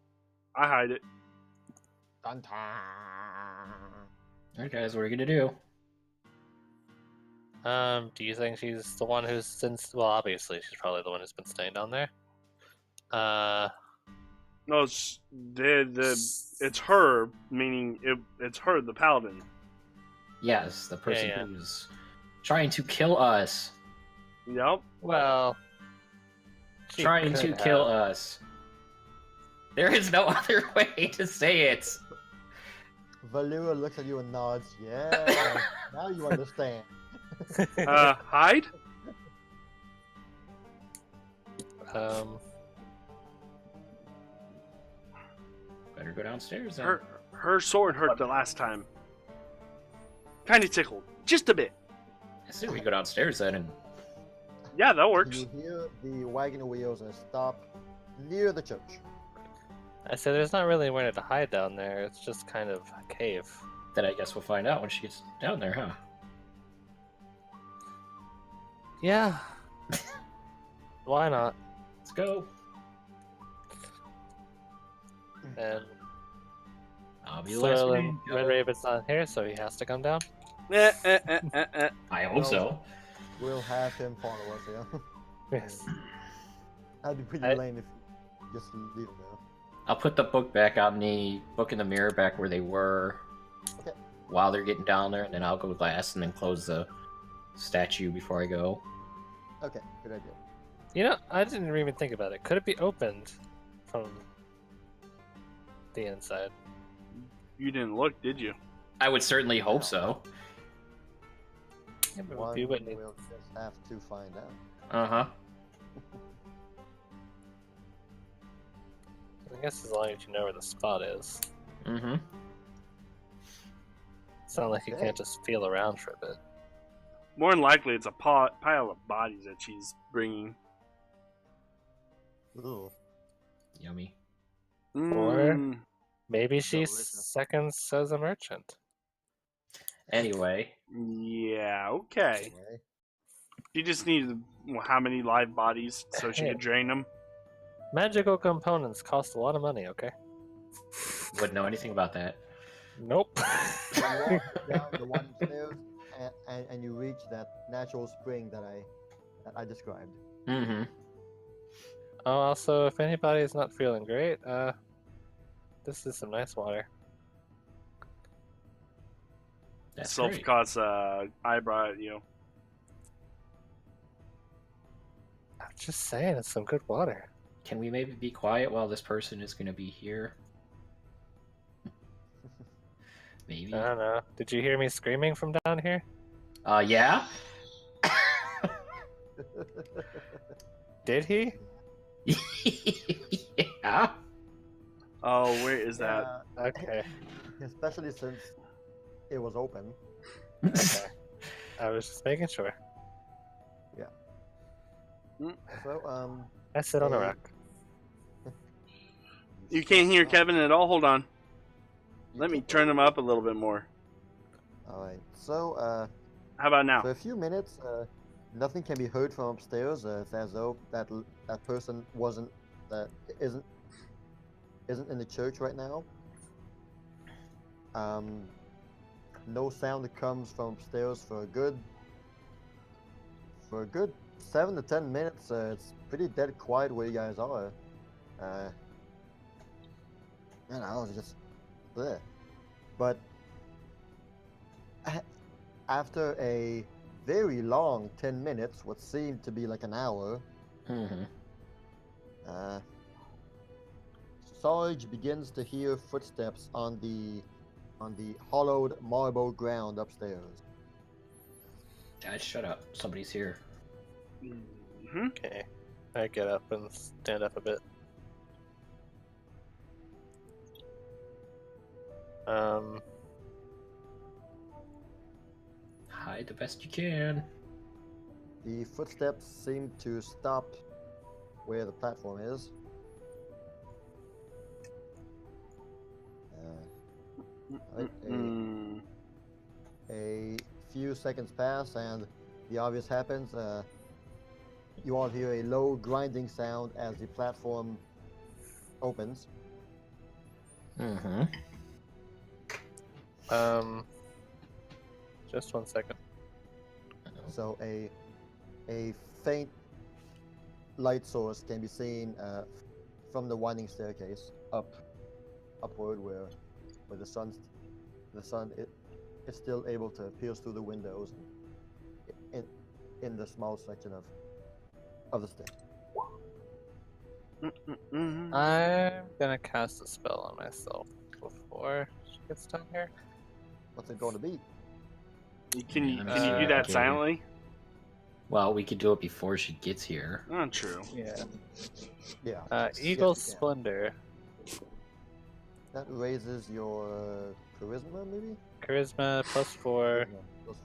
I hide it. Dun, dun. Alright, guys, what are you gonna do? Do you think she's the one who's since? Well, obviously she's probably the one who's been staying down there. No, it's it's her, meaning it's her, the paladin. Yes, the person yeah. who's trying to kill us. Yep. Well, she Trying to could kill have. us. There is no other way to say it. Valeera looks at you and nods. Yeah, now you understand. Hide? Better go downstairs then. Her sword hurt the last time. Kind of tickled. Just a bit. I say we go downstairs then and Yeah, that works. You hear the wagon wheels stop near the church. I said there's not really anywhere to hide down there. It's just kind of a cave. then I guess we'll find out when she gets down there, huh? Yeah. Why not? Let's go. And I'll be the last so one. Red Raven's not here, so he has to come down. I hope so. We'll have him follow us, yeah. Yes. That'd be pretty I- lame if you just leave him there. I'll put the book back on the book in the mirror back where they were Okay. while they're getting down there, and then I'll go last and then close the statue before I go. Okay, good idea. You know, I didn't even think about it. Could it be opened from the inside? You didn't look, did you? I would certainly hope so. Yeah, but One we wouldn't need... we'll just have to find out. Uh-huh. I guess as long as you know where the spot is. Mm-hmm. It's not like you Okay. can't just feel around for a bit. More than likely, it's a pile of bodies that she's bringing. Ooh. Yummy. Mm, Maybe she Delicious. seconds as a merchant. Anyway, yeah, okay. Anyway. She just needed how many live bodies so she could drain them? Magical components cost a lot of money, okay? wouldn't know anything about that. Nope. You walk down the one stairs and you reach that natural spring that I described. Mm-hmm. Oh, also, if anybody's not feeling great, this is some nice water. That's Self great. costs eyebrow at you. I'm just saying, it's some good water. Can we maybe be quiet while this person is going to be here? Maybe. I don't know. Did you hear me screaming from down here? Yeah? Did he? Yeah? Oh, where is that? Yeah, Okay. especially since it was open. Okay. I was just making sure. So I sit on a Hey. rock. You can't hear Kevin at all? Hold on. you Let me can- turn him up a little bit more. All right. So How about now? for a few minutes, nothing can be heard from upstairs. It's as though that person isn't in the church right now. No sound that comes from upstairs for a good 7 to 10 minutes. It's pretty dead quiet where you guys are. It's just there. But after a very long 10 minutes, what seemed to be like an hour, Mm-hmm. Sarge begins to hear footsteps on the hollowed marble ground upstairs. Guys, shut up. Somebody's here. Mm-hmm. Okay. I get up and stand up a bit. Hide the best you can. The footsteps seem to stop where the platform is. Right, a few seconds pass and the obvious happens. You all hear a low grinding sound as the platform opens. Mm-hmm. Just 1 second. So a faint light source can be seen from the winding staircase upward, where the sun is still able to pierce through the windows in the small section of the stair. I'm gonna cast a spell on myself before she gets done here. What's it going to be? Can you Yeah, do that okay. silently? Well, we could do it before she gets here. Not true. Yeah. Yeah. Eagle Yes, you can. Splendor. That raises your charisma, maybe? Charisma +4 Charisma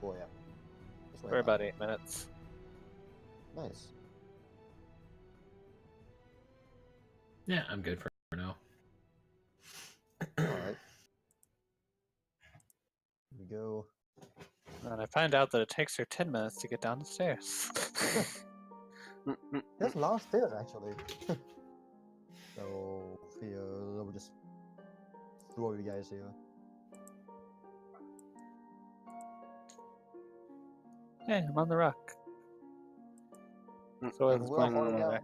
+4, yeah. That's what I for about thought. 8 minutes. Nice. Yeah, I'm good for now. Alright. Here we go. And I find out that it takes her 10 minutes to get down the stairs. That's a lot of stairs, actually. So, here, let me just throw you guys here. Hey, I'm on the rock. So it's We're all falling playing down.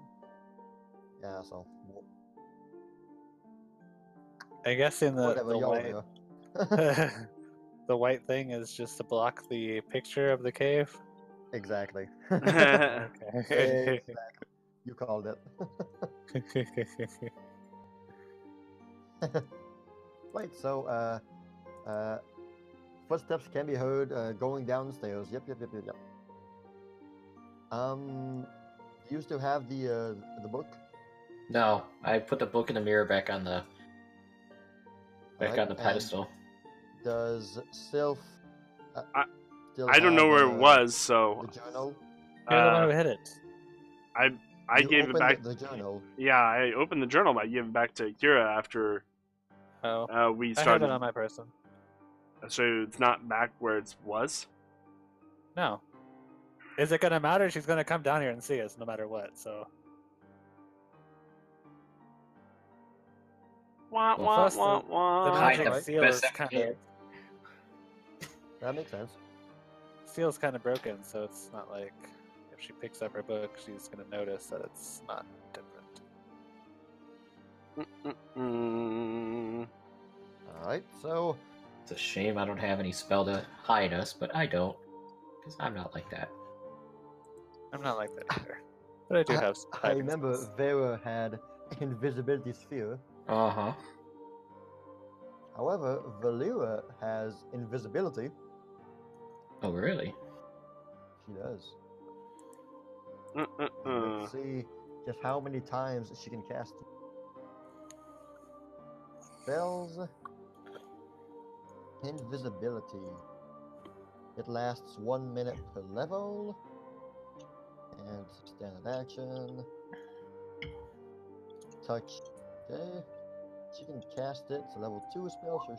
Yeah, so I guess in the whatever, y'all white, there. the white thing is just to block the picture of the cave. Exactly. Okay. Exactly. You called it. Right, so footsteps can be heard going down the stairs. Yep. Do you still have the book? No, I put the book in the mirror back on the Alright, on the and pedestal. Does Sylph still I don't know have, where it was, so the journal? You're the one who hit it. I You gave it opened back. the journal. Yeah, I opened the journal, but I gave it back to Kira after Oh, we I have started. it on my person. So it's not back where it was. No. Is it gonna matter? She's gonna come down here and see us no matter what. So Wah, Well, wah, first wah, the wah. magic alright. seal is kind of That makes sense. seal's kind of broken, so it's not like if she picks up her book, she's gonna notice that it's not different. Alright, so It's a shame I don't have any spell to hide us, but I don't, because I'm not like that. I'm not like that either, but I do have. Some I hiding remember spells. Vera had invisibility sphere. Uh-huh. However, Valeera has invisibility. Oh, really? She does. Let's see just how many times she can cast spells. Invisibility. It lasts 1 minute per level. And standard action. Touch. Okay. She can cast it. It's a level 2 spell, so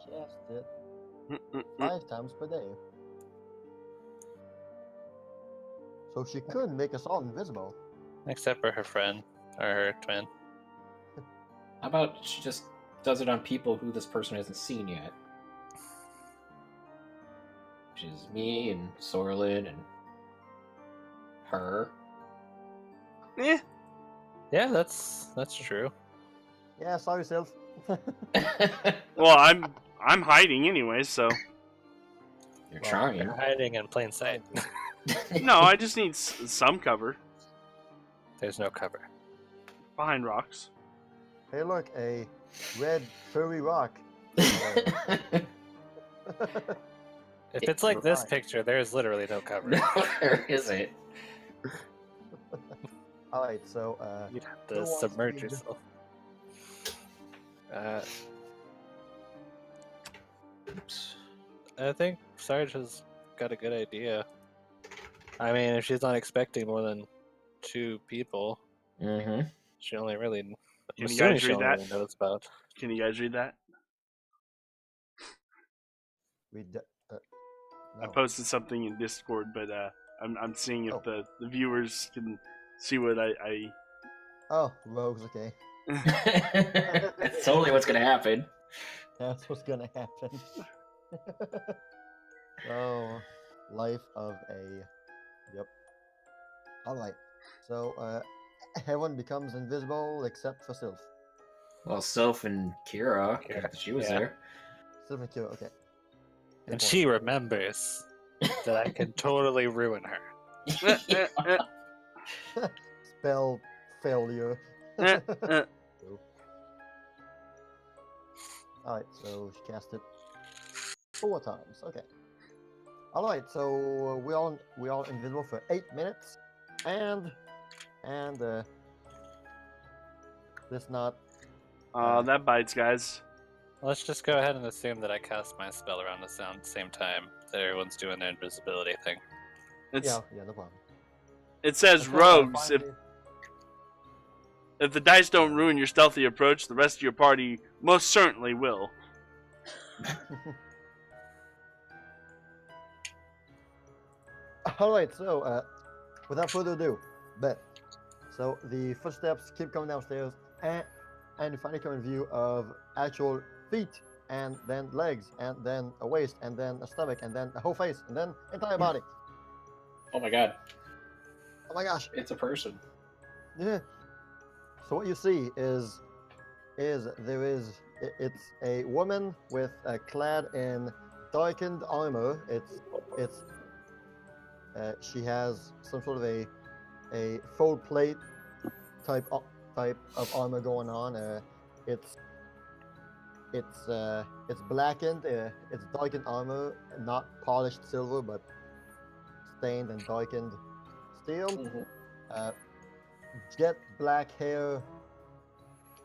she can cast it 5 times per day. So she could make us all invisible. Except for her friend or her twin. How about she just does it on people who this person hasn't seen yet? Which is me and Sorlin and her. Eh. Yeah, that's true. Yeah, sorry, Sylph. Well, I'm hiding anyway, so You're Well, trying. You're hiding in plain sight. no, I just need some cover There's no cover. behind rocks. Hey, look, a red furry rock. If it's like this Right. picture, there's literally no cover. No, there isn't. Alright, so, You'd have Who to wants submerge to- yourself. Oops. I think Sarge has got a good idea. I mean, if she's not expecting more than 2 people, Mm-hmm. She only really. I'm Can you assuming guys she read only that? really knows about. Can you guys read that? I No. posted something in Discord, but I'm seeing if Oh. the viewers can see what I Oh, rogues. Okay, That's totally what's gonna happen. that's what's gonna happen. Oh, life of a. Yep. All right. So, everyone becomes invisible except for Sylph. Well, Soph and Kira, Kira, she was yeah. there. Sylph and Kira. Okay. Good And point. she remembers that I can totally ruin her. Spell failure. Alright, so she cast it 4 times. Okay. Alright, so we all invisible for 8 minutes. And this not that bites, guys. Let's just go ahead and assume that I cast my spell around the same time that everyone's doing their invisibility thing. It's yeah, no problem. it says Until I rogues. finally- If the dice don't ruin your stealthy approach, the rest of your party most certainly will. Alright, so without further ado, bet. So the footsteps keep coming downstairs, and you finally come in view of actual feet, and then legs, and then a waist, and then a stomach, and then a whole face, and then entire body. Oh my god, Oh my gosh! it's a person. Yeah. So what you see is it's a woman with clad in darkened armor. She has some sort of a full plate type of armor going on. It's blackened. It's darkened armor, not polished silver, but stained and darkened steel. Mhm. Jet black hair.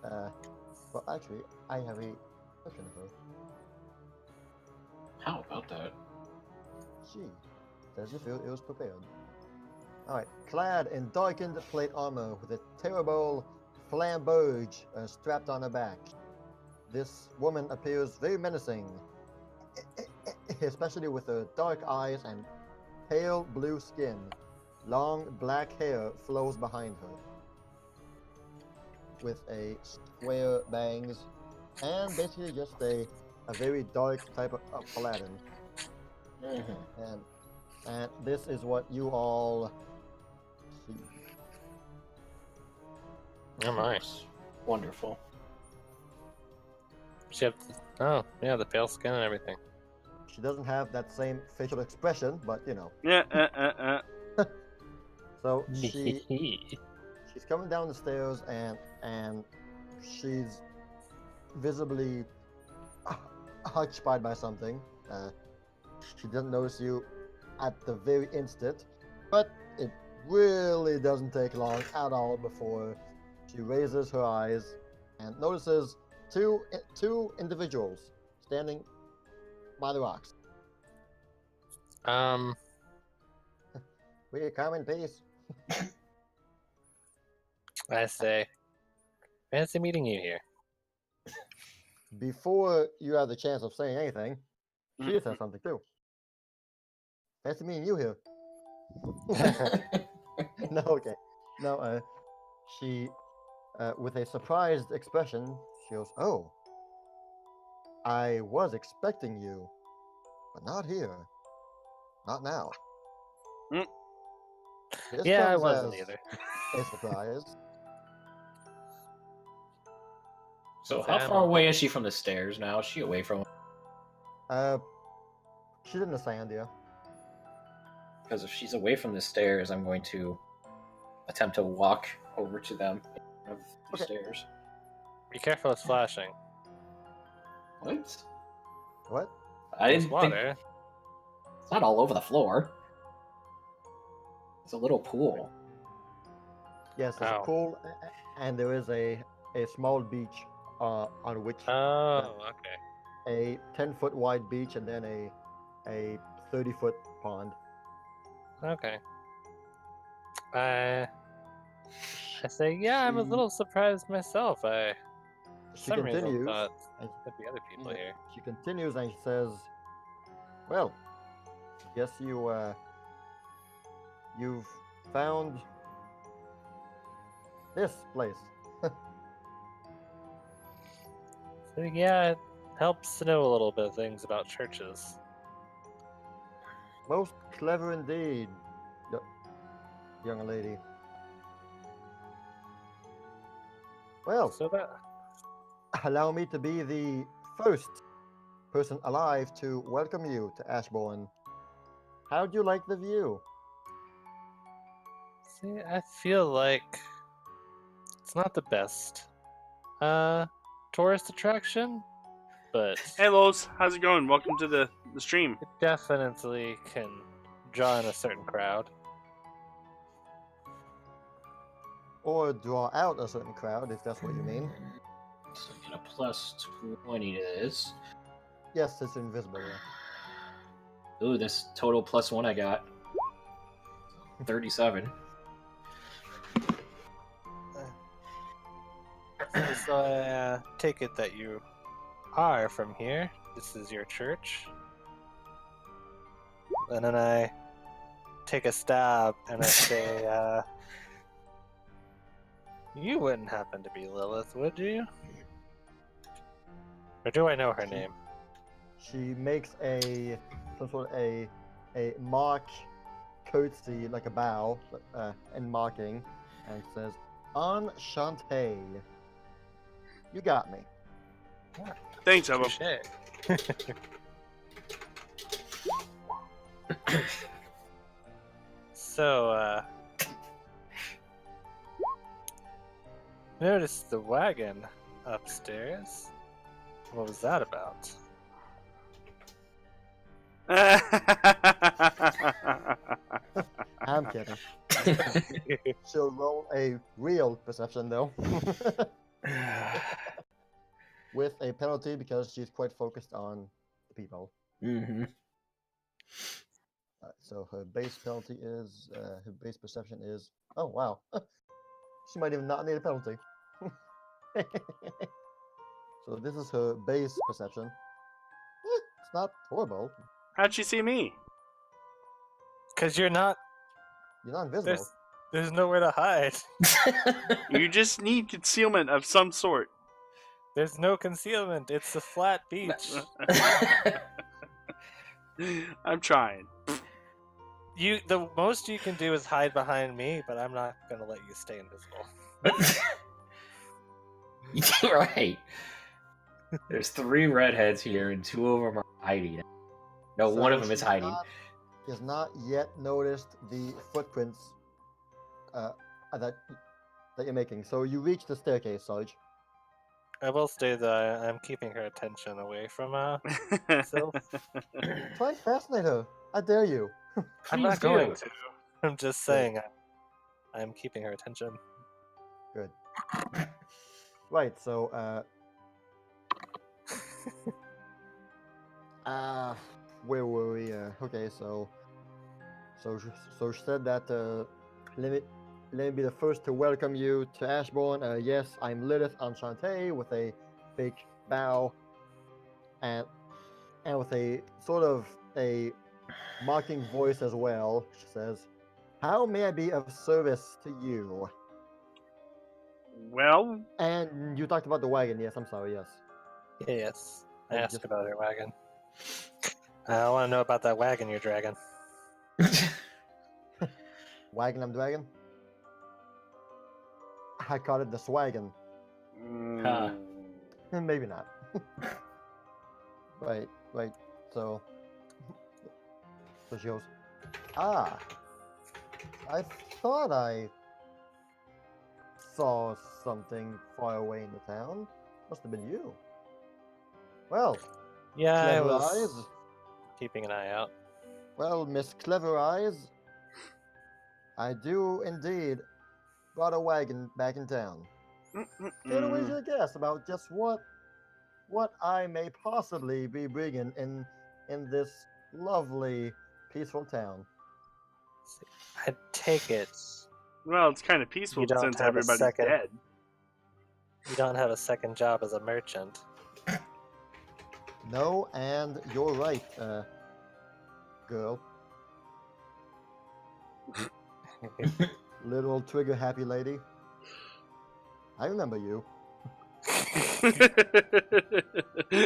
Well, actually, I have a question of her. How about that? She, as if it was prepared. Alright, clad in darkened plate armor with a terrible flamberge strapped on her back. This woman appears very menacing, especially with her dark eyes and pale blue skin. Long black hair flows behind her, with a square bangs, and basically just a very dark type of Paladin. And this is what you all see. Oh, nice. Wonderful. She have oh yeah, the pale skin and everything. She doesn't have that same facial expression, but you know. Yeah. So she's coming down the stairs, and she's visibly occupied by something. She doesn't notice you at the very instant, but it really doesn't take long at all before she raises her eyes and notices two individuals standing by the rocks. We come in peace. I say, fancy meeting you here. Before you have the chance of saying anything, she says something too. Fancy meeting you here. No, okay. No, she, with a surprised expression, she goes, "Oh, I was expecting you, but not here. Not now." This Yeah, I comes wasn't as either. a surprise. So how far away is she from the stairs now? Is she away from? She's in the sand, yeah. Because if she's away from the stairs, I'm going to attempt to walk over to them of the Okay. stairs. Be careful, it's flashing. What? What? I There's didn't think water. it's not all over the floor. It's a little pool. Yes, there's a Oh. pool, and there is a small beach on which Oh, okay. a 10-foot wide beach and then a 30-foot pond. Okay. I say, yeah, I'm a She- little surprised myself. I, for She some reason, continues. thought and- there'd be other people here. She continues and she says, "Well, guess you've found this place." So, yeah, it helps to know a little bit of things about churches. Most clever indeed, young lady. Well, So that allow me to be the first person alive to welcome you to Ashbourne. How'd you like the view? See, I feel like it's not the best tourist attraction, but Hey, Lols, how's it going? Welcome to the stream. it definitely can draw in a certain crowd. Or draw out a certain crowd, if that's what you mean. So get a plus 20 to this. Yes, it's invisible. Yeah. Ooh, this total plus 1 I got. 37. So I take it that you are from here. This is your church. And then I take a stab and I say, you wouldn't happen to be Lilith, would you? Or do I know her name? She makes some sort of a mock curtsy, like a bow, in mocking, and says, "Enchantée. You got me." Thanks, Evo. Touché. So, noticed the wagon upstairs. What was that about? I'm kidding. She'll roll a real perception though, with a penalty because she's quite focused on the people. Mm-hmm. So her base penalty is her base perception is. Oh wow, she might even not need a penalty. So this is her base perception. It's not horrible. How'd she see me? Because you're not. You're not invisible. There's nowhere to hide. You just need concealment of some sort. There's no concealment. It's a flat beach. I'm trying. The most you can do is hide behind me, but I'm not gonna let you stay invisible. Right. There's 3 redheads here, and 2 of them are hiding. No, So one of them is she hiding. Has not yet noticed the footprints that you're making. So you reach the staircase, Sarge. I will say that I'm keeping her attention away from Sylph. Try and fascinate her. I dare you. I'm not going to. I'm just saying I'm keeping her attention. Good. Right. So where were we? Okay. So she said that let me be the first to welcome you to Ashbourne. Yes, I'm Lilith Enchantée, with a big bow and with a sort of a mocking voice as well. She says, "How may I be of service to you?" Well, And you talked about the wagon. Yes, I'm sorry. Yes. Yes. I Oh, asked just- about her wagon. I want to know about that wagon you're dragging. Wagon I'm dragging? I call it the swagon. Huh. Maybe not. Right. So she goes, "Ah, I thought I saw something far away in the town. Must have been you." Well, Yeah, I Clever was Eyes. keeping an eye out. Well, Miss Clever Eyes, I do indeed brought a wagon back in town. Care to wager a guess about just what I may possibly be bringing in this lovely, peaceful town? I take it Well, it's kind of peaceful You don't since have a everybody's second. dead. You don't have a second job as a merchant. No, and you're right, girl. Little trigger happy lady. I remember you.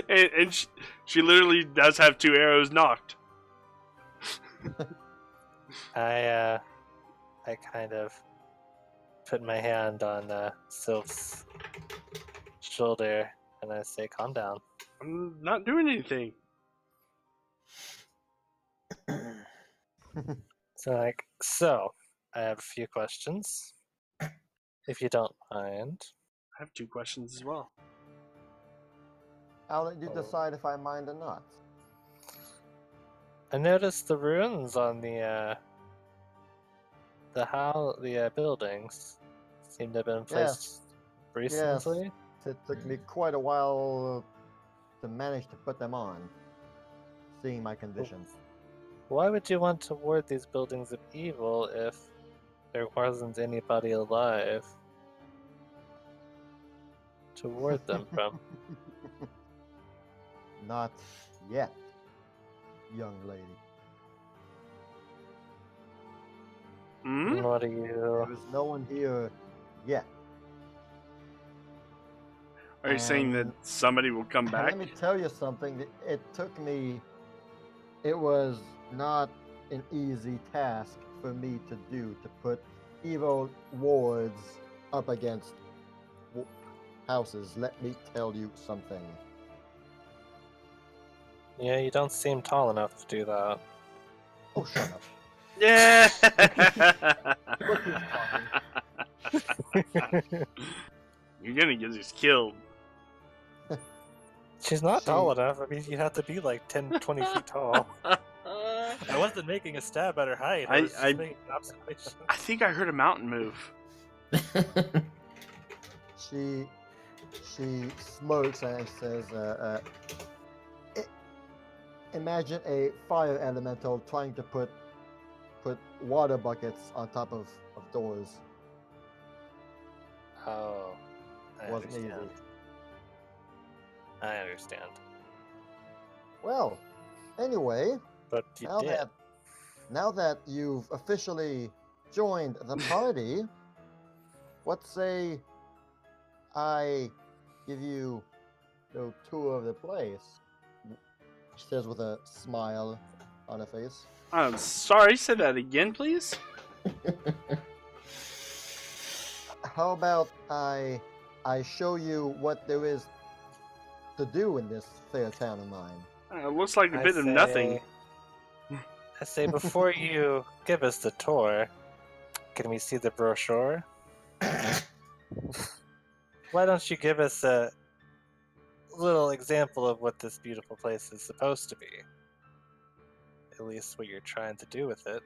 and she literally does have 2 arrows knocked. I kind of put my hand on Sylph's shoulder and I say, "Calm down." I'm not doing anything. So I have a few questions, if you don't mind. I have 2 questions as well. I'll let you Oh. decide if I mind or not. I noticed the ruins on the buildings seem to have been placed recently. It took me quite a while to manage to put them on, seeing my conditions. Why would you want to ward these buildings of evil if there wasn't anybody alive to ward them from? Not yet, young lady. Hmm? What are you? There is no one here yet. Are you saying that somebody will come back? Let me tell you something. It took me. It was not an easy task for me to do, to put evil wards up against houses. Let me tell you something. Yeah, you don't seem tall enough to do that. Oh, shut up. Yeah! Look who's talking. You're gonna get us killed. She's not tall enough. I mean, you have to be like 10, 20 feet tall. I wasn't making a stab at her height. I was just making an observation. I think I heard a mountain move. She smirks and says, imagine a fire elemental trying to put water buckets on top of doors. Oh, I Wasn't understand. easy. I understand. Well, anyway, But you did. now that you've officially joined the party, what say I give you a tour of the place? She says with a smile on her face. I'm sorry, say that again, please? How about I show you what there is to do in this fair town of mine? It looks like a bit of nothing. I say, before you give us the tour, can we see the brochure? Why don't you give us a little example of what this beautiful place is supposed to be? At least what you're trying to do with it.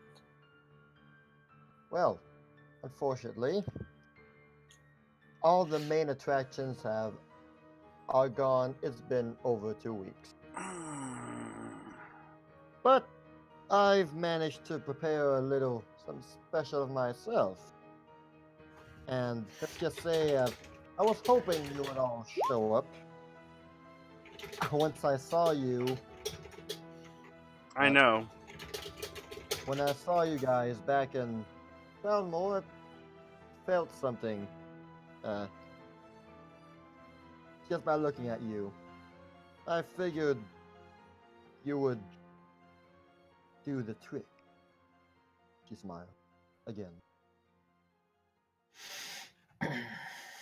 Well, unfortunately, all the main attractions are gone. It's been over 2 weeks. But I've managed to prepare some special of myself. And let's just say, I was hoping you would all show up. Once I saw you... I know. When I saw you guys back in Belmore, I felt something. Just by looking at you. I figured you would do the trick. She smiled. Again.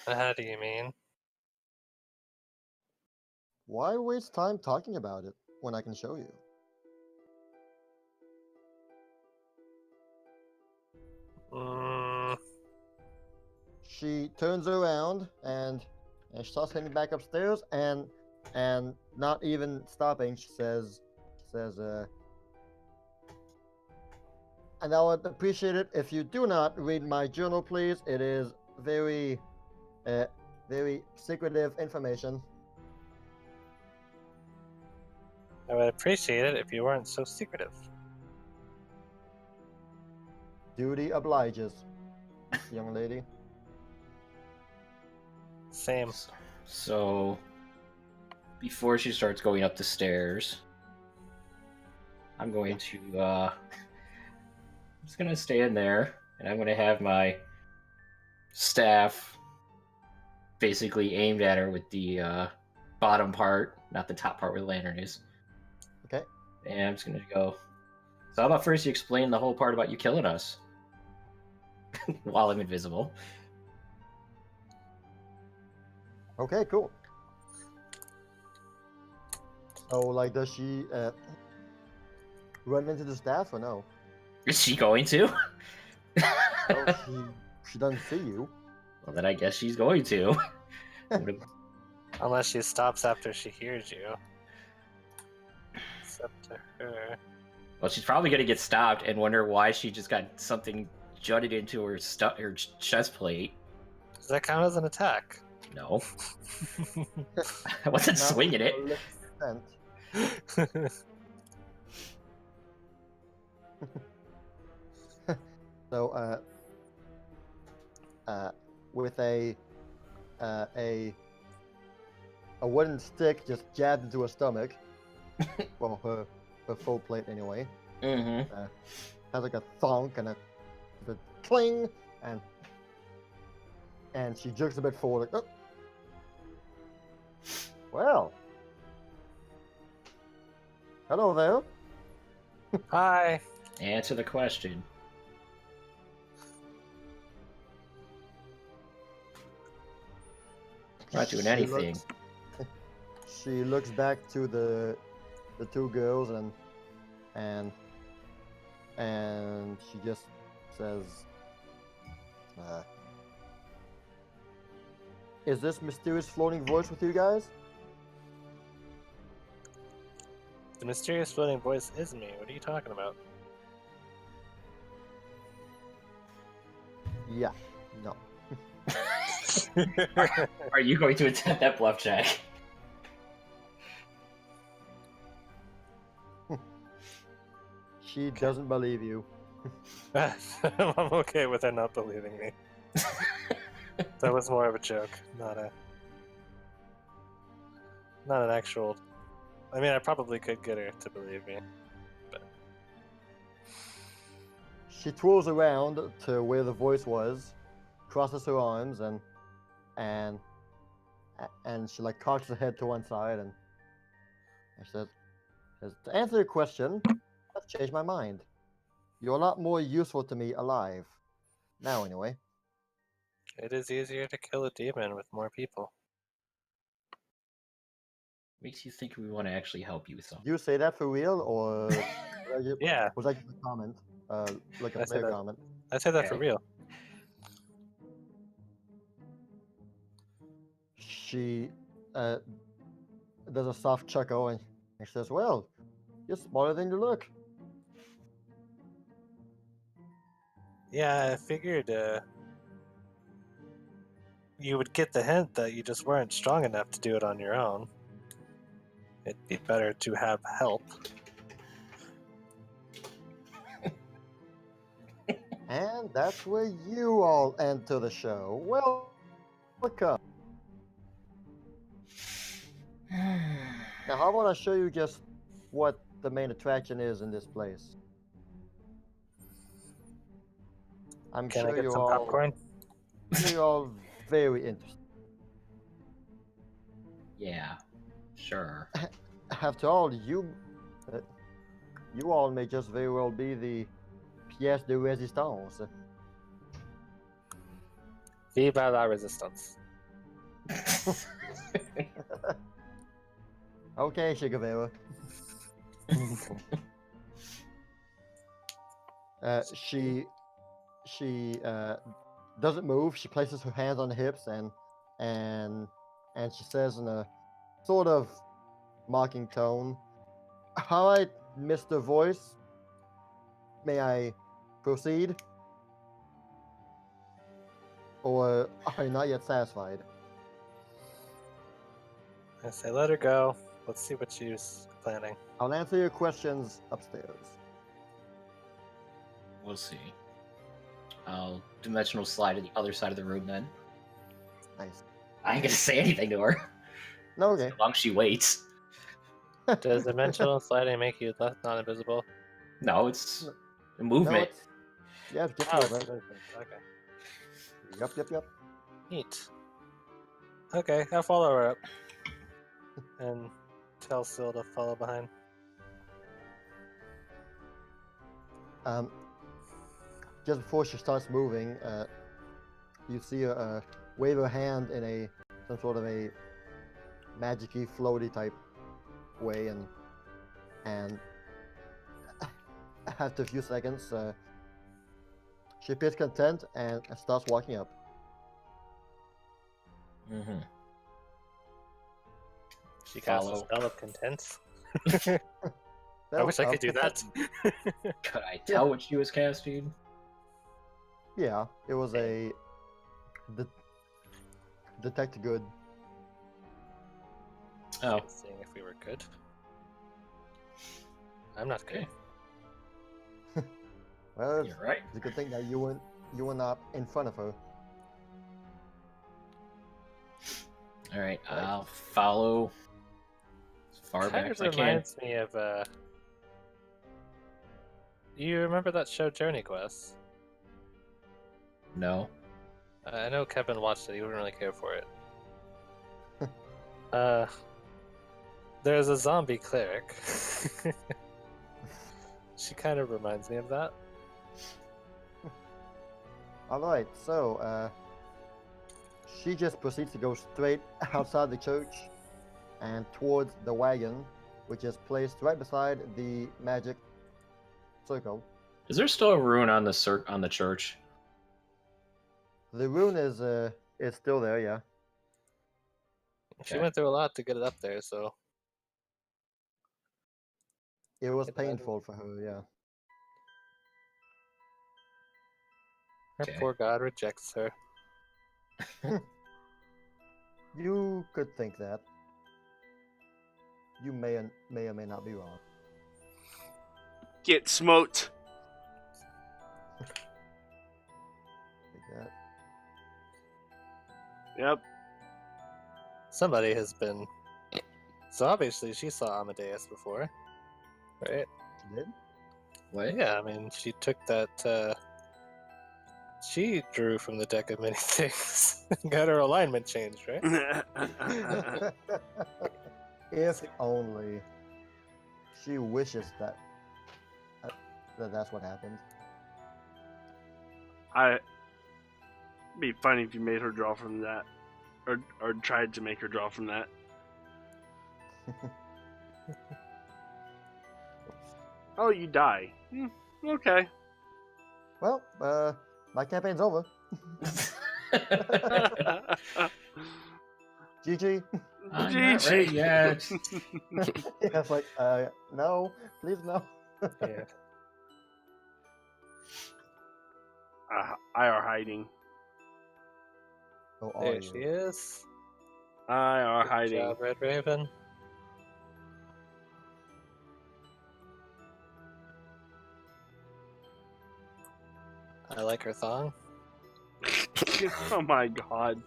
How do you mean? Why waste time talking about it when I can show you? She turns around and she starts heading back upstairs and not even stopping, she says, and I would appreciate it if you do not read my journal, please. It is very, very secretive information. I would appreciate it if you weren't so secretive. Duty obliges. young lady. Same. So, before she starts going up the stairs, I'm going to, I'm just gonna stand there, and I'm gonna have my staff basically aimed at her with the bottom part, not the top part where the lantern is. Okay. And I'm just gonna go. So how about first you explain the whole part about you killing us while I'm invisible? Okay, cool. So, like, does she run into the staff or no? Is she going to? Oh, she doesn't see you. Well, then I guess she's going to. Unless she stops after she hears you. It's up to her. Well, she's probably going to get stopped and wonder why she just got something jutted into her her chest plate. Does that count as an attack? No. I wasn't swinging it. 100%. So, with a wooden stick just jabbed into her stomach, well, her full plate anyway. Mm-hmm. Has like a thunk and a cling, and she jerks a bit forward. Like, oh. Well, hello there. Hi. Answer the question. Not doing anything. She looks back to the two girls and she just says, "Is this mysterious floating voice with you guys?" The mysterious floating voice is me. What are you talking about? Yeah. No. Are you going to attempt that bluff check? She doesn't believe you. I'm okay with her not believing me. That was more of a joke, not an actual. I mean, I probably could get her to believe me, but She twirls around to where the voice was, crosses her arms, and she like cocks her head to one side and she says, "To answer your question, I've changed my mind. You're a lot more useful to me alive. Now, anyway." it is easier to kill a demon with more people. Makes you think we want to actually help you with something. Do you say that for real, or Yeah. was that just a comment? Like a I say player that. comment? I said that for Okay. real. She does a soft chuckle and she says, "Well, you're smarter than you look." Yeah, I figured you would get the hint that you just weren't strong enough to do it on your own. It'd be better to have help. And that's where you all enter the show. Welcome. Now, how about I show you just what the main attraction is in this place? I'm Can I sure get you're some all, popcorn? you're all very interested. Yeah, sure. After all, you all may just very well be the pièce de résistance. Viva la resistance. Okay, Shigavera. She doesn't move. She places her hands on the hips and she says in a sort of mocking tone, "All right, Mr. Voice, may I proceed? Or are you not yet satisfied?" I say, let her go. Let's see what she's planning. I'll answer your questions upstairs. We'll see. I'll dimensional slide to the other side of the room then. Nice. I ain't gonna say anything to her. No, okay. As long as she waits. Does dimensional sliding make you not invisible? No, it's a No, movement. it's yeah, it's just Oh, it's movement. okay. Yep. Neat. Okay, I'll follow her up. And tell Syl to follow behind. Just before she starts moving, you see her wave her hand in some sort of a magic-y, floaty type way, and after a few seconds, she appears content and starts walking up. Mm-hmm. She casts a Follow. spell of content. I Well, wish I could do that. Could I tell what she was casting? Yeah, it was a detect good. Oh, Seeing if we were good. I'm not good. okay. Well, it's You're right. a good thing that you were not in front of her. All right, I'll follow as far back Kind as of I can. reminds me of you remember that show Journey Quest? No. I know Kevin watched it. He wouldn't really care for it. There's a zombie cleric. She kind of reminds me of that. All right, so she just proceeds to go straight outside the church and towards the wagon, which is placed right beside the magic circle. Is there still a rune on the on the church? The rune is still there, yeah. She Okay. went through a lot to get it up there, so It was Can imagine. painful for her, yeah. her Okay. poor god rejects her. You could think that. You may or may not be wrong. Get smoked. Like that. Yep. Somebody has been. So obviously she saw Amadeus before, right? She did? What? Yeah, I mean she took that. She drew from the deck of many things. Got her alignment changed, right? If only. She wishes that's what happened. It'd be funny if you made her draw from that, or tried to make her draw from that. Oh, you die. Okay. Well, my campaign's over. GG. I'm not ready yet. Yeah, it's like, no, please no. Yeah. I are hiding. Oh, are There you? she is. I are Good hiding. job, Red Raven. I like her thong. Oh my god.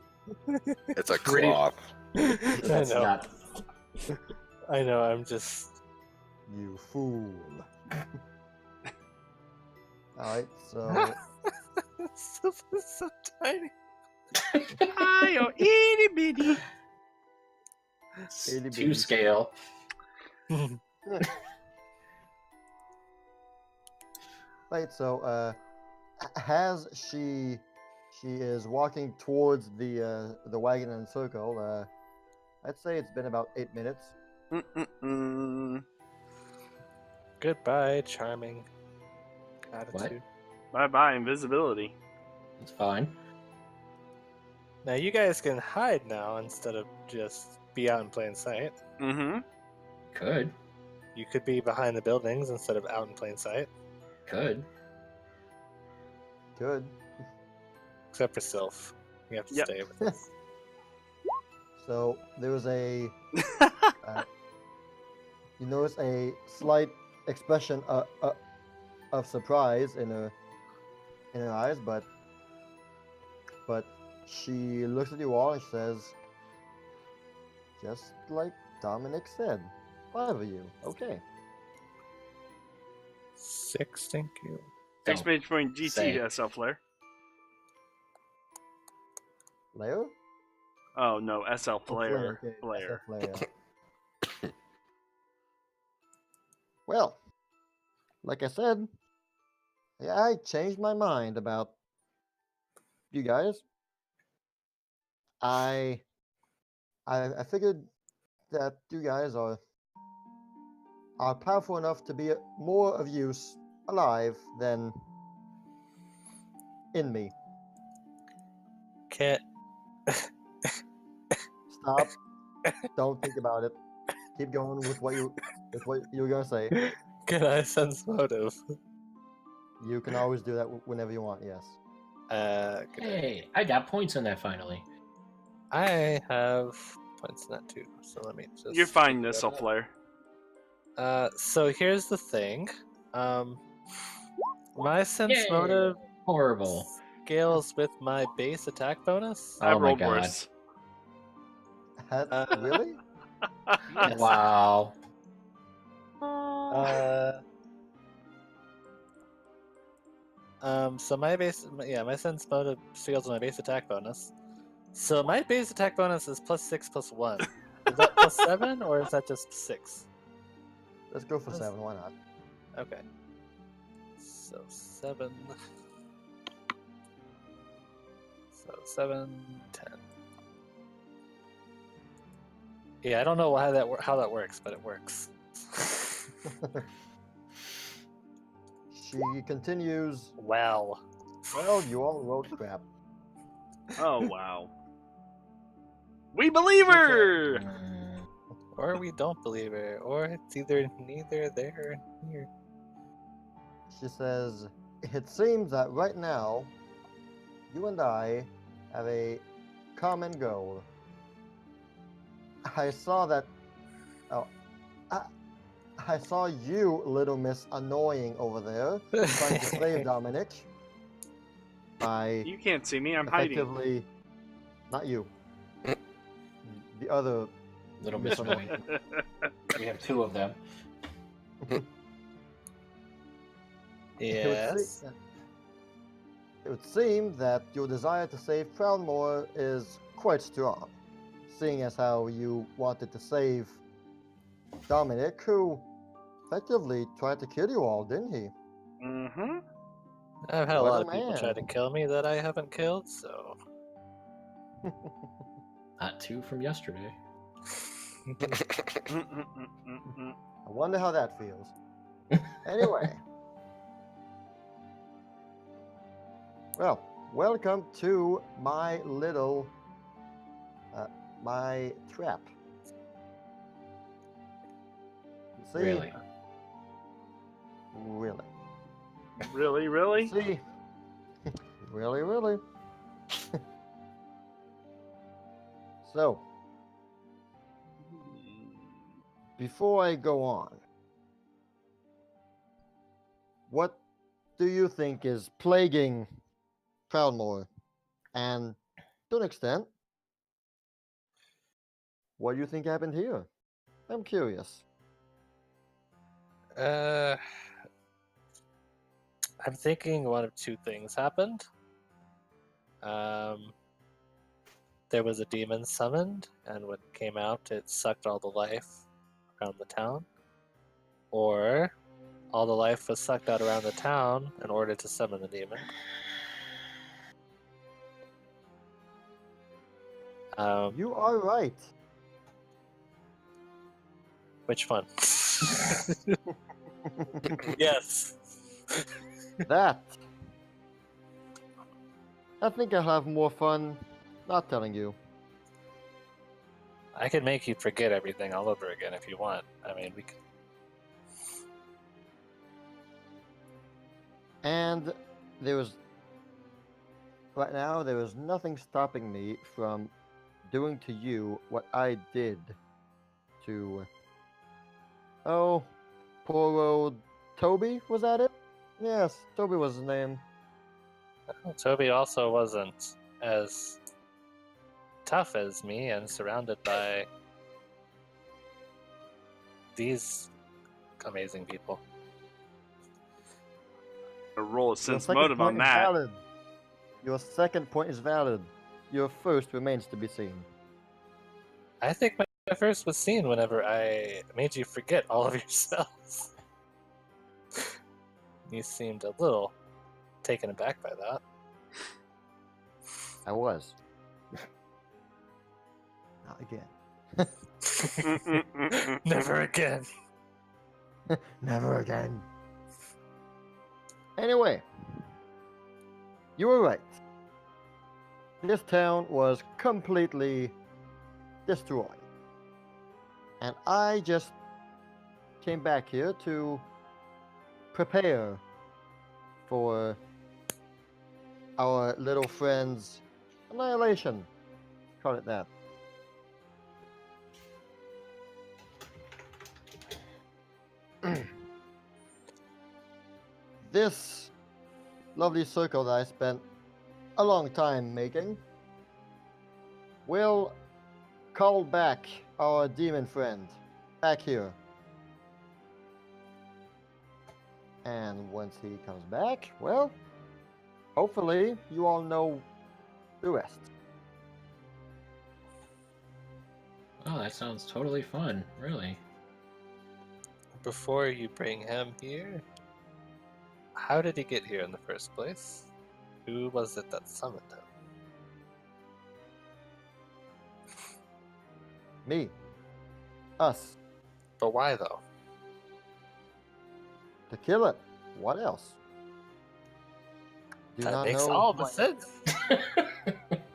It's a Pretty- cloth. That's know. not. I know, I'm just. You fool. Alright, so so tiny. I are itty bitty. Itty To bitty. scale. right, so as she is walking towards the wagon and circle, I'd say it's been about 8 minutes. Mm-mm-mm. Goodbye, charming attitude. Bye bye invisibility. It's fine. Now you guys can hide now instead of just be out in plain sight. Mm-hmm. Could. You could be behind the buildings instead of out in plain sight. Could. Good. Except for Sylph. You have to Yep. stay with us. So there was a you notice a slight expression of surprise in in her eyes, but she looks at you all and says, just like Dominic said, 5 of you. Okay. 6, thank you. Exclamation point GT say. SL Flare. Leo? Oh no, SL Oh, Flare. okay. Flare. SL Flare. Well, like I said, I changed my mind about you guys. I I figured that you guys are powerful enough to be more of use alive than in me. Can't. Stop. Don't think about it. Keep going with what you were gonna say. Can I sense motive? You can always do that whenever you want. Yes. Good. Hey, I got points on that finally. I have points in that too, so let me just. You're fine, figure SL that Flare. out. So here's the thing. My sense Yay! motive Horrible. scales with my base attack bonus. I Oh my rolled God. worse. Really? Yes. Wow. So my my sense motive scales with my base attack bonus. So my base attack bonus is +6 +1. Is that +7 or is that just 6? Let's go for 7. Why not? Okay. So 7. So 7, 10. Yeah, I don't know how that works, but it works. She continues. Well. Well, you all wrote crap. Oh wow. We believe her. Mm. Or we don't believe her, or it's either neither there or here. She says, "It seems that right now, you and I have a common goal. I saw that. Oh, I saw you, little Miss Annoying, over there trying to save Dominic by You can't see me. I'm hiding. effectively, not you, the other Little Miss Annoying. We have 2 of them. Yes. It would seem that your desire to save Proudmoore is quite strong, seeing as how you wanted to save Dominic, who effectively tried to kill you all, didn't he? Mm-hmm. I've had a What lot a of people try to man. kill me that I haven't killed, so. Not 2 from yesterday. I wonder how that feels. Anyway. Well, welcome to my little, my trap. See? Really? Really. Really? See? Really? So, before I go on, what do you think is plaguing Proudmoore? And to an extent, what do you think happened here? I'm curious. I'm thinking one of 2 things happened. There was a demon summoned, and when it came out, it sucked all the life around the town. Or all the life was sucked out around the town in order to summon the demon. You are right. Which one? Yes. That. I think I'll have more fun not telling you. I can make you forget everything all over again if you want. I mean, we could. And right now, there is nothing stopping me from doing to you what I did to, oh, poor old Toby, was that it? Yes, Toby was his name. Well, Toby also wasn't as tough as me and surrounded by these amazing people. A roll a Your sense second motive point on is that. valid. Your second point is valid. Your first remains to be seen. I think my first was seen whenever I made you forget all of your spells. You seemed a little taken aback by that. I was. Not again. Never again. Never again. Anyway, you were right. This town was completely destroyed. And I just came back here to prepare for our little friend's annihilation. Call it that. This lovely circle that I spent a long time making will call back our demon friend back here. And once he comes back, well, hopefully you all know the rest. Oh, that sounds totally fun, really. Before you bring him here, how did he get here in the first place? Who was it that summoned him? Me. Us. But why though? To kill it. What else? Do you That not makes know all who the I- sense.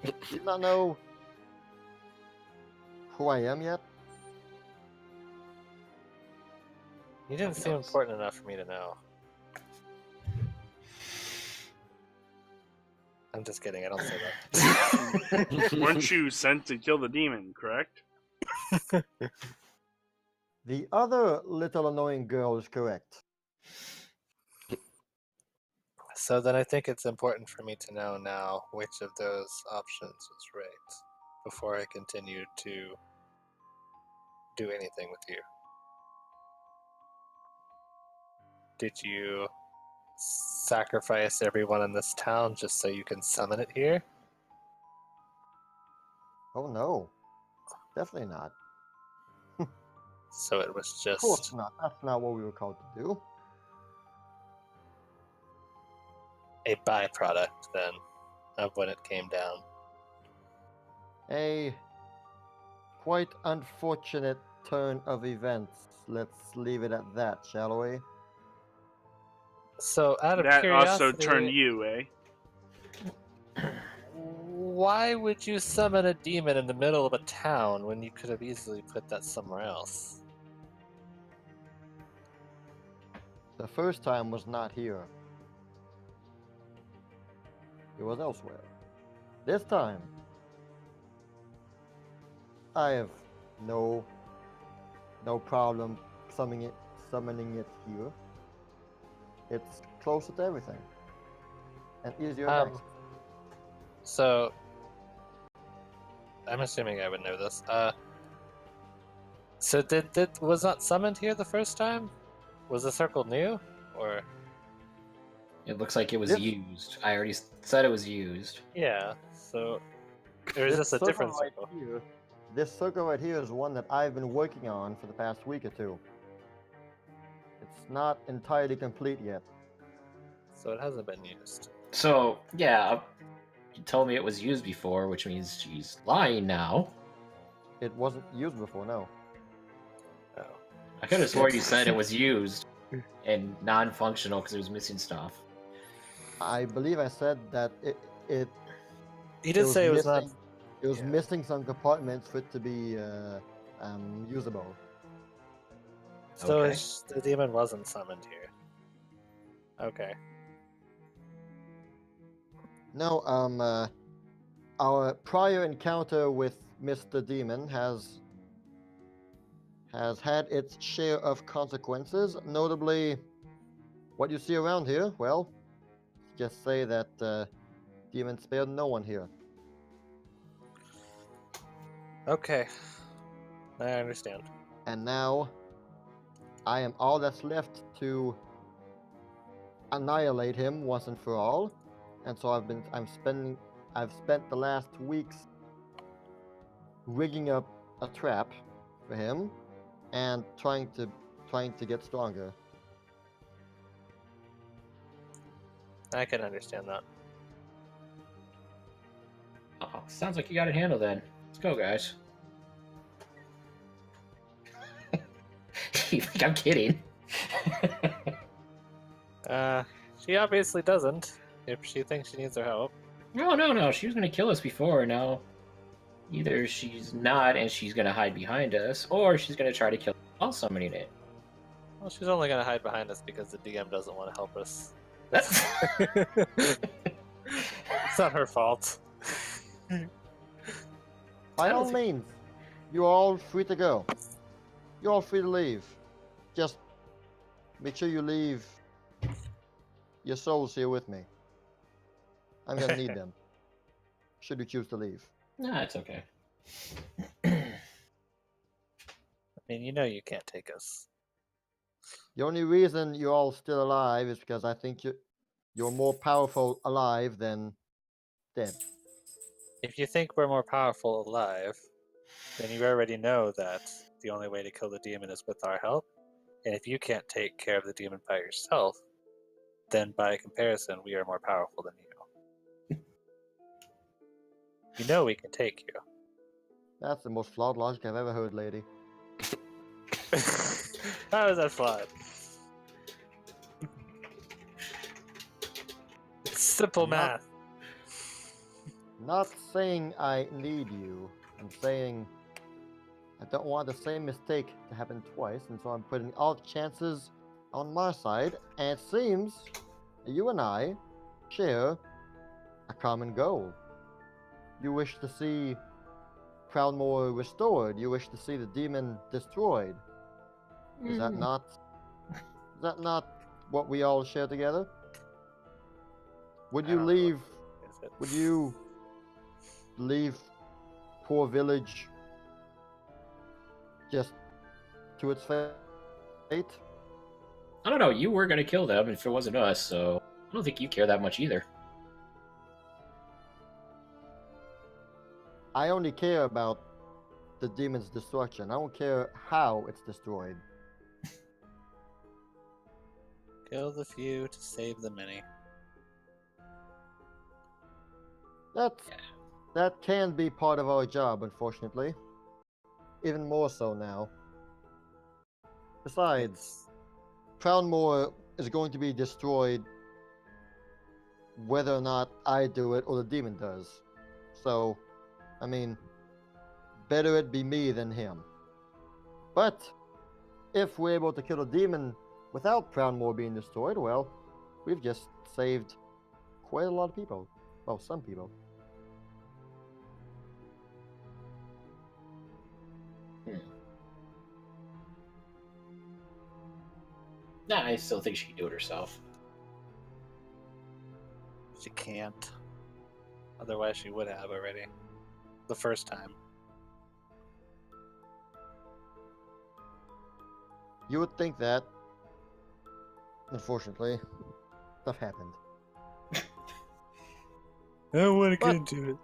Do you not know who I am yet? You didn't seem knows? important enough for me to know. I'm just kidding, I don't say that. Weren't you sent to kill the demon, correct? The other little annoying girl is correct. So then I think it's important for me to know now which of those options was right before I continue to do anything with you. Did you sacrifice everyone in this town just so you can summon it here? Oh no. Definitely not. So it was Of course just not. That's not what we were called to do. a byproduct then of when it came down. A quite unfortunate turn of events. Let's leave it at that, shall we? So out of That curiosity, also turned you, eh? why would you summon a demon in the middle of a town when you could have easily put that somewhere else? The first time was not here. It was elsewhere. This time, I have no problem summoning it here. It's closer to everything and easier to access. So I'm assuming I would know this. So was not summoned here the first time? Was the circle new, or It looks like it was Yep. used. I already said it was used. yeah? So or is this a different circle? Here, this circle right here is one that I've been working on for the past week or two. It's not entirely complete yet. So it hasn't been used. So, yeah, you told me it was used before, which means she's lying now. It wasn't used before, no. Oh. I could have sworn you said it was used and non-functional because it was missing stuff. I believe I said that it You did say it was not. missing- It was yeah. missing some compartments for it to be usable. So Okay. the demon wasn't summoned here. Okay. No, our prior encounter with Mr. Demon has had its share of consequences, notably what you see around here. Well, just say that demon spared no one here. Okay. I understand. And now, I am all that's left to annihilate him once and for all. And so I've spent the last weeks rigging up a trap for him and trying to get stronger. I can understand that. Oh, sounds like you got it handled then. Let's go, guys. You think I'm kidding? She obviously doesn't. If she thinks she needs our help. No. She was gonna kill us before. Now, either she's not and she's gonna hide behind us, or she's gonna try to kill us while summoning it. Well, she's only gonna hide behind us because the DM doesn't want to help us. That's It's not her fault. By all means, you're all free to go. You're all free to leave. Just make sure you leave your souls here with me. I'm gonna need them. Should you choose to leave. Nah, it's okay. I mean, you know you can't take us. The only reason you're all still alive is because I think you're more powerful alive than dead. If you think we're more powerful alive, then you already know that the only way to kill the demon is with our help. And if you can't take care of the demon by yourself, then by comparison, we are more powerful than you. You know we can take you. That's the most flawed logic I've ever heard, lady. How is that flawed? It's simple math. Not saying I need you. I'm saying I don't want the same mistake to happen twice, and so I'm putting all chances on my side, and it seems that you and I share a common goal. You wish to see Crownmore restored. You wish to see the demon destroyed. Is that not what we all share together? Would you leave? Would you leave poor village just to its fate? I don't know. You were gonna kill them if it wasn't us, so I don't think you care that much either. I only care about the demon's destruction. I don't care how it's destroyed. Kill the few to save the many. That can be part of our job, unfortunately. Even more so now. Besides, Crownmore is going to be destroyed whether or not I do it or the demon does. So, I mean, better it be me than him. But, if we're able to kill the demon without Crownmore being destroyed, well, we've just saved quite a lot of people. Well, some people. Nah, I still think she can do it herself. She can't. Otherwise, she would have already. The first time. You would think that. Unfortunately, stuff happened. I don't want to But- get into it.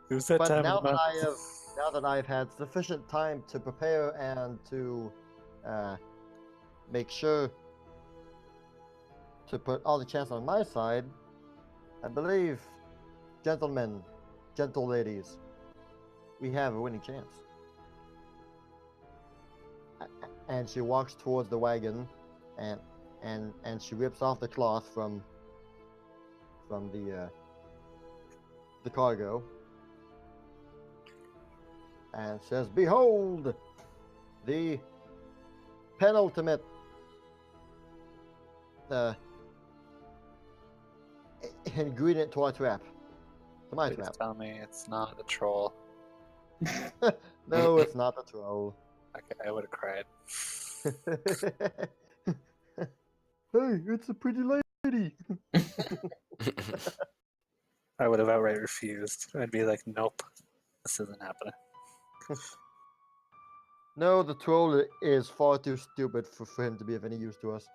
It was that But time now of the that month. now that I've had sufficient time to prepare and to make sure to put all the chance on my side, I believe, gentlemen, gentle ladies, we have a winning chance. And she walks towards the wagon, and she rips off the cloth from the cargo, and says, "Behold, the penultimate ingredient to our trap, to my Please trap." tell me it's not a troll. No, it's not a troll. Okay, I would have cried. Hey, it's a pretty lady. city. I would have outright refused. I'd be like, nope, this isn't happening. No, the troll is far too stupid for him to be of any use to us.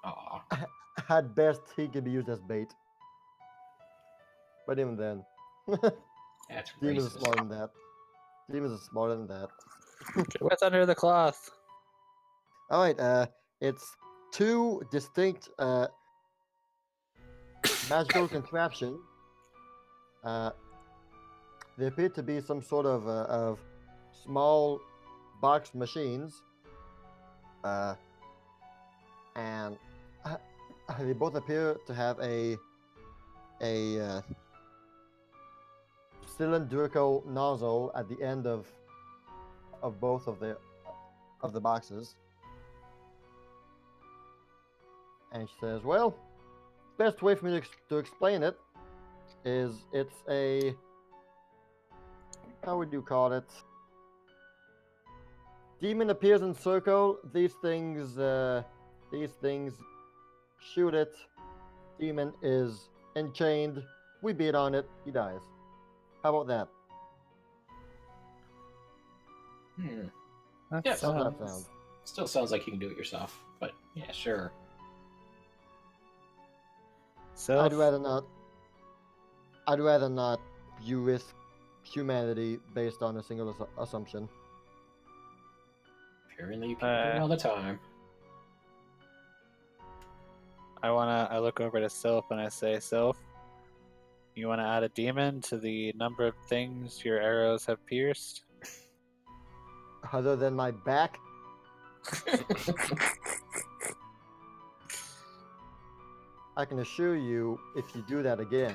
Aw. At best, he can be used as bait. But even then, That's demons are racist. smarter than that. Demons are smarter than that. What's under the cloth? All right, it's two distinct magical contraption. They appear to be some sort of small box machines, and they both appear to have a cylindrical nozzle at the end of both of the boxes. And she says, "Well, best way for me to explain it is it's a, how would you call it? Demon appears in circle. These things shoot it. Demon is enchained. We beat on it. He dies. How about that? That Yeah, How's that sound? Still sounds like you can do it yourself, but yeah, sure. So I'd rather not you risk humanity based on a single assumption. Apparently, people do it all the time. I look over to Sylph and I say, Sylph, you want to add a demon to the number of things your arrows have pierced? Other than my back, I can assure you, if you do that again,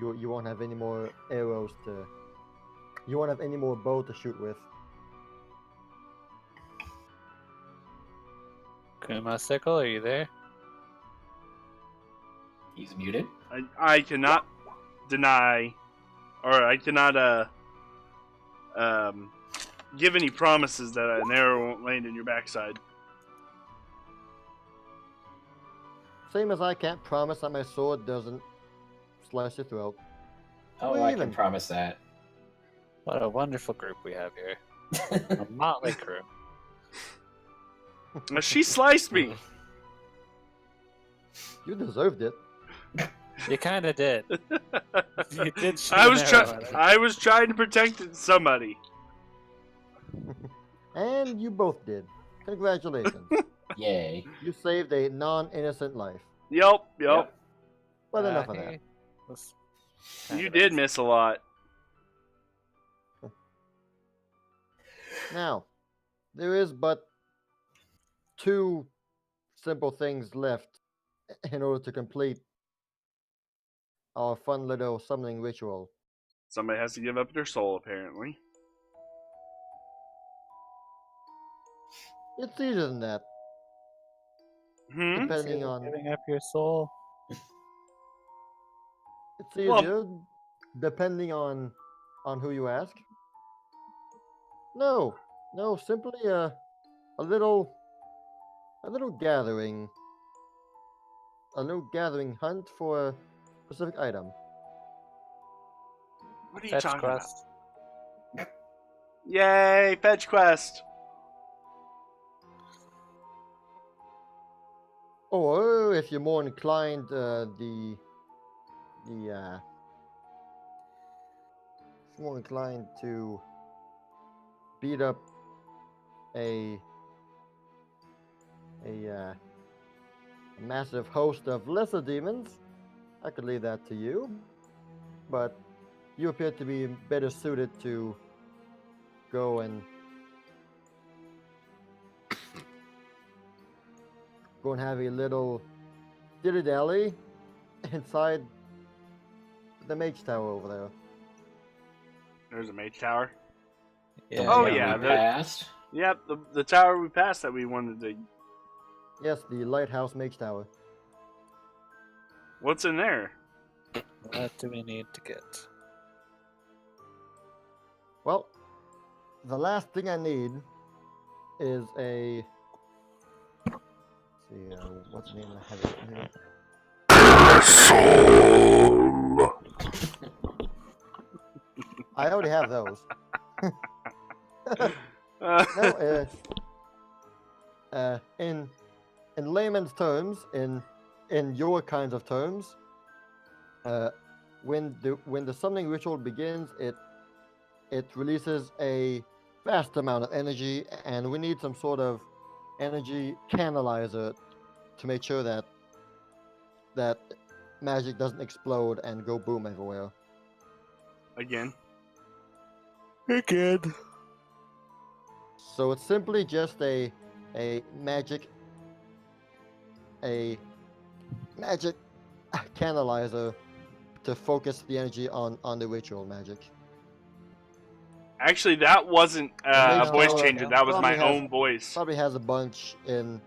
you won't have any more arrows to. You won't have any more bow to shoot with. Kuma Sickle, are you there? He's muted. I cannot deny, or I cannot give any promises that an arrow won't land in your backside. Same as I can't promise that my sword doesn't slash your throat. Oh, We're I even. can promise that. What a wonderful group we have here. A motley crew. She sliced me. You deserved it. You kind of did. You did shoot I an was arrow at her. I was trying to protect somebody. And you both did. Congratulations. Yay. You saved a non-innocent life. Yep. But enough of that. He was kind You of did innocent. miss a lot. Now, there is but two simple things left in order to complete our fun little summoning ritual. Somebody has to give up their soul, apparently. It's easier than that, Hmm? depending on. Giving up your soul. It's easier depending on who you ask. No, simply a little gathering. A little gathering hunt for a specific item. What are you Fetch talking quest. about? Yay, fetch quest. Or if you're more inclined, if you're more inclined to beat up a massive host of lesser demons, I could leave that to you. But you appear to be better suited to go and have a little dilly-dally inside the mage tower over there. There's a mage tower. Yeah, Oh, we yeah, passed. Yep, the tower we passed that we wanted to. Yes, the lighthouse mage tower. What's in there? What do we need to get? Well, the last thing I need is a. Let's see, what's the name I have it here? I already have those. No, in layman's terms, in your kinds of terms, when the summoning ritual begins, it releases a vast amount of energy, and we need some sort of energy canalizer to make sure that magic doesn't explode and go boom everywhere. Again. So it's simply just a magic canalizer to focus the energy on the ritual magic. Actually, that wasn't a voice changer. That was my own voice. Probably has a bunch in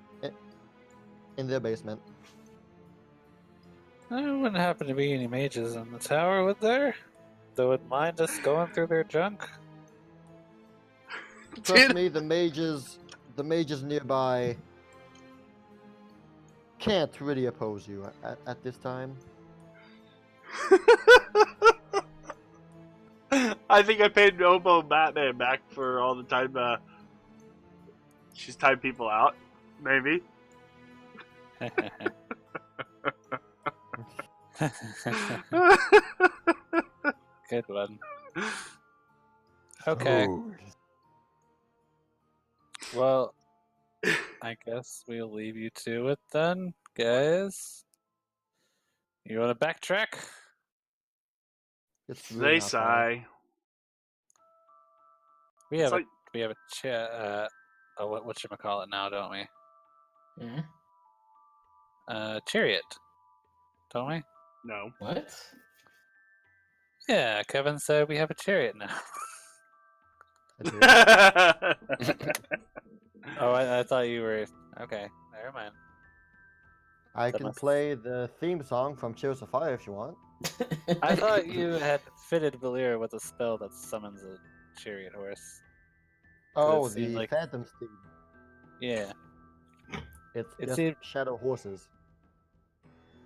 their basement. There wouldn't happen to be any mages in the tower, would there? That would mind us going through their junk? Trust me, the mages nearby can't really oppose you at this time. I think I paid Nobo Batman back for all the time she's tied people out. Maybe. Good one. Okay. Well, I guess we'll leave you to it then, guys. You want to backtrack? It's really They not far. sigh. We have like- a chat. Whatchamacallit now, don't we? Hmm? Chariot, don't we? No. What? Yeah, Kevin said we have a chariot now. I do. Oh, I thought you were... Okay, never mind. I That can must- play the theme song from Cheers of Fire if you want. I thought you had fitted Valeera with a spell that summons a chariot horse. Oh, it seemed the like- Phantom Steed. Yeah. It's It just seemed- shadow horses.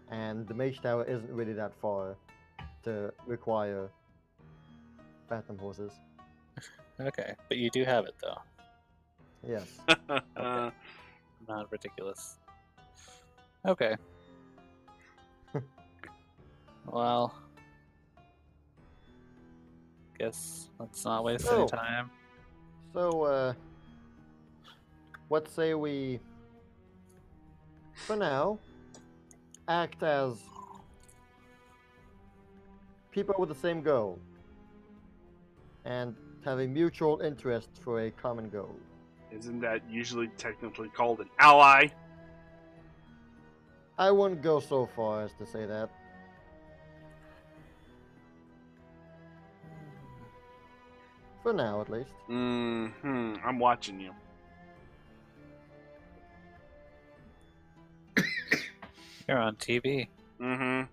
And the Mage Tower isn't really that far to require phantom horses. Okay, but you do have it though. Yes. Okay. Not ridiculous. Okay. Well, guess let's not waste any So- time. So, what say we, for now, act as people with the same goal and have a mutual interest for a common goal. Isn't that usually technically called an ally? I wouldn't go so far as to say that. For now, at least. I'm watching you. You're on TV. Mm-hmm.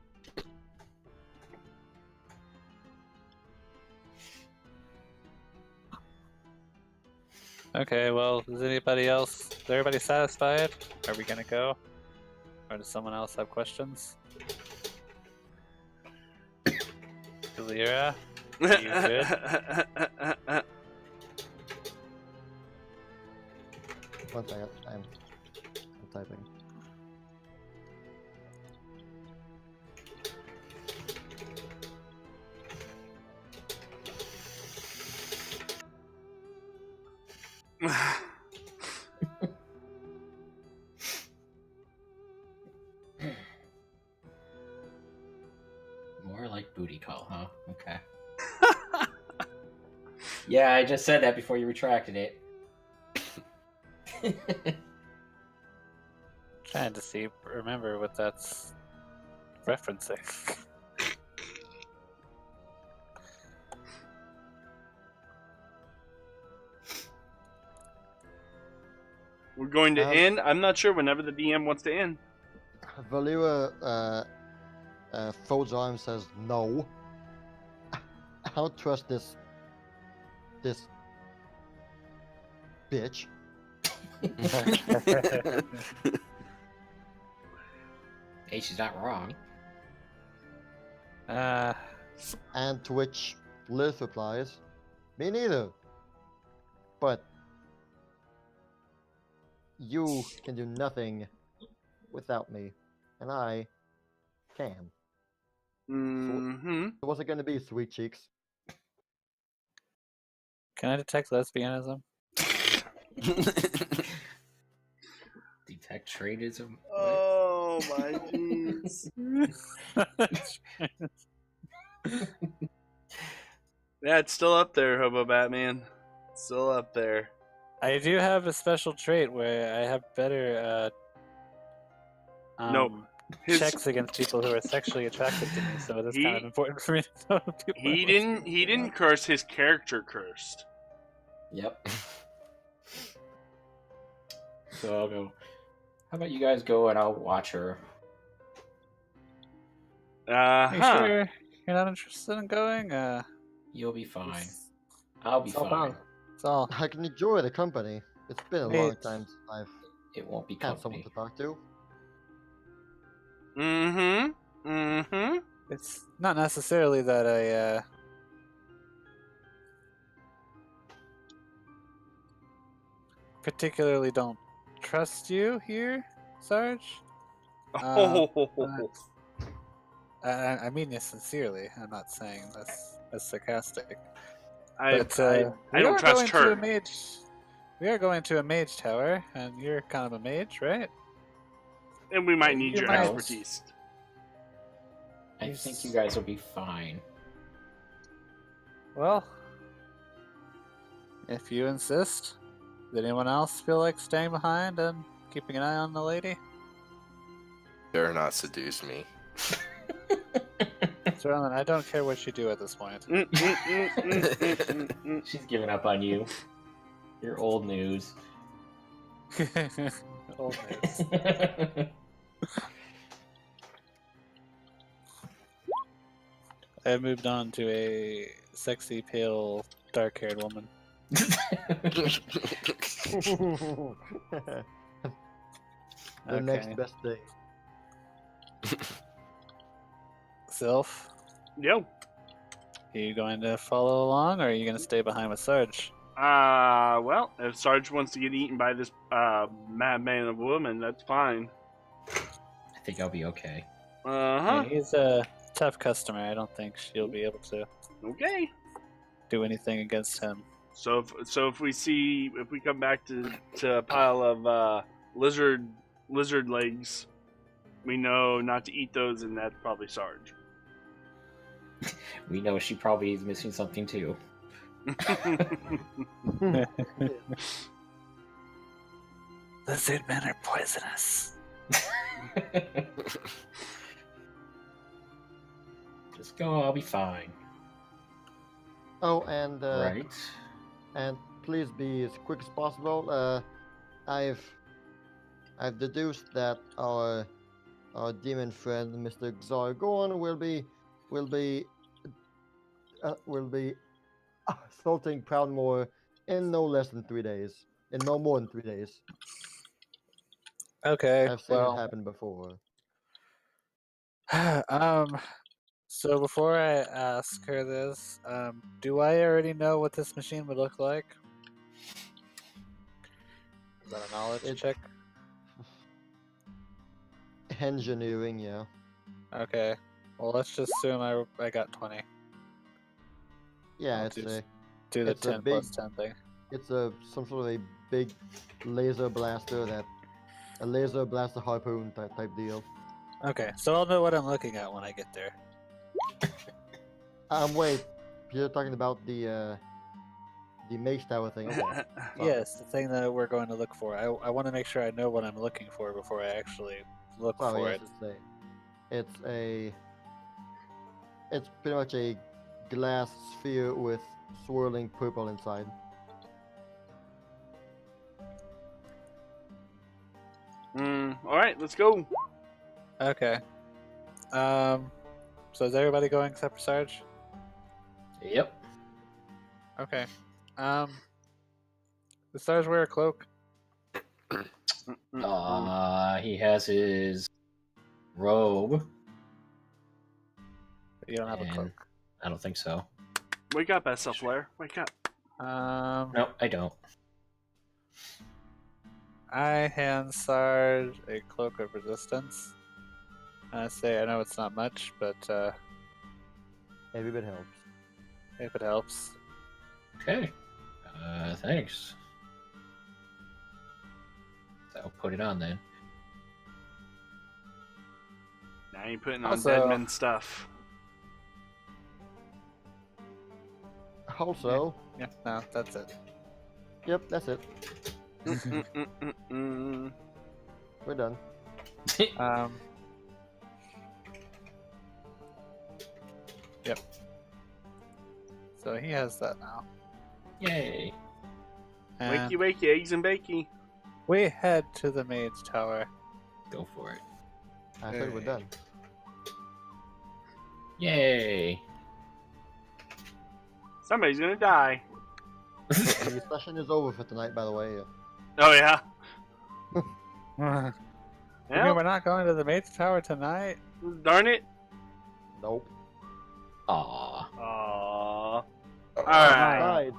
Okay, well, is anybody else? Is everybody satisfied? Are we gonna go? Or does someone else have questions? Valeera? You good? One second, I'm typing. More like booty call, huh? Okay. Yeah, I just said that before you retracted it. Trying to remember what that's referencing. We're going to Um, end. I'm not sure whenever the DM wants to end. Valeera folds her arms and says, "No. I don't trust this bitch." Hey, she's not wrong. And to which Liz replies, "Me neither. But you can do nothing without me, and I can." Mm-hmm. So what's it gonna be, sweet cheeks? Can I detect lesbianism? Detect tradeism. Oh my jeez. Yeah, it's still up there, Hobo Batman. It's still up there. I do have a special trait where I have better No, his checks against people who are sexually attracted to me, so it is kind of important for me to know if people he are didn't lesbian he or didn't not. curse. His character cursed. Yep. So I'll go. How about you guys go and I'll watch her? Are you Huh. sure you're not interested in going? You'll be fine. I'll be It's all fine. about- It's all. I can enjoy the company. It's been a long Wait. time since I've It won't be had someone company. to talk to. Mm-hmm. Mm-hmm. It's not necessarily that I particularly don't trust you here, Sarge. I mean this sincerely. I'm not saying this as sarcastic. I But I don't trust her. We are going to a mage tower, and you're kind of a mage, right? And we might need You your might- expertise. I think you guys will be fine. Well, if you insist. Does anyone else feel like staying behind and keeping an eye on the lady? Dare not seduce me. Sterling, I don't care what you do at this point. She's giving up on you. You're old news. Old news. I have moved on to a sexy, pale, dark-haired woman. The next best thing. Sylph, Yo. are you going to follow along, or are you going to stay behind with Sarge? Well, if Sarge wants to get eaten by this madman of a woman, that's fine. I think I'll be okay. Uh-huh. Yeah, he's a tough customer. I don't think she'll be able to Okay. do anything against him. So if we come back to a pile of lizard legs, we know not to eat those, and that's probably Sarge. We know she probably is missing something too. Lizard men are poisonous. Just go, I'll be fine. Oh, and Right. and please be as quick as possible. I've deduced that our demon friend, Mr. Xargon, will be assaulting Proudmoore in no less than 3 days. In no more than 3 days. Okay, I've seen it well, happen before. so before I ask her this, do I already know what this machine would look like? Is that a knowledge check? Engineering, yeah. Okay. Well, let's just assume I got 20. Yeah, I'll it's do- a Do the It's a 10 big- plus 10 thing. it's some sort of a big laser blaster harpoon type deal. Okay, so I'll know what I'm looking at when I get there. Wait, you're talking about the mage tower thing. Okay. Sorry. Yes, the thing that we're going to look for. I want to make sure I know what I'm looking for before I actually look Oh for yes, it. it's pretty much a glass sphere with swirling purple inside. All right, let's go. Okay. So is everybody going except for Sarge? Yep. Okay. Does Sarge wear a cloak? He has his robe. You don't have a and cloak. I don't think so. Wake up, SL Flare. Wake up. No, I don't. I hand Sarge a cloak of resistance. I say I know it's not much, but Every bit helps. if it helps. Okay. Thanks. So I'll put it on then. Now you're putting on Also- dead men stuff. Also, Yeah, no, that's it. yep, that's it. Mm-mm-mm-mm. We're done. Yep. So he has that now. Yay. And Wakey, wakey, eggs and bakey. we head to the Mage Tower. Go for it. I said we're done. Yay. Somebody's gonna die. The session is over for tonight, by the way. Oh yeah. You mean Yeah. we're not going to the Mage Tower tonight? Darn it. Nope. Aww. Aww. Oh, Alright.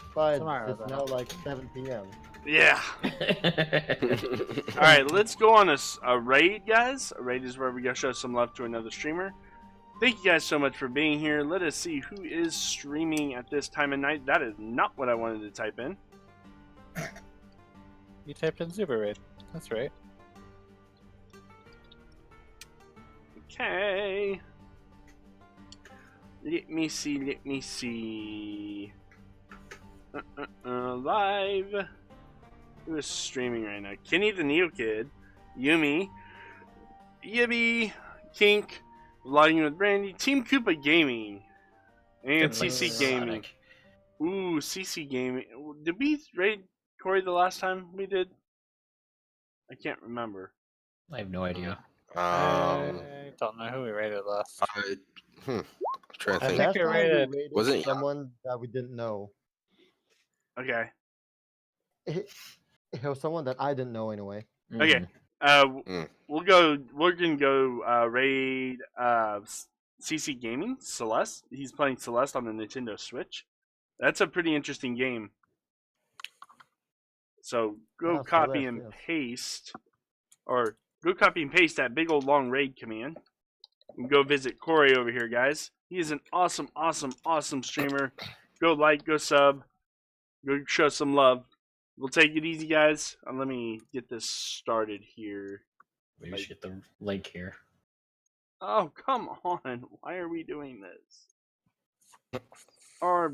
Besides, Tomorrow, it's though. now like 7 p.m. Yeah. Alright, let's go on a raid, guys. A raid is where we go show some love to another streamer. Thank you guys so much for being here. Let us see who is streaming at this time of night. That is not what I wanted to type in. You typed in Super Raid. That's right. Okay. Let me see. Live. Who is streaming right now? Kenny the Neo Kid, Yumi, Yibby, Kink, Vlogging with Brandy, Team Koopa Gaming, and CC Gaming. Sonic. Ooh, CC Gaming. Did we raid Corey the last time we did? I can't remember. I have no idea. Uh, I don't know who we raided last. I'm trying to I think. think Last we time raided- we raided Wasn't it- someone that we didn't know. Okay. It was someone that I didn't know anyway. Okay. Mm. We're gonna go raid CC Gaming Celeste. He's playing Celeste on the Nintendo Switch. That's a pretty interesting game. So go Ah, copy Celeste, and yes. paste, or go copy and paste that big old long raid command, and go visit Corey over here, guys. He is an awesome, awesome, awesome streamer. Go like, go sub, go show some love. We'll take it easy, guys. Let me get this started here. Maybe we should get the link here. Oh, come on. Why are we doing this? Or,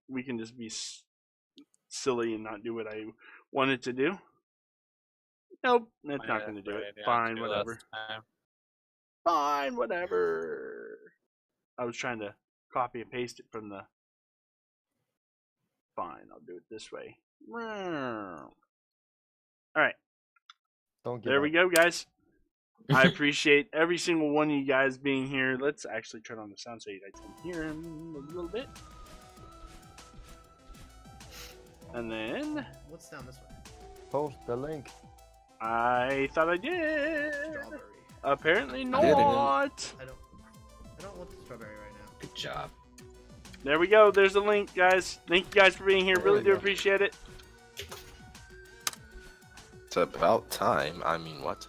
we can just be silly and not do what I wanted to do. Nope, that's not going to do it. Fine, whatever. Fine, whatever. I was trying to copy and paste it from the... Fine, I'll do it this way. Alright, Don't give there up. we go, guys. I appreciate every single one of you guys being here. Let's actually turn on the sound so you guys can hear him a little bit. And then What's down this way? Post the link. I thought I did. Strawberry. Apparently I didn't. not. I don't want the strawberry right now. Good job. There we go. There's the link, guys. Thank you guys for being here. There Really we do go. appreciate it. It's about time. I mean, what?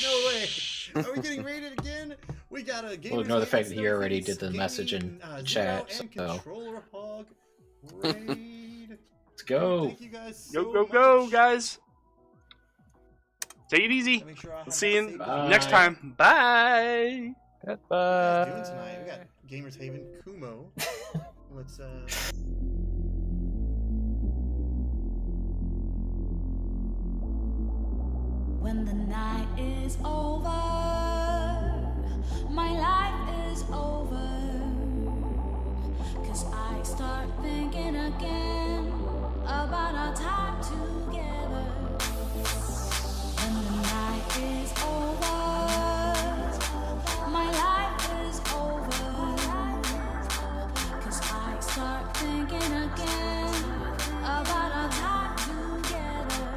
No way! Are we getting raided again? We got a game. Well, ignore the fact that he already did the message in chat, And so- Controller Hog raid. Let's go. Thank you guys Go, so go, go, much. guys. Take it easy. I'll make sure I have We'll see you that saved. next time. Bye. What are Goodbye. you guys doing tonight? We got Gamerz Haven, Kumo. Let's When the night is over, my life is over. 'Cause I start thinking again about our time together. When the night is over, my life is over. 'Cause I start thinking again about our time together.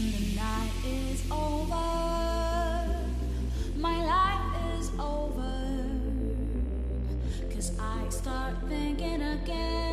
when the night is over, my life is over. 'Cause I start thinking again